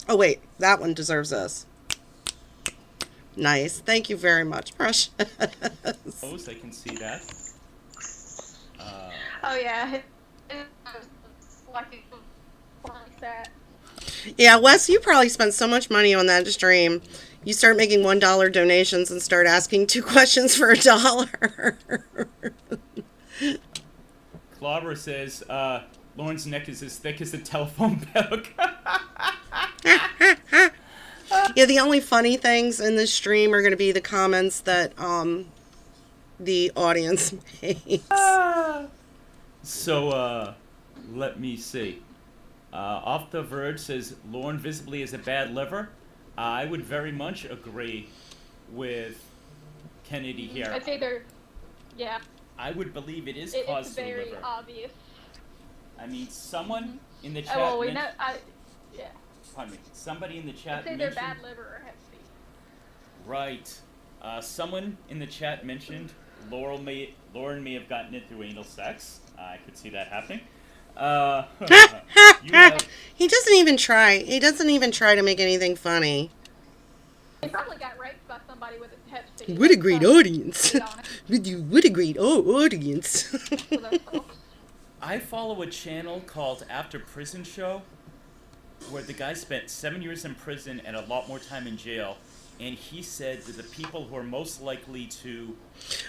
Oh wait, that one deserves this. Nice. Thank you very much, Precious. Oh, I can see that. Oh yeah. Like that. Yeah, Wes, you probably spent so much money on that stream. You start making $1 donations and start asking 2 questions for $1. Clobber says, Lauren's neck is as thick as a telephone book. Yeah, the only funny things in this stream are going to be the comments that the audience makes. So, let me see. Off the Verge says, Lauren visibly is a bad liver. I would very much agree with Kennedy here. It's either, yeah. I would believe it is It's caused through very liver. obvious. I mean, someone in the chat. Oh well, we know. Yeah. Pardon me. Somebody in the chat It's either mentioned. bad liver or hep C. Right. Someone in the chat mentioned Lauren may have gotten it through anal sex. I could see that happening. You have, He doesn't even try. He doesn't even try to make anything funny. He probably got raped by somebody with a hep C. What a great That's audience. to be honest. What a great audience. For those folks. I follow a channel called After Prison Show, where the guy spent 7 years in prison and a lot more time in jail. And he said that the people who are most likely to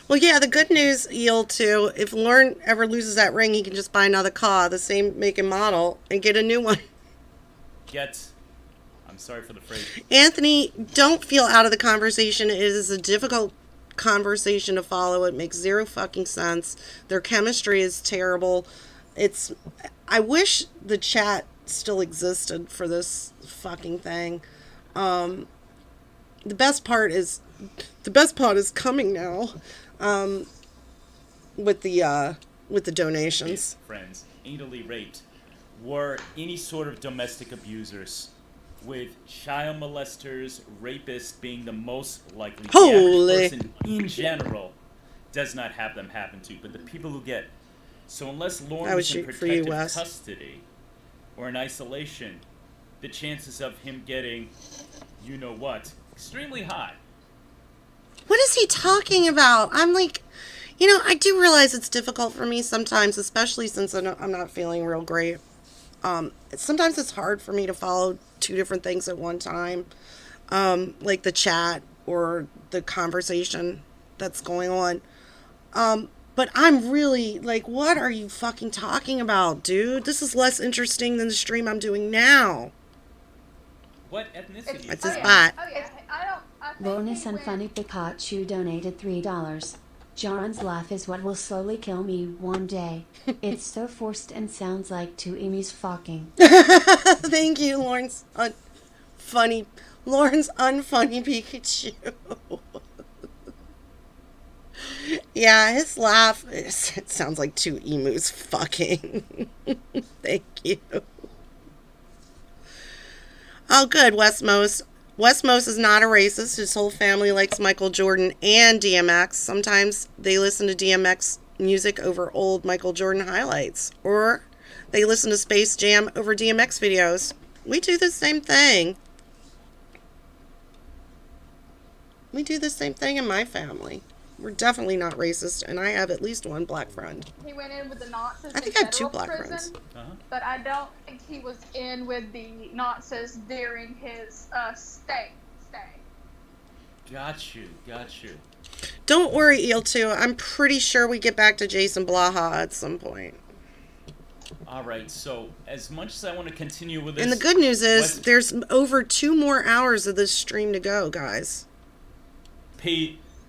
Well, yeah, the good news, Eel, too, if Lauren ever loses that ring, he can just buy another car, the same make and model, and get a new one. get, I'm sorry for the phrase. Anthony, don't feel out of the conversation. It is a difficult conversation to follow. It makes zero fucking sense. Their chemistry is terrible. I wish the chat still existed for this fucking thing. The best part is coming now. With the donations. Friends, anally raped, were any sort of domestic abusers, with child molesters, rapists being the most likely. Holy. The average person in general does not have them happen to, but the people who get. So unless Lauren was in protective custody or in isolation, the chances of him getting, you know what, extremely high. What is he talking about? I'm like, I do realize it's difficult for me sometimes, especially since I'm not feeling real great. Sometimes it's hard for me to follow two different things at one time, like the chat or the conversation that's going on. But I'm really like, what are you fucking talking about, dude? This is less interesting than the stream I'm doing now. What ethnicity? It's his bot. Oh yeah, Bonus and Funny Pikachu donated $3. Jorrun's laugh is what will slowly kill me one day. It's so forced and sounds like two emus fucking. Thank you, Lawrence. Unfunny Pikachu. Yeah, his laugh, it sounds like two emus fucking. Thank you. Oh, good, Westmos. Westmos is not a racist. His whole family likes Michael Jordan and DMX. Sometimes they listen to DMX music over old Michael Jordan highlights. Or they listen to Space Jam over DMX videos. We do the same thing. We do the same thing in my family. We're definitely not racist, and I have at least one black friend. He went in with the Nazis. I think I have two black friends. But I don't think he was in with the Nazis during his stay. Got you. Don't worry, Eel2. I'm pretty sure we get back to Jason Blaha at some point. Alright, so as much as I want to continue with this... And the good news is, there's over 2 more hours of this stream to go, guys.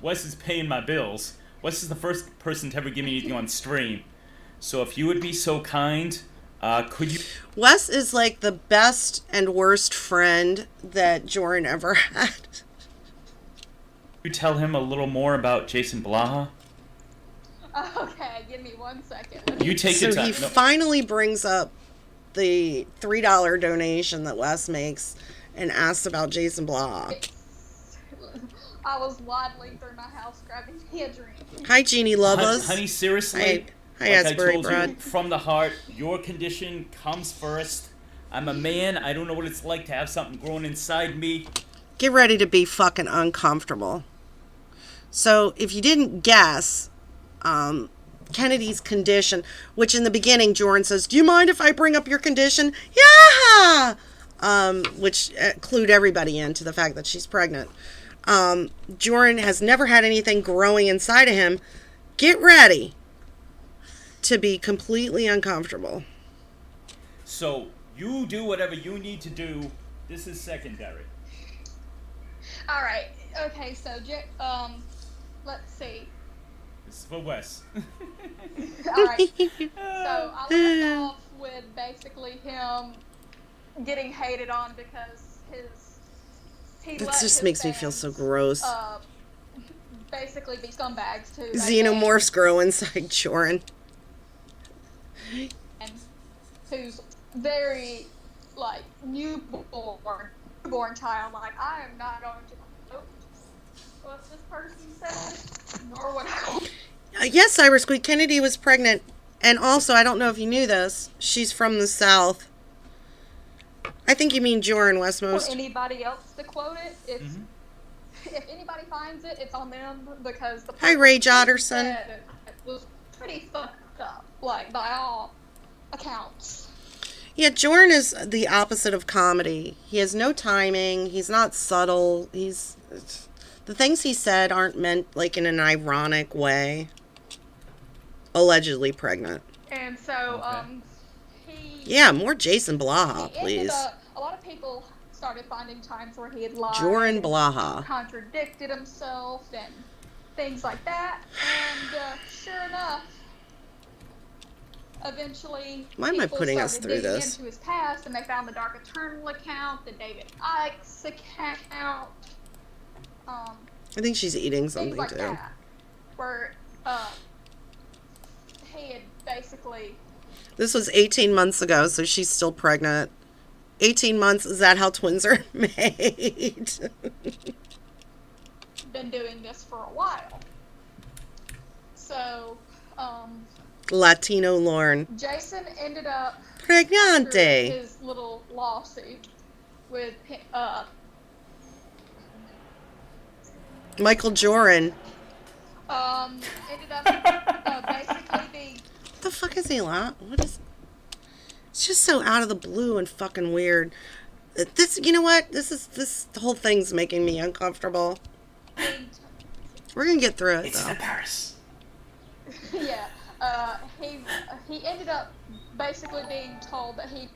Wes is paying my bills. Wes is the first person to ever give me anything on stream. So if you would be so kind, could you... Wes is like the best and worst friend that Jorrun ever had. You tell him a little more about Jason Blaha? Okay, give me 1 second. You take your time. So he finally brings up the $3 donation that Wes makes and asks about Jason Blaha. I was waddling through my house grabbing me a drink. Hi, Jeannie Lovelace. Honey, seriously? Hi, like Asbury I told Brad. you, from the heart, your condition comes first. I'm a man. I don't know what it's like to have something growing inside me. Get ready to be fucking uncomfortable. So, if you didn't guess, Kennedy's condition, which in the beginning, Jorrun says, "Do you mind if I bring up your condition?" Yeah! Which clued everybody into the fact that she's pregnant. Jorrun has never had anything growing inside of him. Get ready to be completely uncomfortable. So, you do whatever you need to do. This is secondary. Alright, okay, so, let's see. This is for Wes. Alright, so I left off with basically him getting hated on because That just makes me feel so gross. Basically be scumbags too. Xenomorphs grow inside Jorrun. And who's very, like, newborn child. Like, I am not going to quote what this person said, nor what I... Yes, Cyber Squeak, Kennedy was pregnant. And also, I don't know if you knew this, she's from the South. I think you mean Jorrun, Westmost. For anybody else to quote it, it's... If anybody finds it, it's on them, because the... Hi, Ray Jotterson. It was pretty fucked up, like, by all accounts. Yeah, Jorrun is the opposite of comedy. He has no timing. He's not subtle. The things he said aren't meant, like, in an ironic way. Allegedly pregnant. And so, Yeah, more Jason Blaha, please. A lot of people started finding times where he had lied. Jorrun and Blaha. contradicted himself and things like that. And sure enough, eventually Why am I people putting us started through digging this? into his past, and they found the Dark Eternal account, the David Icke's account. I think she's eating Things something like too. that, where he had basically This was 18 months ago, so she's still pregnant. 18 months, is that how twins are made? been doing this for a while. So, Latino Lauren. Jason ended up Pregnante. through his little lawsuit with Michael Jorrun. ended up basically being What the fuck is he What is... It's just so out of the blue and fucking weird. This, you know what? This whole thing's making me uncomfortable. We're gonna get through it, It's though. in Paris. yeah. He ended up basically being told that he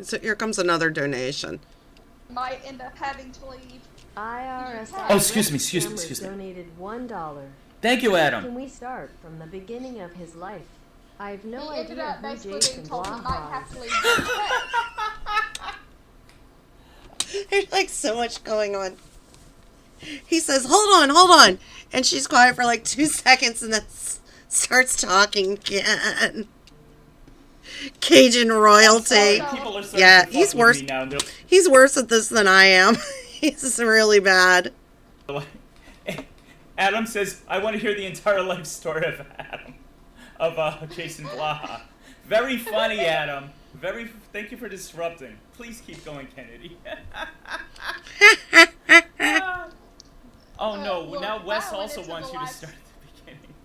So here comes another donation. might end up having to leave. IRS. Oh, excuse me. Donated $1. Thank you, Can Adam. we start from the beginning of his life? I've no He ended idea up who basically Jason being told he might Blaha have to is. leave the UK. There's like so much going on. He says, hold on. And she's quiet for like 2 seconds and then starts talking again. Cajun royalty. People are starting Yeah, to he's fuck with worse. me now. They're He's worse at this than I am. He's really bad. like- Adam says, I want to hear the entire life story of Adam. Of Jason Blaha. Very funny, Adam. Thank you for disrupting. Please keep going, Kennedy. Oh no, Well, now Wes wow, also into wants the you to life- start at the beginning.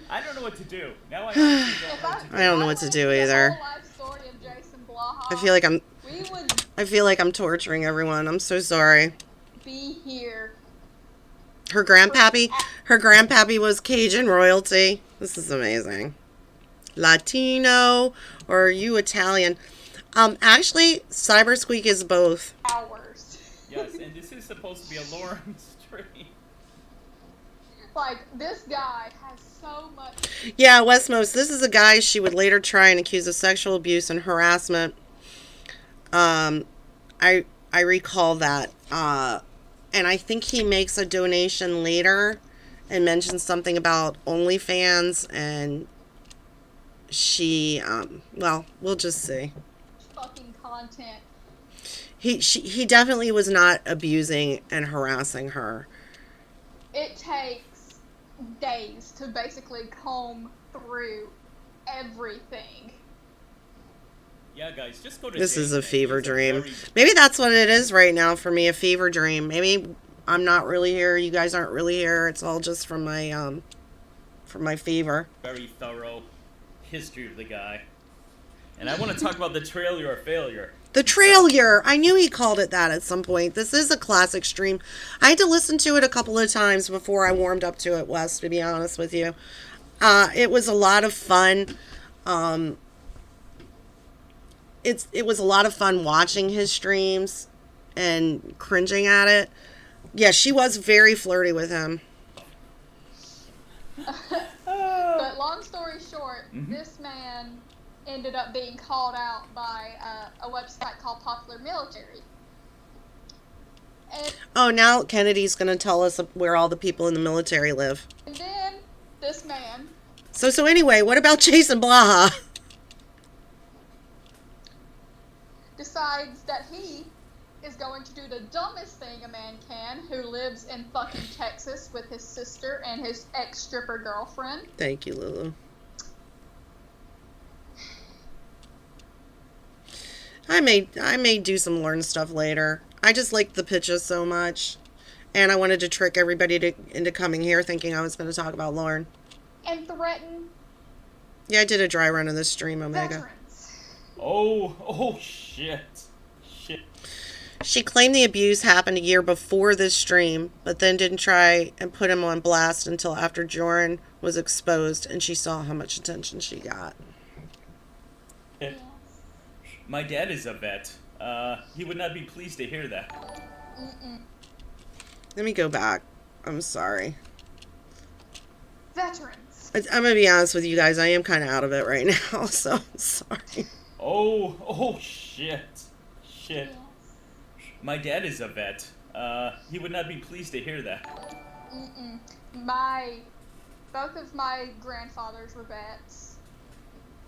I don't know what to do. Now I actually don't know what to do. I don't know what to do either. The whole life story of Jason Blaha, I feel like I'm we would torturing everyone. I'm so sorry. be here. Her grandpappy was Cajun royalty. This is amazing. Latino, or are you Italian? Actually, Cybersqueak is both. Hours. Yes, and this is supposed to be a Lauren stream. Like, this guy has so much. Yeah, Westmost, this is a guy she would later try and accuse of sexual abuse and harassment. I recall that. And I think he makes a donation later and mentions something about OnlyFans, and she, well, we'll just see. Fucking content. He definitely was not abusing and harassing her. It takes days to basically comb through everything. Yeah, guys, just go to This is a Jason. fever He's a dream. very- Maybe that's what it is right now for me, a fever dream. Maybe I'm not really here, you guys aren't really here. It's all just from my fever. very thorough history of the guy. And I want to talk about the trailer or failure. The Trailer. I knew he called it that at some point. This is a classic stream. I had to listen to it a couple of times before I warmed up to it, Wes, to be honest with you. It was a lot of fun. It was a lot of fun watching his streams and cringing at it. Yeah, she was very flirty with him. But long story short, this man ended up being called out by a website called Popular Military. And Oh, now Kennedy's going to tell us where all the people in the military live. then this man So anyway, what about Jason Blaha? decides that he is going to do the dumbest thing a man can, who lives in fucking Texas with his sister and his ex-stripper girlfriend. Thank you, Lulu. I may do some Lauren stuff later. I just liked the pitches so much, and I wanted to trick everybody into coming here thinking I was going to talk about Lauren. And threaten Yeah, I did a dry run of this stream, Omega. veterans. Oh, shit. She claimed the abuse happened a year before this stream, but then didn't try and put him on blast until after Jorrun was exposed and she saw how much attention she got. My dad is a vet. He would not be pleased to hear that. Let me go back. I'm sorry. Veterans. I'm gonna be honest with you guys. I am kind of out of it right now, so I'm sorry. Oh, shit. Shit. My dad is a vet. He would not be pleased to hear that. Both of my grandfathers were vets.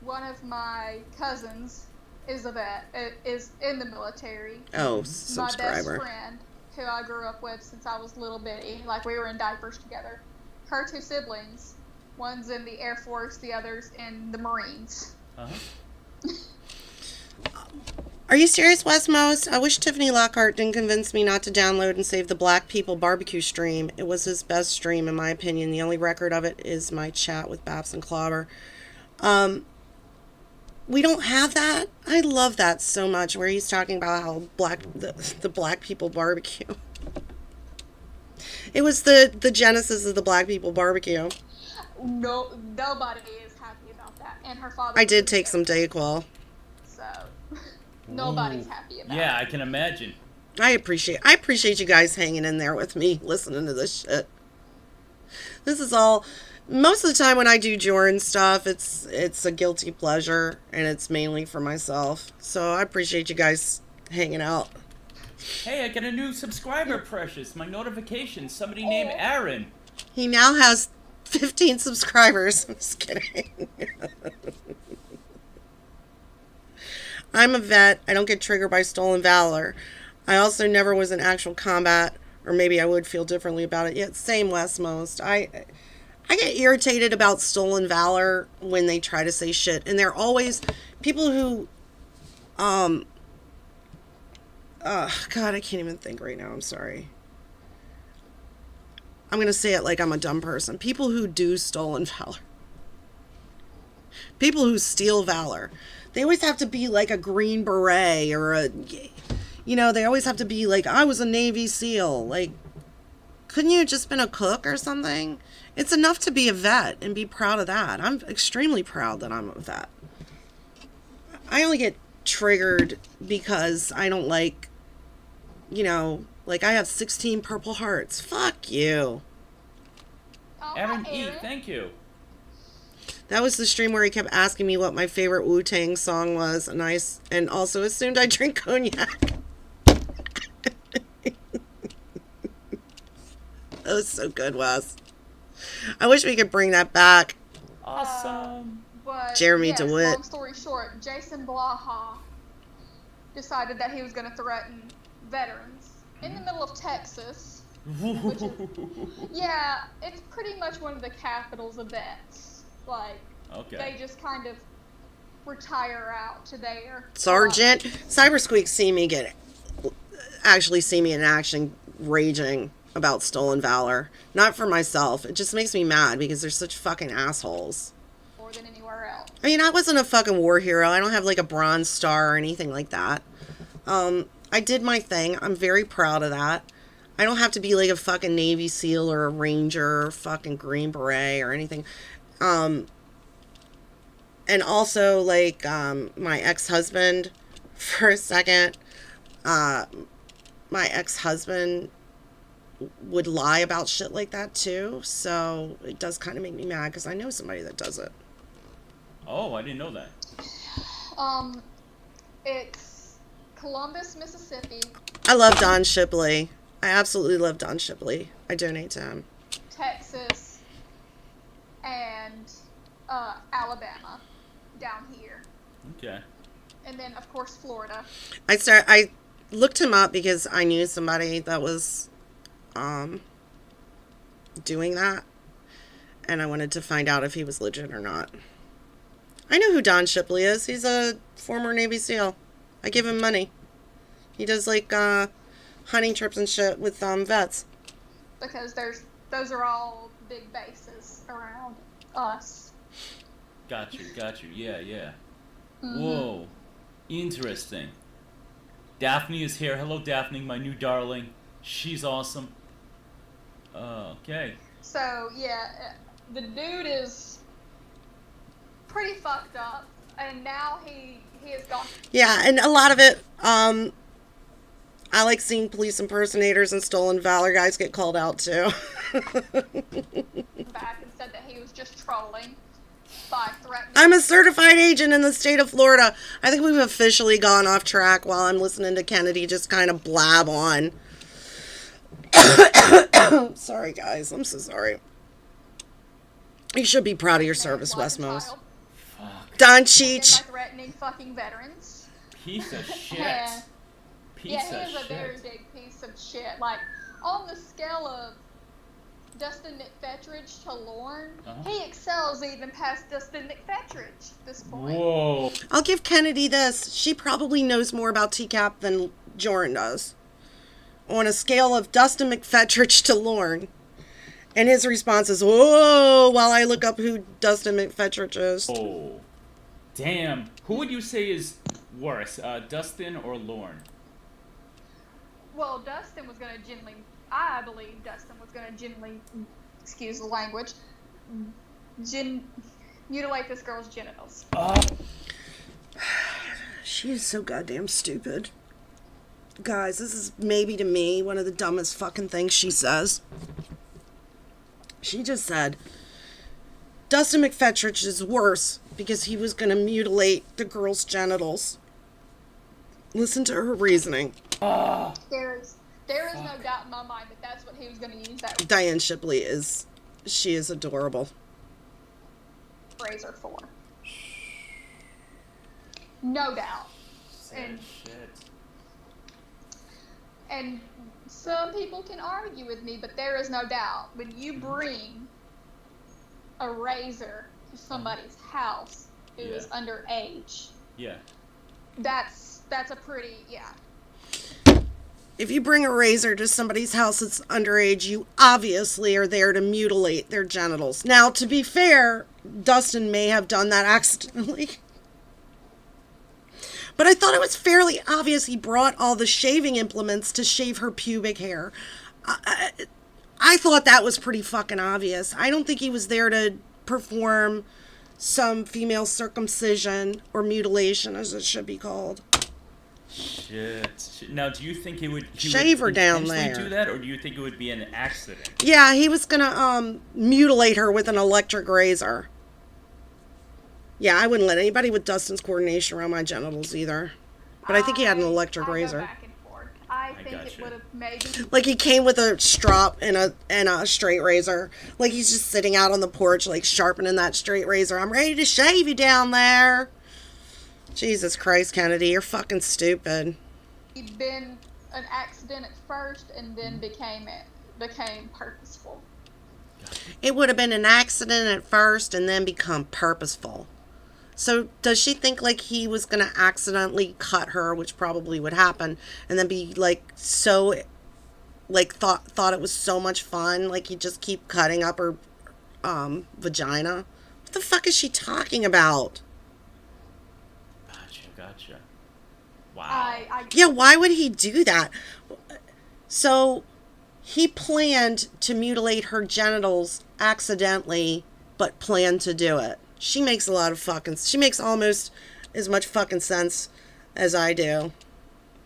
One of my cousins is a vet, is in the military. Oh, subscriber. My best friend, who I grew up with since I was little bitty, like we were in diapers together. Her two siblings, one's in the Air Force, the other's in the Marines. Are you serious, Westmost? I wish Tiffany Lockhart didn't convince me not to download and save the Black People barbecue stream. It was his best stream, in my opinion. The only record of it is my chat with Babs and Clobber. We don't have that. I love that so much, where he's talking about how the Black People barbecue. It was the genesis of the Black People barbecue. No, nobody is happy about that. And her father. I did take some Dayquil. So, nobody's happy about it. Yeah, I can imagine. I appreciate you guys hanging in there with me, listening to this shit. This is all. Most of the time when I do Jorrun stuff, it's a guilty pleasure, and it's mainly for myself. So I appreciate you guys hanging out. Hey, I got a new subscriber, Precious. My notification. Somebody named Aaron. He now has 15 subscribers. I'm just kidding. I'm a vet. I don't get triggered by stolen valor. I also never was in actual combat, or maybe I would feel differently about it. Yet, same Westmost. I get irritated about stolen valor when they try to say shit. And they're always people who, God, I can't even think right now. I'm sorry. I'm going to say it like I'm a dumb person. People who do stolen valor. People who steal valor. They always have to be like a Green Beret or they always have to be like, I was a Navy SEAL. Like, couldn't you have just been a cook or something? It's enough to be a vet and be proud of that. I'm extremely proud that I'm a vet. I only get triggered because I don't like, like I have 16 purple hearts. Fuck you. Aaron E., thank you. That was the stream where he kept asking me what my favorite Wu-Tang song was, and also assumed I drink cognac. That was so good, Wes. I wish we could bring that back. Awesome. But Jeremy DeWitt. Long story short, Jason Blaha decided that he was going to threaten veterans in the middle of Texas. Which is, yeah, it's pretty much one of the capitals of vets. Like, they just kind of retire out to there. Sergeant. Cybersqueak see me in action raging about stolen valor. Not for myself. It just makes me mad because they're such fucking assholes. More than anywhere else. I mean, I wasn't a fucking war hero. I don't have like a Bronze Star or anything like that. I did my thing. I'm very proud of that. I don't have to be like a fucking Navy SEAL or a Ranger or fucking Green Beret or anything. And also, like, my ex-husband, for a second, my ex-husband would lie about shit like that too, so it does kind of make me mad because I know somebody that does it. Oh, I didn't know that. It's Columbus, Mississippi. I love Don Shipley. I absolutely love Don Shipley. I donate to him. Texas and Alabama down here. Okay. And then of course Florida. I looked him up because I knew somebody that was doing that, and I wanted to find out if he was legit or not. I know who Don Shipley is. He's a former Navy SEAL. I give him money. He does like hunting trips and shit with vets. Because those are all big bases around us. Got you. Yeah. Mm-hmm. Whoa. Interesting. Daphne is here. Hello, Daphne, my new darling. She's awesome. Okay. So, yeah, the dude is pretty fucked up. and now he has gone. Yeah, and a lot of it, I like seeing police impersonators and stolen valor guys get called out too. Back and said that he was just trolling by threatening. I'm a certified agent in the state of Florida. I think we've officially gone off track while I'm listening to Kennedy just kind of blab on. Sorry, guys. I'm so sorry. You should be proud of your service, Westmos. Don Cheech. By threatening fucking veterans. Piece of shit. Yeah, Piece he of is a shit. very big piece of shit. Like, on the scale of Dustin McFetridge to Lorne, he excels even past Dustin McFetridge at this point. Whoa. I'll give Kennedy this. She probably knows more about TCAP than Jorrun does. On a scale of Dustin McFetridge to Lorne. And his response is, whoa, while I look up who Dustin McFetridge is. Oh. Damn. Who would you say is worse, Dustin or Lorne? Well, Dustin was going to I believe Dustin was going to excuse the language, mutilate this girl's genitals. She is so goddamn stupid. Guys, this is maybe to me one of the dumbest fucking things she says. She just said, Dustin McFetridge is worse because he was going to mutilate the girl's genitals. Listen to her reasoning. There is no doubt in my mind that that's what he was going to use that Diane Shipley she is adorable. razor for. No doubt. And some people can argue with me, but there is no doubt when you bring a razor to somebody's house who is underage. Yeah. That's a pretty If you bring a razor to somebody's house that's underage, you obviously are there to mutilate their genitals. Now, to be fair, Dustin may have done that accidentally. But I thought it was fairly obvious he brought all the shaving implements to shave her pubic hair. I thought that was pretty fucking obvious. I don't think he was there to perform some female circumcision or mutilation, as it should be called. Shit. Now, do you think he would shave her down there? Do that, or do you think it would be an accident? Yeah, he was gonna mutilate her with an electric razor. Yeah, I wouldn't let anybody with Dustin's coordination around my genitals either. But I think he had an electric razor. Go back and forth. I think it would have maybe. Like he came with a strop and a straight razor. Like he's just sitting out on the porch, like sharpening that straight razor. I'm ready to shave you down there. Jesus Christ, Kennedy, you're fucking stupid. He'd been an accident at first, and then became purposeful. It would have been an accident at first, and then become purposeful. So does she think like he was gonna accidentally cut her, which probably would happen, and then be like so, like thought it was so much fun, like he'd just keep cutting up her vagina? What the fuck is she talking about? Gotcha. Wow. Yeah, why would he do that? So he planned to mutilate her genitals accidentally, but planned to do it. She makes almost as much fucking sense as I do.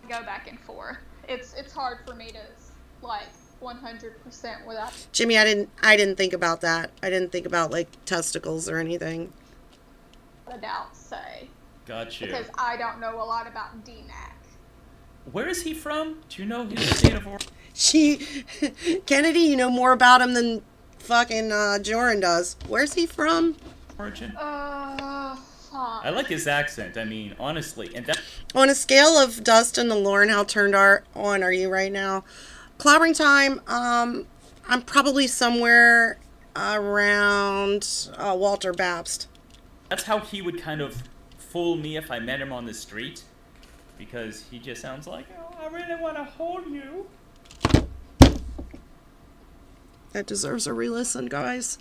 Go back and forth. It's hard for me to like 100% without. Jimmy, I didn't think about that. I didn't think about like testicles or anything. A doubt say. Gotcha. Because I don't know a lot about DMAC. Where is he from? Do you know his state of origin? Kennedy, you know more about him than fucking Jorrun does. Where's he from? Origin? Fuck. I like his accent. I mean, honestly, and that. On a scale of Dustin to Lorne, how turned on are you right now? Clobbering time. I'm probably somewhere around Walter Bapst. That's how he would kind of fool me if I met him on the street, because he just sounds like, "Oh, I really want to hold you." That deserves a re-listen, guys.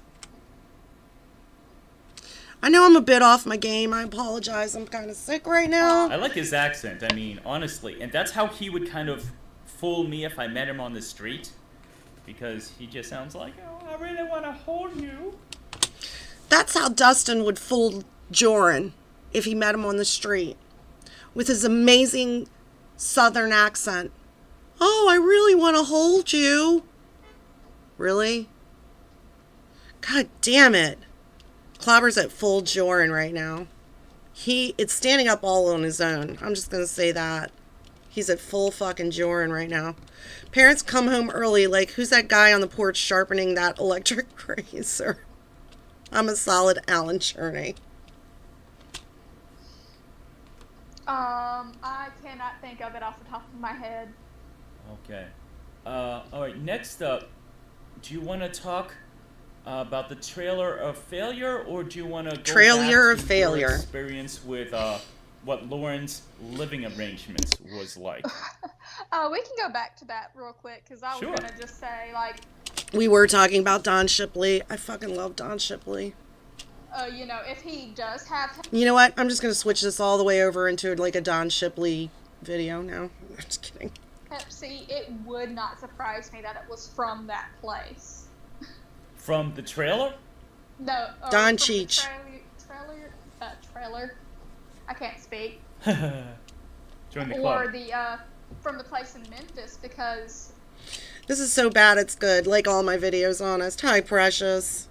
I know I'm a bit off my game. I apologize. I'm kind of sick right now. I like his accent. I mean, honestly, and that's how he would kind of fool me if I met him on the street, because he just sounds like, "Oh, I really want to hold you." That's how Dustin would fool Jorrun. if he met him on the street with his amazing southern accent. Oh, I really want to hold you. Really? God damn it. Clobber's at full Jorrun right now. It's standing up all on his own. I'm just going to say that. He's at full fucking Jorrun right now. Parents come home early, like, who's that guy on the porch sharpening that electric razor? I'm a solid Alan Cherney. I cannot think of it off the top of my head. Okay. All right, next up, do you want to talk about the trailer of failure, or do you want to go Trailer back of to failure. your experience with what Lauren's living arrangements was like? We can go back to that real quick, because I was Sure. going to just say, like, We were talking about Don Shipley. I fucking love Don Shipley. you know, if he does have... You know what? I'm just going to switch this all the way over into like a Don Shipley video now. I'm just kidding. Pepsi, it would not surprise me that it was from that place. From the trailer? No. Don from the Cheech. Trailer. I can't speak. Join the Or club. from the place in Memphis, because... This is so bad it's good. Like all my videos, honest. Hi, Precious.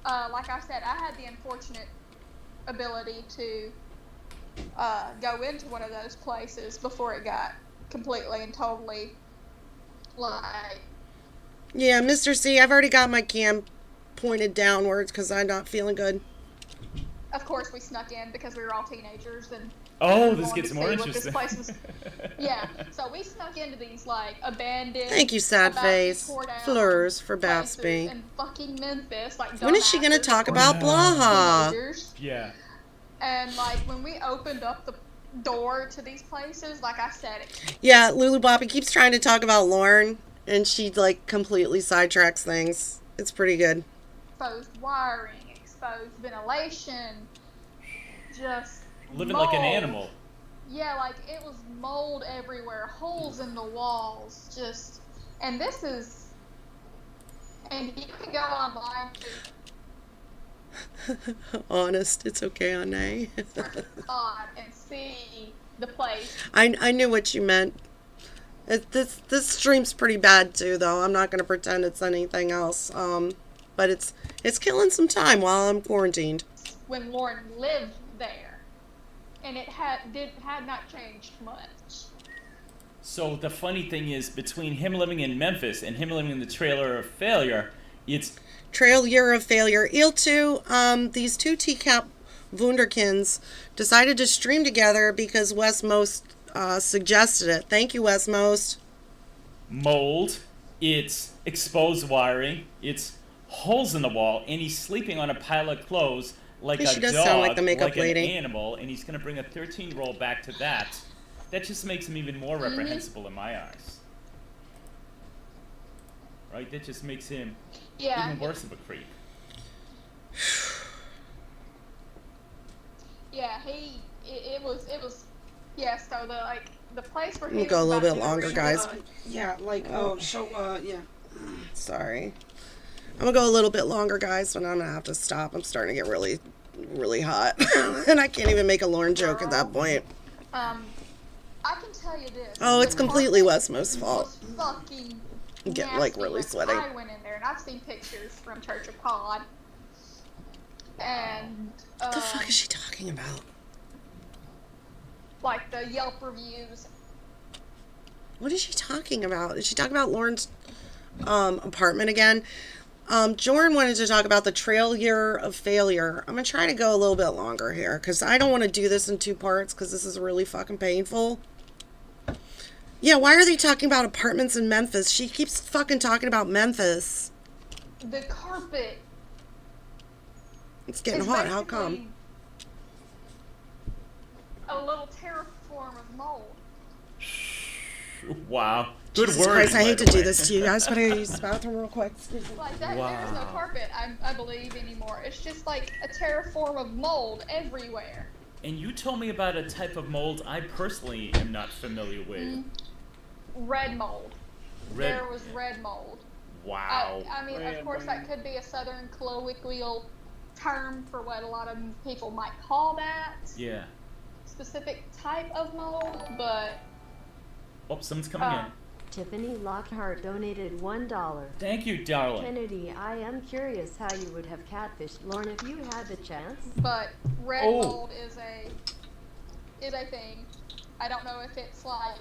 Like I said, I had the unfortunate ability to go into one of those places before it got completely and totally, like... Yeah, Mr. C, I've already got my cam pointed downwards because I'm not feeling good. Of course, we snuck in because we were all teenagers and... Oh, we this wanted gets to more see what interesting. This place was... Yeah, so we snuck into these, like, abandoned... Thank you, sad about to be face. tore down Fleurs for places Bapstby. in fucking Memphis, like, When is she going to dumbasses talk or about Blaha? teenagers. Yeah. And, like, when we opened up the door to these places, like I said, Yeah, Lulu Boppy keeps trying to talk about Lauren, and she, like, completely sidetracks things. It's pretty good. exposed wiring, exposed ventilation, just Living mold. like an animal. Yeah, like it was mold everywhere, holes in the walls, just, and this is, and you can go online to Honest, it's okay, Anne. and see the place. I knew what you meant. This stream's pretty bad too, though. I'm not going to pretend it's anything else. But it's killing some time while I'm quarantined. When Lauren lived there, and it had not changed much. So the funny thing is, between him living in Memphis and him living in the trailer of failure, it's... Trailer of failure. These two teacup wunderkinds decided to stream together because Wes Most suggested it. Thank you, Wes Most. Mold, it's exposed wiring, it's holes in the wall, and he's sleeping on a pile of clothes like a She does dog, sound like the makeup like lady. an animal, and he's going to bring a 13-year-old back to that. That just makes him even more reprehensible in my eyes. Right? That just makes him even worse of a creep. Yeah, it was, yeah, so the place where he Let me go a was little about bit to longer, read, guys. Yeah. Sorry. I'm gonna go a little bit longer, guys, but I'm gonna have to stop. I'm starting to get really, really hot. And I can't even make a Lauren joke at that point. I can tell you this. Oh, it's the completely carpet Westmo's fault. was fucking Get, like, nasty really when sweaty. I went in there, and I've seen pictures from Church of God. And, What the fuck is she talking about? like the Yelp reviews. What is she talking about? Is she talking about Lauren's apartment again? Jorrun wanted to talk about the trailer of failure. I'm going to try to go a little bit longer here because I don't want to do this in 2 parts because this is really fucking painful. Yeah, why are they talking about apartments in Memphis? She keeps fucking talking about Memphis. The carpet. It's getting is hot. How come? basically a little terraform of mold. Wow. Good Jesus word. Christ, I hate to do this to you guys, but I gotta use the bathroom real quick. Excuse me. Like that, there's no carpet, I believe, anymore. It's just like a terraform of mold everywhere. And you told me about a type of mold I personally am not familiar with. Red mold. Red. There was red mold. Wow. I mean, of course, that could be a southern colloquial term for what a lot of people might call that Yeah. specific type of mold, but Oh, someone's coming in. Tiffany Lockhart donated $1. Thank you, darling. Kennedy, I am curious how you would have catfished Lauren if you had the chance. but red Oh. mold is a thing. I don't know if it's like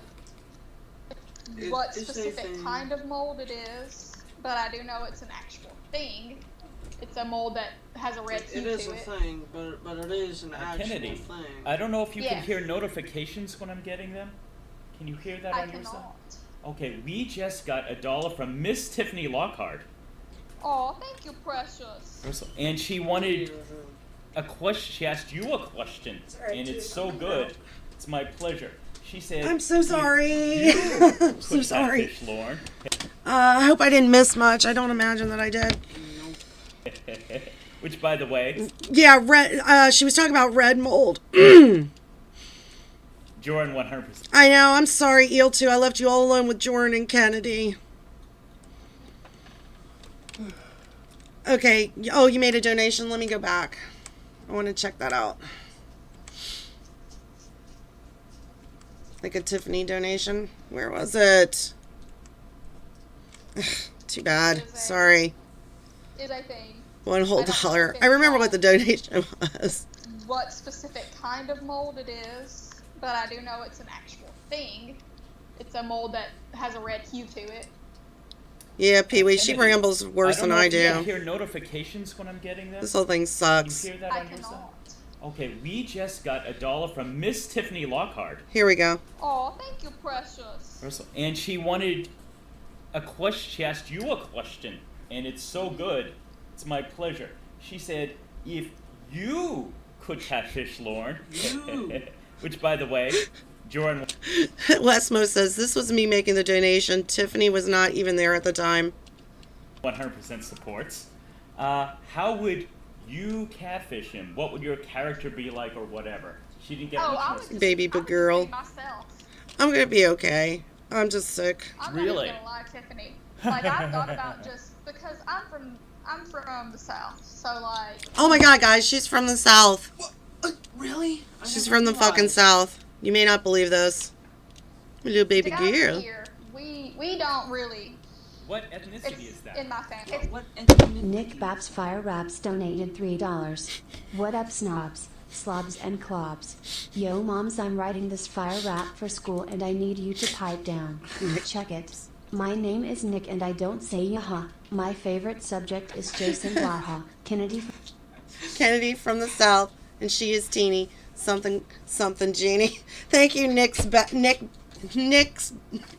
what It's a specific thing. kind of mold it is, but I do know it's an actual thing. It's a mold that has a red hue It is to a it. thing, but it is an actual Kennedy, thing. I don't know if you can Yes. hear notifications when I'm getting them. Can you hear that I on your side? cannot. Okay, we just got $1 from Miss Tiffany Lockhart. Oh, thank you, precious. And she wanted a question. She asked you a question, and it's so good. It's my pleasure. She said, I'm so sorry. I'm so sorry. Lauren. I hope I didn't miss much. I don't imagine that I did. Which, by the way, Yeah, red. She was talking about red mold. Jorrun 100%. I know. I'm sorry, Eel 2. I left you all alone with Jorrun and Kennedy. Okay. Oh, you made a donation. Let me go back. I want to check that out. Like a Tiffany donation. Where was it? Too bad. Sorry. Is a thing. $1 I remember what the donation was. What specific kind of mold it is, but I do know it's an actual thing. It's a mold that has a red hue to it. Yeah, Pee-wee, she rambles worse than I You can do. hear notifications when I'm getting them. This whole thing sucks. Can you hear that I on your side? cannot. Okay, we just got $1 from Miss Tiffany Lockhart. Here we go. Oh, thank you, precious. And she wanted a question. She asked you a question, and it's so good. It's my pleasure. She said, if you could catfish Lauren, which, by the way, Jorrun. Westmo says, this was me making the donation. Tiffany was not even there at the time. 100% supports. How would you catfish him? What would your character be like, or whatever? She didn't get much more. Baby but girl. Myself. I'm gonna be okay. I'm just sick. I'm Really? not even gonna lie, Tiffany. Like, I've thought about just because I'm from the South, so like. Oh my god, guys, she's from the South. Really? She's from the fucking South. You may not believe this. Little baby down girl. here, we don't really. What ethnicity is that? In my family. Nick Baps Fire Raps donated $3. What up, snobs, slobs, and clobs? Yo, moms, I'm writing this fire rap for school and I need you to pipe down. Check it. My name is Nick and I don't say yaha. My favorite subject is Jason Blaha. Kennedy from the South, and she is teeny. Something, Jeannie. Thank you, Nick's.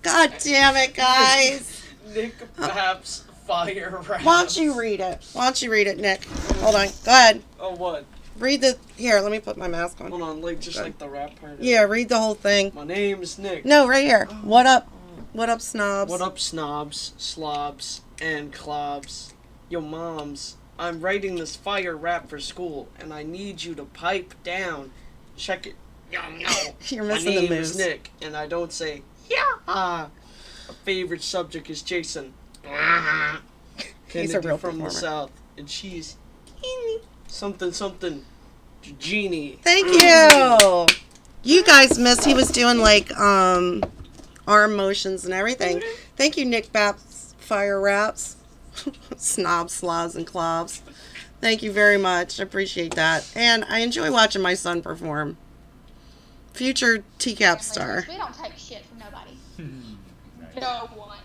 God damn it, guys. Nick Baps Fire Raps. Why don't you read it? Nick? Hold on. Go ahead. Oh, what? Read the. Here, let me put my mask on. Hold on, like just like the rap part. Yeah, read the whole thing. My name's Nick. No, right here. What up? What up, snobs? What up, snobs, slobs, and clobs? Yo, moms, I'm writing this fire rap for school, and I need you to pipe down. Check it. Yo, yo. You're missing My the name moves. is Nick, and I don't say, yeah. My favorite subject is Jason. He's a real from performer. the South, and she's something, Genie. Thank you. You guys missed. He was doing like arm motions and everything. Thank you, Nick Baps Fire Raps. Snobs, slobs, and clobs. Thank you very much. I appreciate that. And I enjoy watching my son perform. Future TCAP star. We don't take shit from nobody. No one.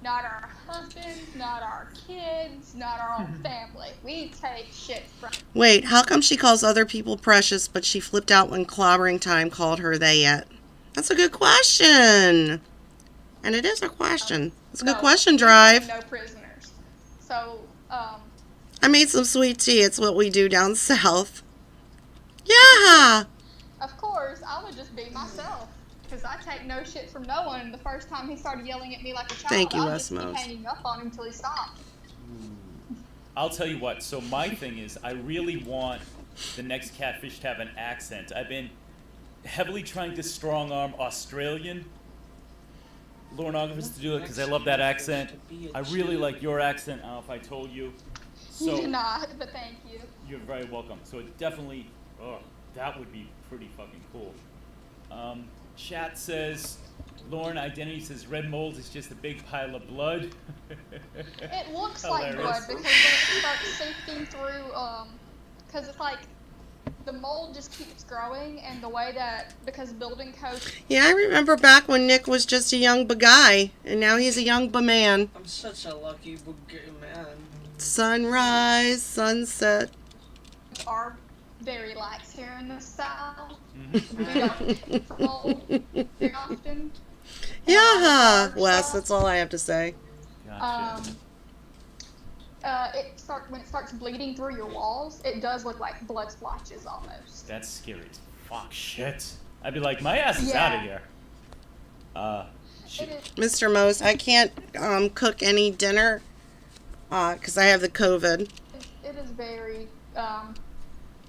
Not our husbands, not our kids, not our own family. We take shit from. Wait, how come she calls other people precious, but she flipped out when clobbering time called her they yet? That's a good question. And it is a question. It's a good question, Drive. No prisoners. So, I made some sweet tea. It's what we do down south. Yeah. of course, I would just be myself. Because I take no shit from no one. And the first time he started yelling at me like a child, Thank you, I'll just keep Westmos. hanging up on him until he stopped. I'll tell you what. So my thing is, I really want the next catfish to have an accent. I've been heavily trying to strong arm Australian Lornographers to do it because I love that accent. I really like your accent. I don't know if I told you. You So did not, but thank you. you're very welcome. So it definitely, that would be pretty fucking cool. Chat says, Lauren Identity says red mold is just a big pile of blood. It looks like blood Hilarious. because it starts sifting through, because it's like the mold just keeps growing, and the way that, because building codes. Yeah, I remember back when Nick was just a young guy, and now he's a young man. I'm such a lucky man. Sunrise, sunset. Are very lax here in the South. We don't get for mold very often. Yeah, Wes, that's all I have to say. Gotcha. When it starts bleeding through your walls, it does look like blood splotches almost. That's scary as fuck. Shit. I'd be like, my ass is Yeah. out of here. Shit. Mr. Mose, I can't cook any dinner because I have the COVID. It is very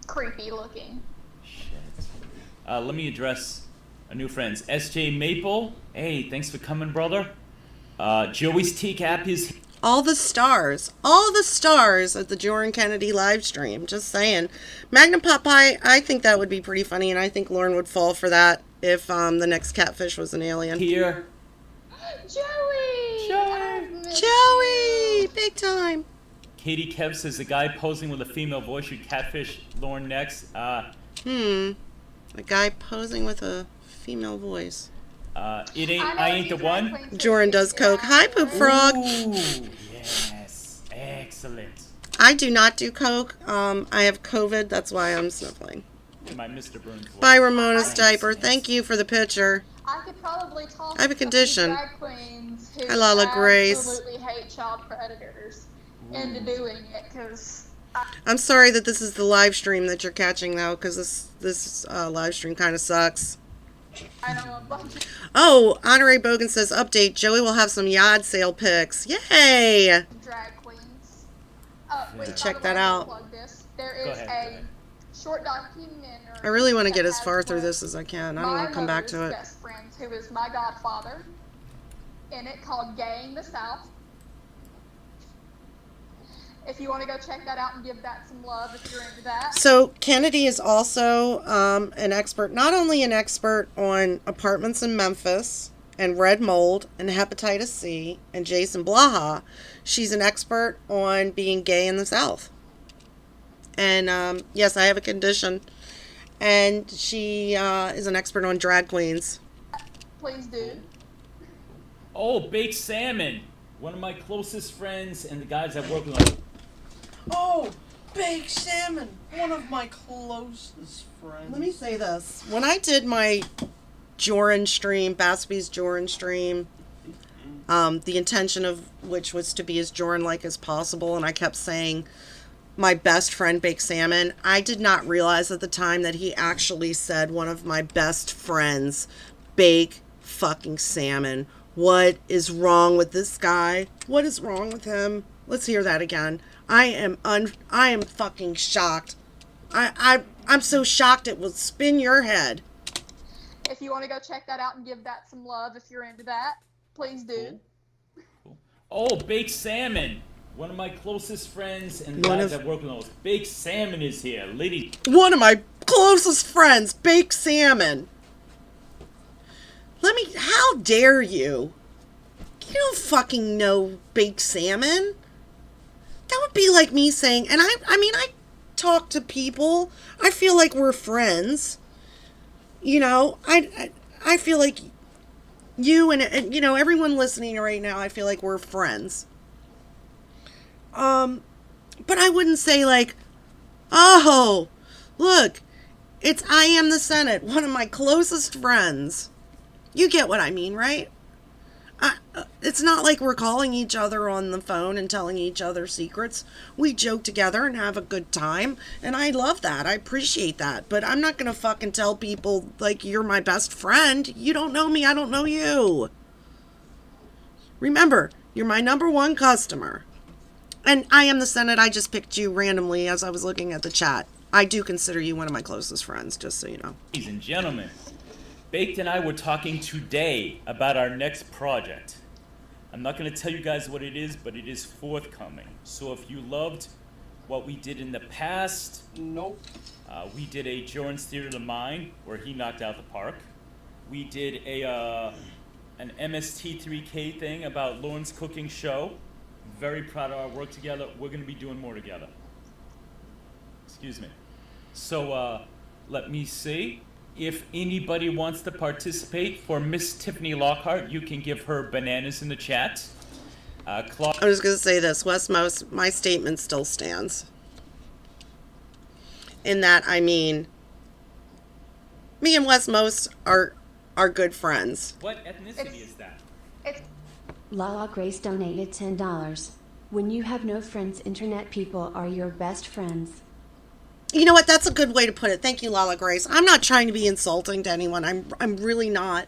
creepy looking. Shit. Let me address our new friends. SJ Maple. Hey, thanks for coming, brother. Joey's Teacap is... All the stars at the Jorrun Kennedy live stream. Just saying. Magnum Pot Pie, I think that would be pretty funny, and I think Lauren would fall for that if the next catfish was an alien. here. Joey! Joey! Big time. Katie Kev says the guy posing with a female voice should catfish Lauren next. A guy posing with a female voice. I ain't the one. Jorrun does coke. Hi, Poop Frog. Ooh, yes. Excellent. I do not do coke. I have COVID. That's why I'm sniffling. My Mr. Burns voice. Bye, Ramona's diaper. Thank you for the picture. I could probably talk I have a condition. to drag queens who Hi, Lala Grace. absolutely hate child predators into doing it, because I'm sorry that this is the live stream that you're catching, though, because this live stream kind of sucks. I know a bunch of Oh, Honore Bogan says, update, Joey will have some yard sale pics. Yay! drag queens. Check that out. There Go is ahead. a short documentary. I really want to get that as has far through one of this as I can. I don't my want to come back to mother's it. best friends, who is my godfather, in it, called Gaying the South. If you want to go check that out and give that some love if you're into that. So Kennedy is also an expert, not only an expert on apartments in Memphis and red mold and hepatitis C and Jason Blaha, she's an expert on being gay in the South. And yes, I have a condition. And she is an expert on drag queens. Please do. Oh, baked salmon. One of my closest friends and the guys I work with. Oh, baked salmon. One of my closest friends. Let me say this. When I did my Jorrun stream, Bapstby's Jorrun stream, the intention of which was to be as Jorrun-like as possible, and I kept saying my best friend baked salmon, I did not realize at the time that he actually said one of my best friends bake fucking salmon. What is wrong with this guy? What is wrong with him? Let's hear that again. I am fucking shocked. I'm so shocked it will spin your head. If you want to go check that out and give that some love if you're into that, please do. Cool. Oh, baked salmon. One of my closest friends and the guys I work with. Baked salmon is here, lady. One of my closest friends, baked salmon. How dare you? You don't fucking know baked salmon. That would be like me saying, and I talk to people. I feel like we're friends. You know, I feel like you and you know, everyone listening right now, I feel like we're friends. But I wouldn't say like, oh, look, it's I Am the Senate, one of my closest friends. You get what I mean, right? It's not like we're calling each other on the phone and telling each other secrets. We joke together and have a good time, and I love that. I appreciate that. But I'm not gonna fucking tell people, like, you're my best friend. You don't know me, I don't know you. Remember, you're my #1 customer. And I Am the Senate, I just picked you randomly as I was looking at the chat. I do consider you one of my closest friends, just so you know. Ladies and gentlemen, Baked and I were talking today about our next project. I'm not going to tell you guys what it is, but it is forthcoming. So if you loved what we did in the past. Nope. We did a Jorrun's Theater of the Mind where he knocked out the park. We did an MST3K thing about Lauren's cooking show. Very proud of our work together. We're going to be doing more together. Excuse me. So let me see. If anybody wants to participate for Miss Tiffany Lockhart, you can give her bananas in the chat. I'm just going to say this. Westmost, my statement still stands. In that, I mean, me and Westmost are good friends. What ethnicity is that? Lala Grace donated $10. When you have no friends, internet people are your best friends. You know what? That's a good way to put it. Thank you, Lala Grace. I'm not trying to be insulting to anyone. I'm really not.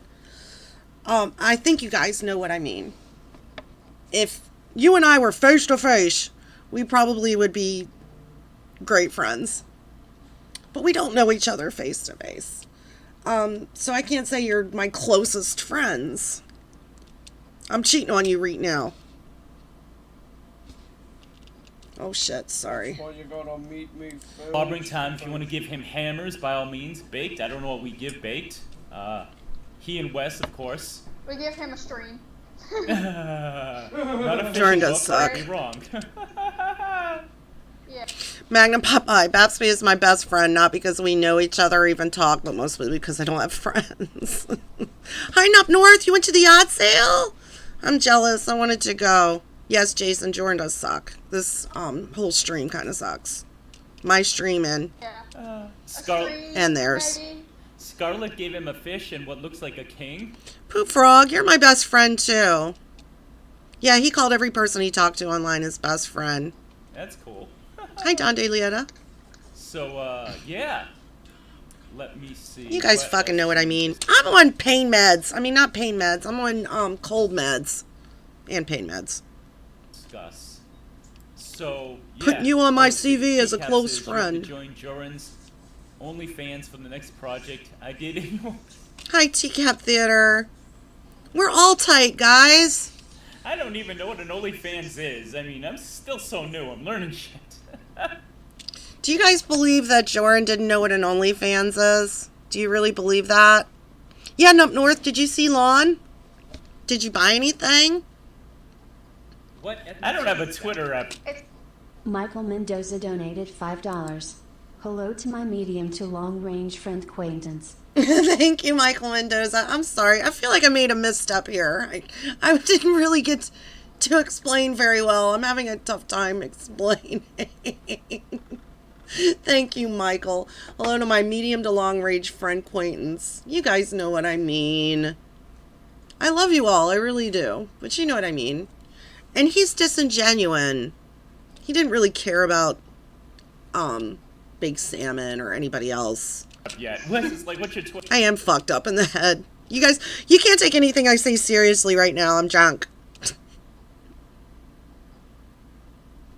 I think you guys know what I mean. If you and I were face to face, we probably would be great friends. But we don't know each other face to face. So I can't say you're my closest friends. I'm cheating on you right now. Oh shit, sorry. Well, you're gonna meet me first. Barbering time, if you want to give him hammers, by all means. Baked, I don't know what we give baked. He and Wes, of course. We give him a stream. Not a Jorrun does suck. Be wrong. Yeah. Magnum Popeye, Bapstby is my best friend, not because we know each other or even talk, but mostly because I don't have friends. Hi, up north, you went to the yard sale? I'm jealous, I wanted to go. Yes, Jason, Jorrun does suck. This whole stream kind of sucks. My stream and and theirs. Maybe. Scarlett gave him a fish and what looks like a king. Poop Frog, you're my best friend too. Yeah, he called every person he talked to online his best friend. That's cool. Hi, Don DeLieta. So, yeah. Let me see. You guys fucking know what I mean. I'm on pain meds. I mean, not pain meds. I'm on cold meds and pain meds. Discuss. So, yeah. Putting you on my So, CV as a Decaf close says you have to friend. join Jorrun's OnlyFans for the next project. I did. Hi, TCAP Theater. We're all tight, guys. I don't even know what an OnlyFans is. I mean, I'm still so new. I'm learning shit. Do you guys believe that Jorrun didn't know what an OnlyFans is? Do you really believe that? Yeah, and up north, did you see Lawn? Did you buy anything? What? I don't have a Twitter app. Michael Mendoza donated $5. Hello to my medium to long range friend acquaintance. Thank you, Michael Mendoza. I'm sorry. I feel like I made a misstep here. I didn't really get to explain very well. I'm having a tough time explaining. Thank you, Michael. Hello to my medium to long range friend acquaintance. You guys know what I mean. I love you all. I really do. But you know what I mean. And he's disingenuous. He didn't really care about Big Salmon or anybody else. Yeah. What's your Twitter? I am fucked up in the head. You guys, you can't take anything I say seriously right now. I'm drunk.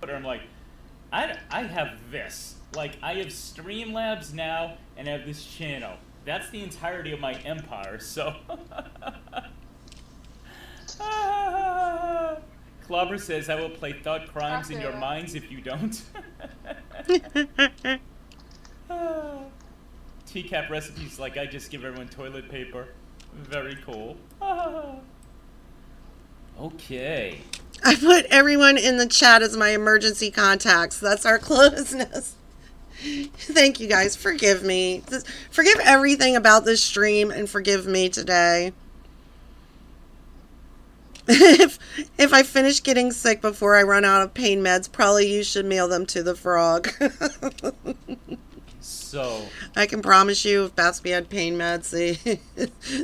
I'm like, I have this. Like, I have Streamlabs now, and I have this channel. That's the entirety of my empire, so... Clobber says, I will play Thought Crimes in your minds if you don't. TCAP recipes, like I just give everyone toilet paper. Very cool. Okay. I put everyone in the chat as my emergency contacts. That's our closeness. Thank you guys. Forgive me. Forgive everything about this stream and forgive me today. If I finish getting sick before I run out of pain meds, probably you should mail them to the frog. So I can promise you if Bapstby had pain meds,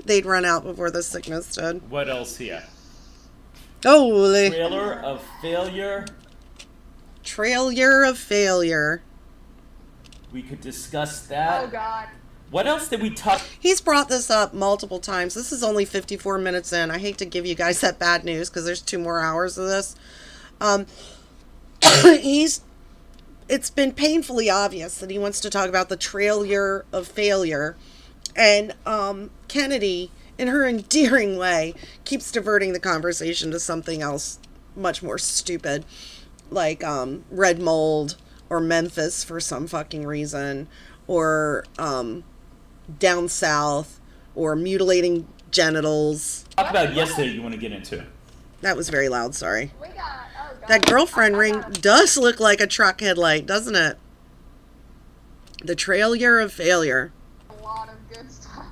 they'd run out before the sickness did. what else here? Holy. Trailer of failure. Trailer of failure. We could discuss that. Oh God. What else did we talk? He's brought this up multiple times. This is only 54 minutes in. I hate to give you guys that bad news because there's 2 more hours of this. It's been painfully obvious that he wants to talk about the trailer of failure. And Kennedy, in her endearing way, keeps diverting the conversation to something else much more stupid, like red mold or Memphis for some fucking reason, or down south, or mutilating genitals. Talk about yesterday you want to get into. That was very loud, sorry. We got, oh God. That girlfriend ring does look like a truck headlight, doesn't it? The trailer of failure. A lot of good stuff.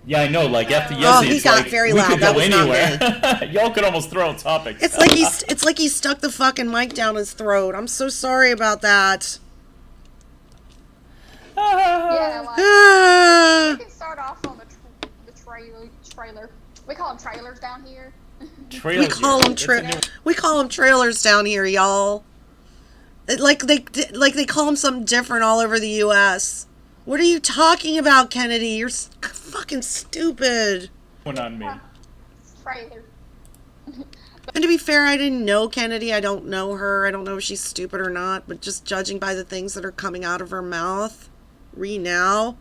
Yeah, I know. Like after Oh, yesterday, he it's got like, very we loud. could That go was not anywhere. Y'all could almost throw out topics. It's like he stuck the fucking mic down his throat. I'm so sorry about that. Yeah, like, Ah. we can start off on the trailer. We call them trailers down here. Trailers, We call them trailers down here, y'all. Like they call them something different all over the U.S. What are you talking about, Kennedy? You're fucking stupid. One on me. Trailer. And to be fair, I didn't know Kennedy. I don't know her. I don't know if she's stupid or not. But just judging by the things that are coming out of her mouth, now.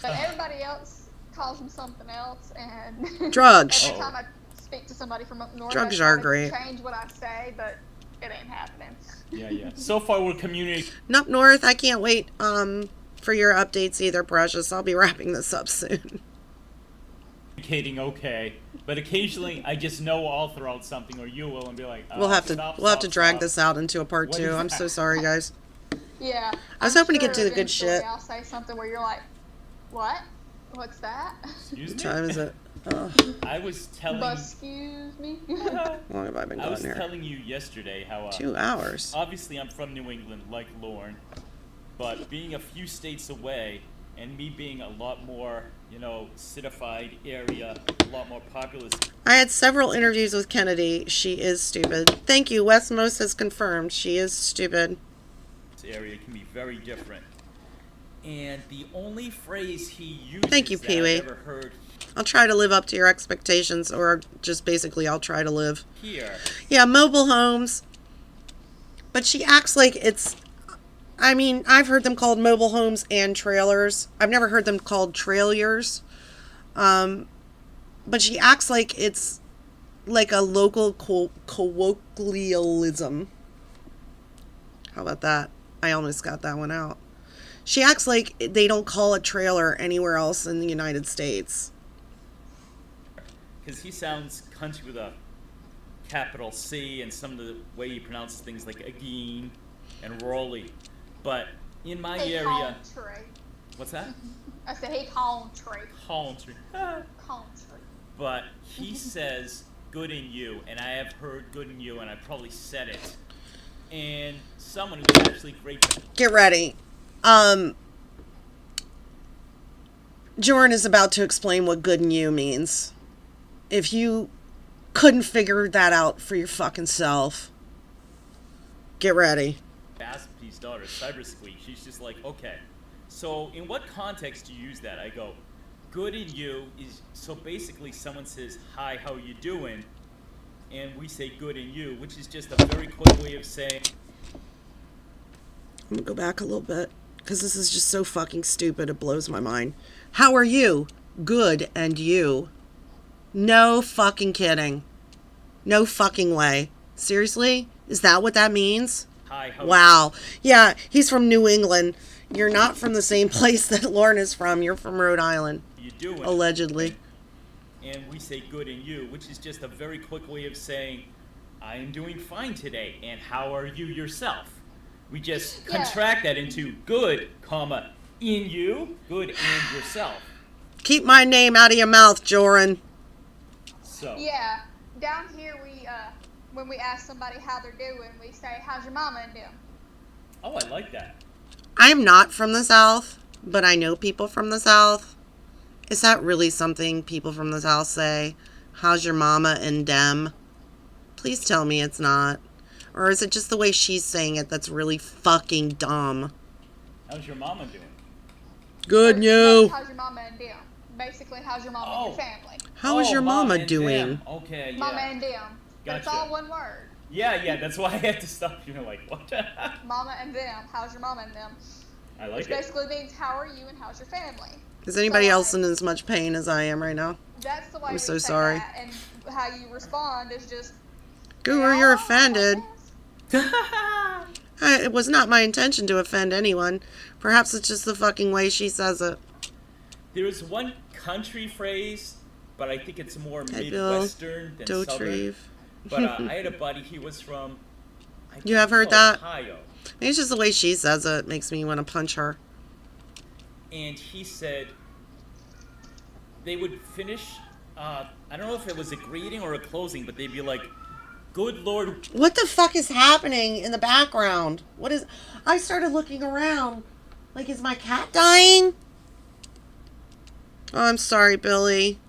But everybody else calls them something else, and Drugs. every time I speak to somebody from up north, Drugs I are try to great. change what I say, but it ain't happening. Yeah. So far, we're communicating. Up north, I can't wait for your updates either, Precious. I'll be wrapping this up soon. Okay, but occasionally I just know I'll throw out something, or you will, and be like, oh, We'll have to drag stop. this out into a part What 2. is I'm that? so sorry, guys. Yeah. I was I'm hoping to get to sure the good eventually shit. I'll say something where you're like, what? What's that? Excuse What me? time is it? Oh, I was telling. But excuse me. how long have I been I going was here? telling you yesterday how 2 hours. obviously I'm from New England, like Lauren, but being a few states away, and me being a lot more, citified area, a lot more populous I had several interviews with Kennedy. She is stupid. Thank you. Westmost has confirmed she is stupid. area can be very different. And the only phrase he uses Thank you, that Pee-wee. I've ever heard I'll try to live up to your expectations, or just basically I'll try to live. here, Yeah, mobile homes. But she acts like it's... I mean, I've heard them called mobile homes and trailers. I've never heard them called trailers. But she acts like it's like a local colloquialism. How about that? I almost got that one out. She acts like they don't call a trailer anywhere else in the United States. because he sounds country with a capital C, and some of the way he pronounces things like again and Raleigh. But in my area, Country. what's that? I said he country. Country. Country. But he says good in you, and I have heard good in you, and I probably said it. And someone who's actually great. Get ready. Jorrun is about to explain what good in you means. If you couldn't figure that out for your fucking self, get ready. Bapstby's daughter, Cyber Squeak, she's just like, okay, so in what context do you use that? I go, good in you is, so basically someone says, hi, how you doing? And we say good in you, which is just a very quick way of saying. I'm gonna go back a little bit, because this is just so fucking stupid, it blows my mind. How are you? Good, and you? No fucking kidding. No fucking way. Seriously? Is that what that means? Hi, how Wow. Yeah, he's from New England. You're not from the same place that Lauren is from. You're from Rhode Island. you doing? Allegedly. And we say good in you, which is just a very quick way of saying, I am doing fine today, and how are you yourself? We just Yeah. contract that into good, comma, in you, good and yourself. Keep my name out of your mouth, Jorrun. So, Yeah. Down here, when we ask somebody how they're doing, we say, how's your mama and them? oh, I like that. I'm not from the South, but I know people from the South. Is that really something people from the South say? How's your mama and dem? Please tell me it's not. Or is it just the way she's saying it that's really fucking dumb? How's your mama doing? Good Or you. How's your mama and them? Basically, how's your mama and your family? How is your Mom mama and doing? them. Okay, yeah. Mama and them. But it's Gotcha. all one word. Yeah, that's why I had to stop. Like, what? Mama and them. How's your mama and them? I Which like it. basically means how are you and how's your family? Is anybody So, else like, in as much pain as I am right now? That's the way I'm we so say sorry. that, and how you respond is just. Goober, you're "Yeah, offended. I guess." It was not my intention to offend anyone. Perhaps it's just the fucking way she says it. There is one country phrase, but I think it's more Hey, Bill. Midwestern than Don't Southern. reeve. But I had a buddy, he was from... I think You have it was heard that? Ohio. Maybe it's just the way she says it makes me want to punch her. And he said they would finish, I don't know if it was a greeting or a closing, but they'd be like, "Good Lord." What the fuck is happening in the background? What is... I started looking around. Like, is my cat dying? Oh, I'm sorry, Billy.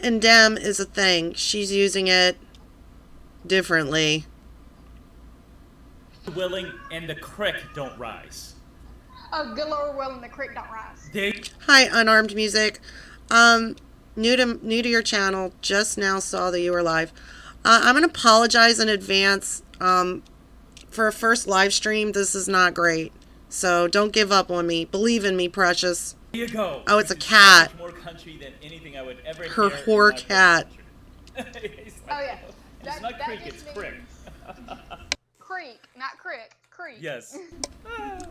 Indem is a thing. She's using it differently. Willing and the creek don't rise. Oh, good Lord willing, the creek don't rise. Hi, Unarmed Music. New to your channel. Just now saw that you were live. I'm gonna apologize in advance. For a first live stream, this is not great. So don't give up on me. Believe in me, precious. Here you go. Oh, it's a cat. More country than anything I would ever Her hear in whore my cat. It's Oh, yeah. It's not creek, it's just crick. means- Creek, not crick. Creek. Yes.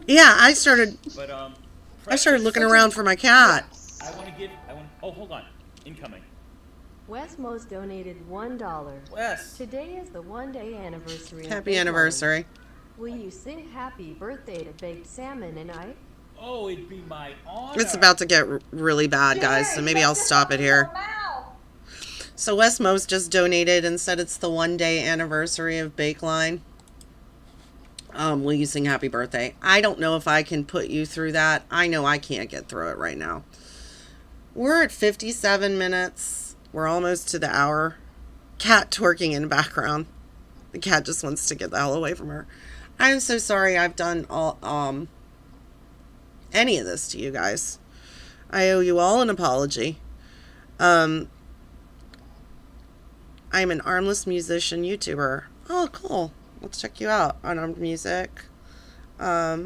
Yeah, I started But looking around for my cat. oh, hold on. Incoming. Wes Mose donated $1. Wes. Today is the 1-day anniversary. of Happy Bake anniversary. Line. Will you sing happy birthday to baked salmon and I? Oh, it'd be my honor. It's about to get really bad, guys, so maybe I'll stop it here. So Wes Mose just donated and said it's the 1-day anniversary of Bakeline. Will you sing happy birthday? I don't know if I can put you through that. I know I can't get through it right now. We're at 57 minutes. We're almost to the hour. Cat twerking in the background. The cat just wants to get the hell away from her. I'm so sorry I've done all any of this to you guys. I owe you all an apology. I'm an armless musician YouTuber. Oh, cool. Let's check you out. Unarmed Music. Yeah,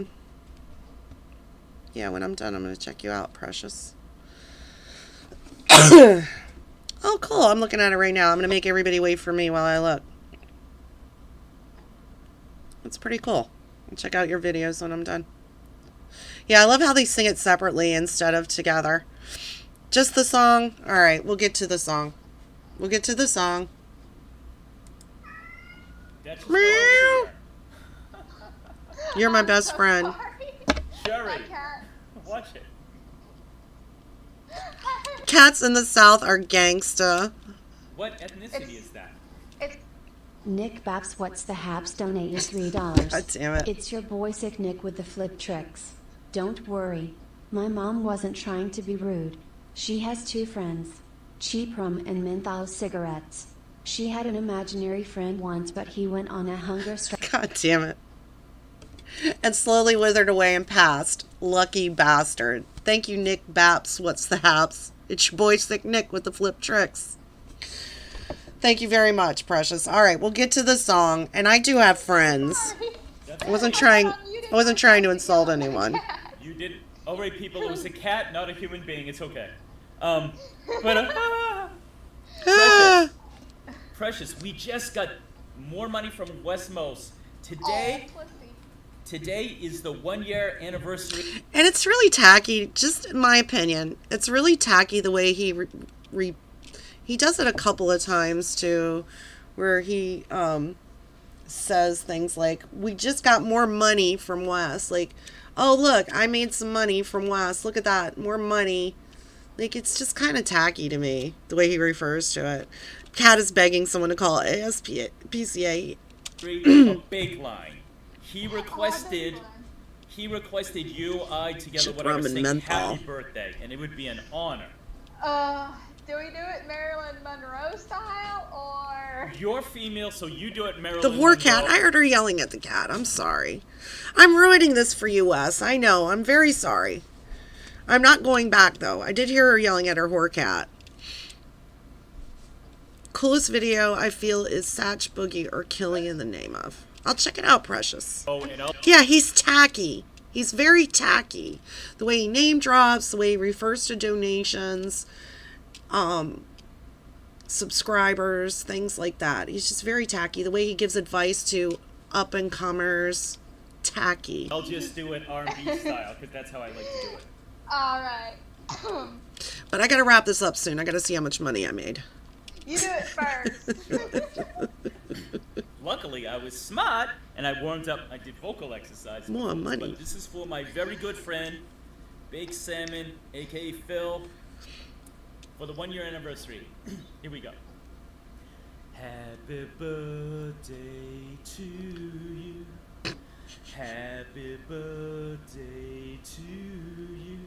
when I'm done, I'm going to check you out, precious. Oh, cool. I'm looking at it right now. I'm going to make everybody wait for me while I look. That's pretty cool. I'll check out your videos when I'm done. Yeah, I love how they sing it separately instead of together. Just the song? Alright, we'll get to the song. We'll get to the song. Meow. You're my best friend. Sherry. Watch it. Cats in the South are gangsta. What ethnicity is that? Nick Baps, what's the haps? Donate your $3. God damn it. It's your boy Sick Nick with the flip tricks. Don't worry. My mom wasn't trying to be rude. She has 2 friends. Cheap rum and menthol cigarettes. She had an imaginary friend once, but he went on a hunger strike. God damn it. And slowly withered away and passed. Lucky bastard. Thank you, Nick Baps. What's the haps? It's your boy Sick Nick with the flip tricks. Thank you very much, precious. All right, we'll get to the song. And I do have friends. I wasn't trying to insult anyone. You did. All right, people. It was a cat, not a human being. It's okay. Precious, we just got more money from Wes Mose. Today is the 1-year anniversary. And it's really tacky, just in my opinion. It's really tacky the way he he does it a couple of times too, where he says things like, "We just got more money from Wes." Like, "Oh look, I made some money from Wes. Look at that, more money." Like, it's just kind of tacky to me the way he refers to it. Cat is begging someone to call ASPCA. Bake line. He requested you, I, together, whatever, sing happy birthday, and it would be an honor. Do we do it Marilyn Monroe style, or? You're female, so you do it Marilyn The Monroe. whore cat. I heard her yelling at the cat. I'm sorry. I'm ruining this for you, Wes. I know. I'm very sorry. I'm not going back, though. I did hear her yelling at her whore cat. Coolest video I feel is Satch Boogie or Killing in the Name of. I'll check it out, precious. Yeah, he's tacky. He's very tacky. The way he name drops, the way he refers to donations. subscribers, things like that. He's just very tacky. The way he gives advice to up and comers, tacky. I'll just do it R&B style because that's how I like to do it. All right. But I gotta wrap this up soon. I gotta see how much money I made. You do it first. Luckily, I was smart and I warmed up. I did vocal exercises. More money. But this is for my very good friend, Baked Salmon, aka Phil, for the 1-year anniversary. Here we go. Happy birthday to you. Happy birthday to you.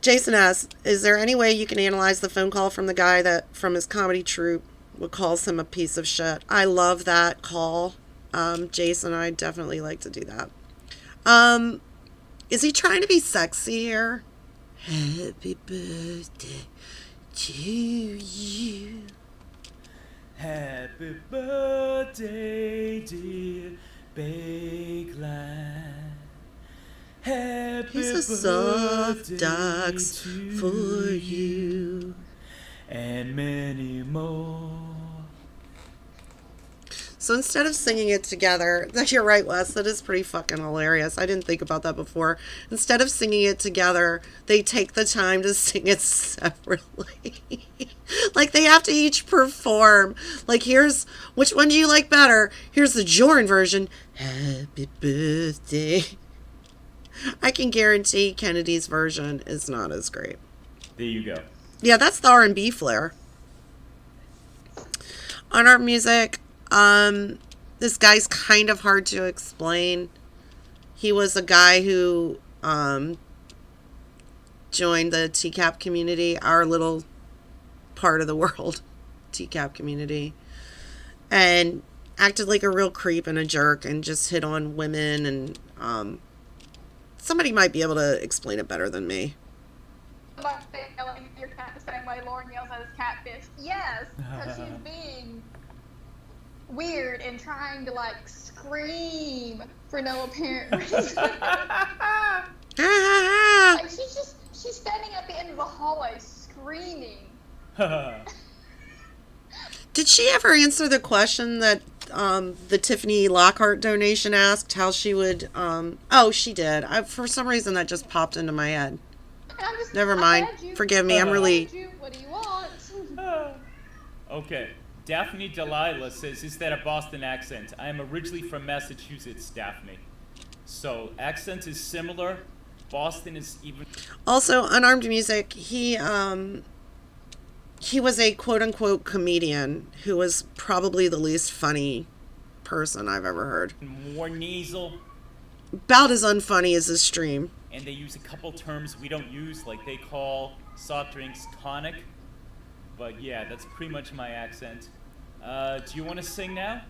Jason asks, is there any way you can analyze the phone call from the guy that from his comedy troupe what calls him a piece of shit? I love that call. Jason, I'd definitely like to do that. Is he trying to be sexy here? Happy birthday to you. Happy birthday, dear Bakeline. Happy He's a soft ducks for you. And many more. So instead of singing it together, you're right, Wes, that is pretty fucking hilarious. I didn't think about that before. Instead of singing it together, they take the time to sing it separately. Like they have to each perform. Like here's, which one do you like better? Here's the Jorrun version. Happy birthday. I can guarantee Kennedy's version is not as great. There you go. Yeah, that's the R&B flair. On our music, this guy's kind of hard to explain. He was a guy who joined the TCAP community, our little part of the world, TCAP community, and acted like a real creep and a jerk and just hit on women. And somebody might be able to explain it better than me. Yelling at your cat the same way Lauren yells at his catfish. Yes, because she's being weird and trying to like scream for no apparent reason. Like she's standing at the end of the hallway screaming. Did she ever answer the question that the Tiffany Lockhart donation asked, how she would oh, she did. For some reason that just popped into my head. Never mind. Forgive me. I'm really... What do you want? Okay. Daphne Delilah says, is that a Boston accent? I am originally from Massachusetts, Daphne. So, accent is similar. Boston is even... Also, Unarmed Music, he was a quote-unquote comedian who was probably the least funny person I've ever heard. More nasal. About as unfunny as his stream. And they use a couple terms we don't use, like they call soft drinks tonic. But yeah, that's pretty much my accent. Do you want to sing now?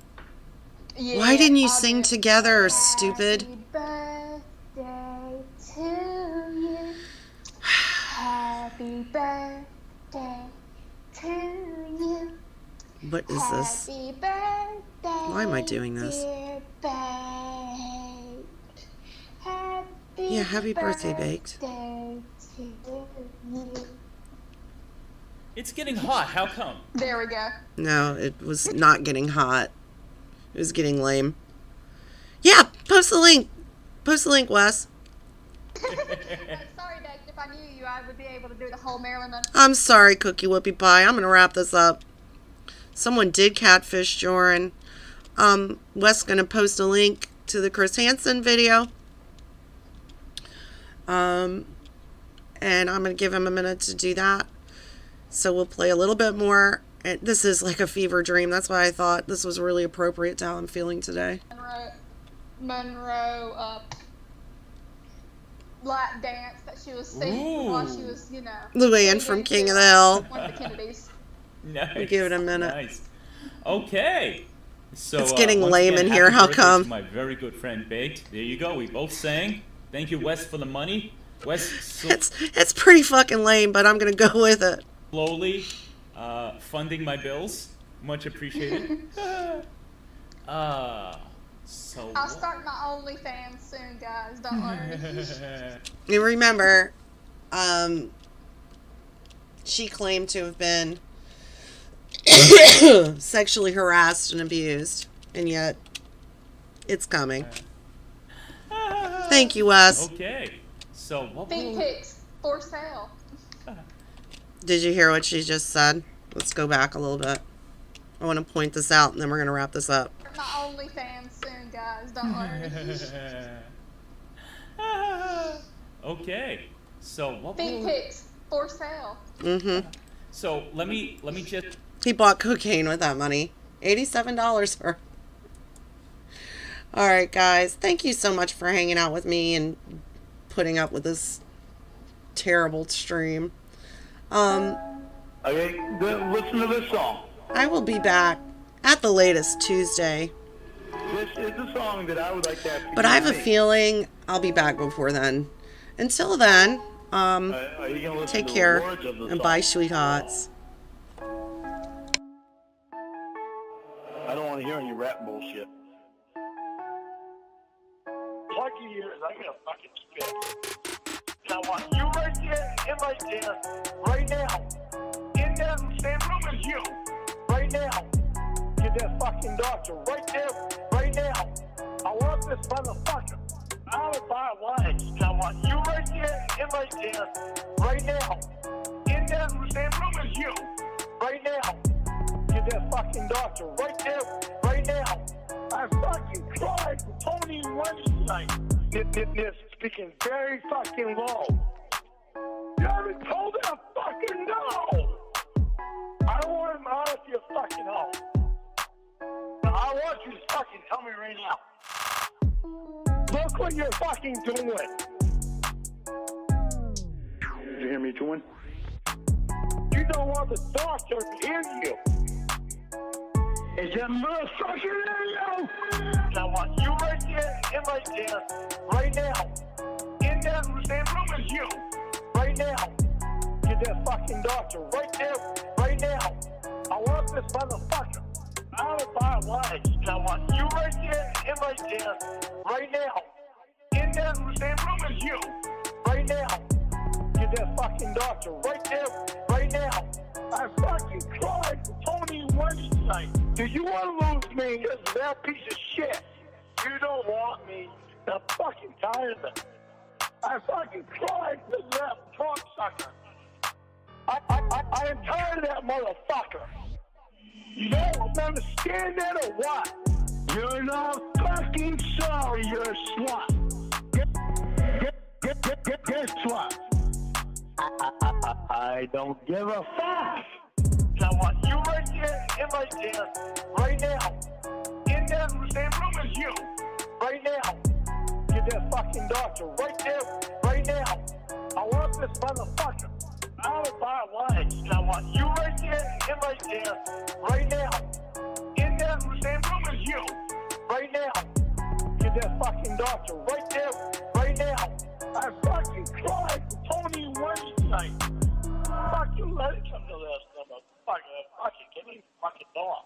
Yeah, why didn't you sing together, stupid? Happy birthday to you. Happy birthday to you. What is this? Happy birthday. Why am I doing this? Dear Baked. Yeah, happy birthday, Baked. It's getting hot. How come? There we go. No, it was not getting hot. It was getting lame. Yeah, post the link. Post the link, Wes. Sorry, Baked. If I knew you, I would be able to do the whole Maryland. I'm sorry, Cookie Whoopie Pie. I'm going to wrap this up. Someone did catfish Jorrun. Wes going to post a link to the Chris Hansen video. And I'm going to give him a minute to do that. So we'll play a little bit more. And this is like a fever dream. That's why I thought this was really appropriate to how I'm feeling today. Monroe lap dance that she was singing while she was, you know. Luann from King of the Hill. One of the Kennedys. Nice. We'll give it a minute. Nice. Okay. So it's getting once lame again, in here. happy How birthday come? to my very good friend Baked. There you go. We both sang. Thank you, Wes, for the money. Wes, It's pretty fucking lame, but I'm gonna go with it. Slowly funding my bills. Much appreciated. So I'll start my OnlyFans soon, guys. Don't worry. And remember, she claimed to have been sexually harassed and abused, and yet it's coming. Thank you, Wes. Okay. So what? Feet pics for sale. Did you hear what she just said? Let's go back a little bit. I want to point this out, and then we're going to wrap this up. My OnlyFans soon, guys. Don't worry. Okay. So what? Feet pics for sale. Mm-hmm. So let me just. He bought cocaine with that money. $87 for. All right, guys. Thank you so much for hanging out with me and putting up with this terrible stream. Okay, listen to this song. I will be back at the latest Tuesday. This is the song that I would like to have. But I have a feeling I'll be back before then. Until then, Are you gonna listen take to care the words of the and song? bye, sweethearts. I don't want to hear any rap bullshit. Plug your ears, I'm gonna fucking spit. I want you right there and right there, right now. In that same room as you, right now. Get that fucking doctor right there, right now. I want this motherfucker out of my life. I want you right there and right there, right now. In that same room as you, right now. Get that fucking doctor right there, right now. I fucking cried for Tony Wednesday tonight. They're speaking very fucking low. You haven't told them fucking no. I don't want him out of your fucking home. Now, I want you to fucking tell me right now. Look what you're fucking doing. Did you hear me doing? You don't want the doctor to hear you. Is that motherfucker there, yo? I want you right there and right there, right now. In that same room as you, right now. Get that fucking doctor right there, right now. I want this motherfucker out of my life. I want you right there and right there, right now. In that same room as you, right now. Get that fucking doctor right there, right now. I fucking cried for Tony Wednesday tonight. Do you want to lose me because of that piece of shit? You don't want me. I'm fucking tired of it. I fucking cried for that cocksucker. I am tired of that motherfucker. You don't understand that or what? You're not fucking sorry, you're a slut. Guess what? I don't give a fuck. I want you right there and right there, right now. In that same room as you, right now. Get that fucking doctor right there, right now. I want this motherfucker out of my life. I want you right there and right there, right now. In that same room as you, right now. Get that fucking doctor right there, right now. I fucking cried for Tony Wednesday tonight. Fuck you, let it come to this motherfucker. Fucking give me fucking dog.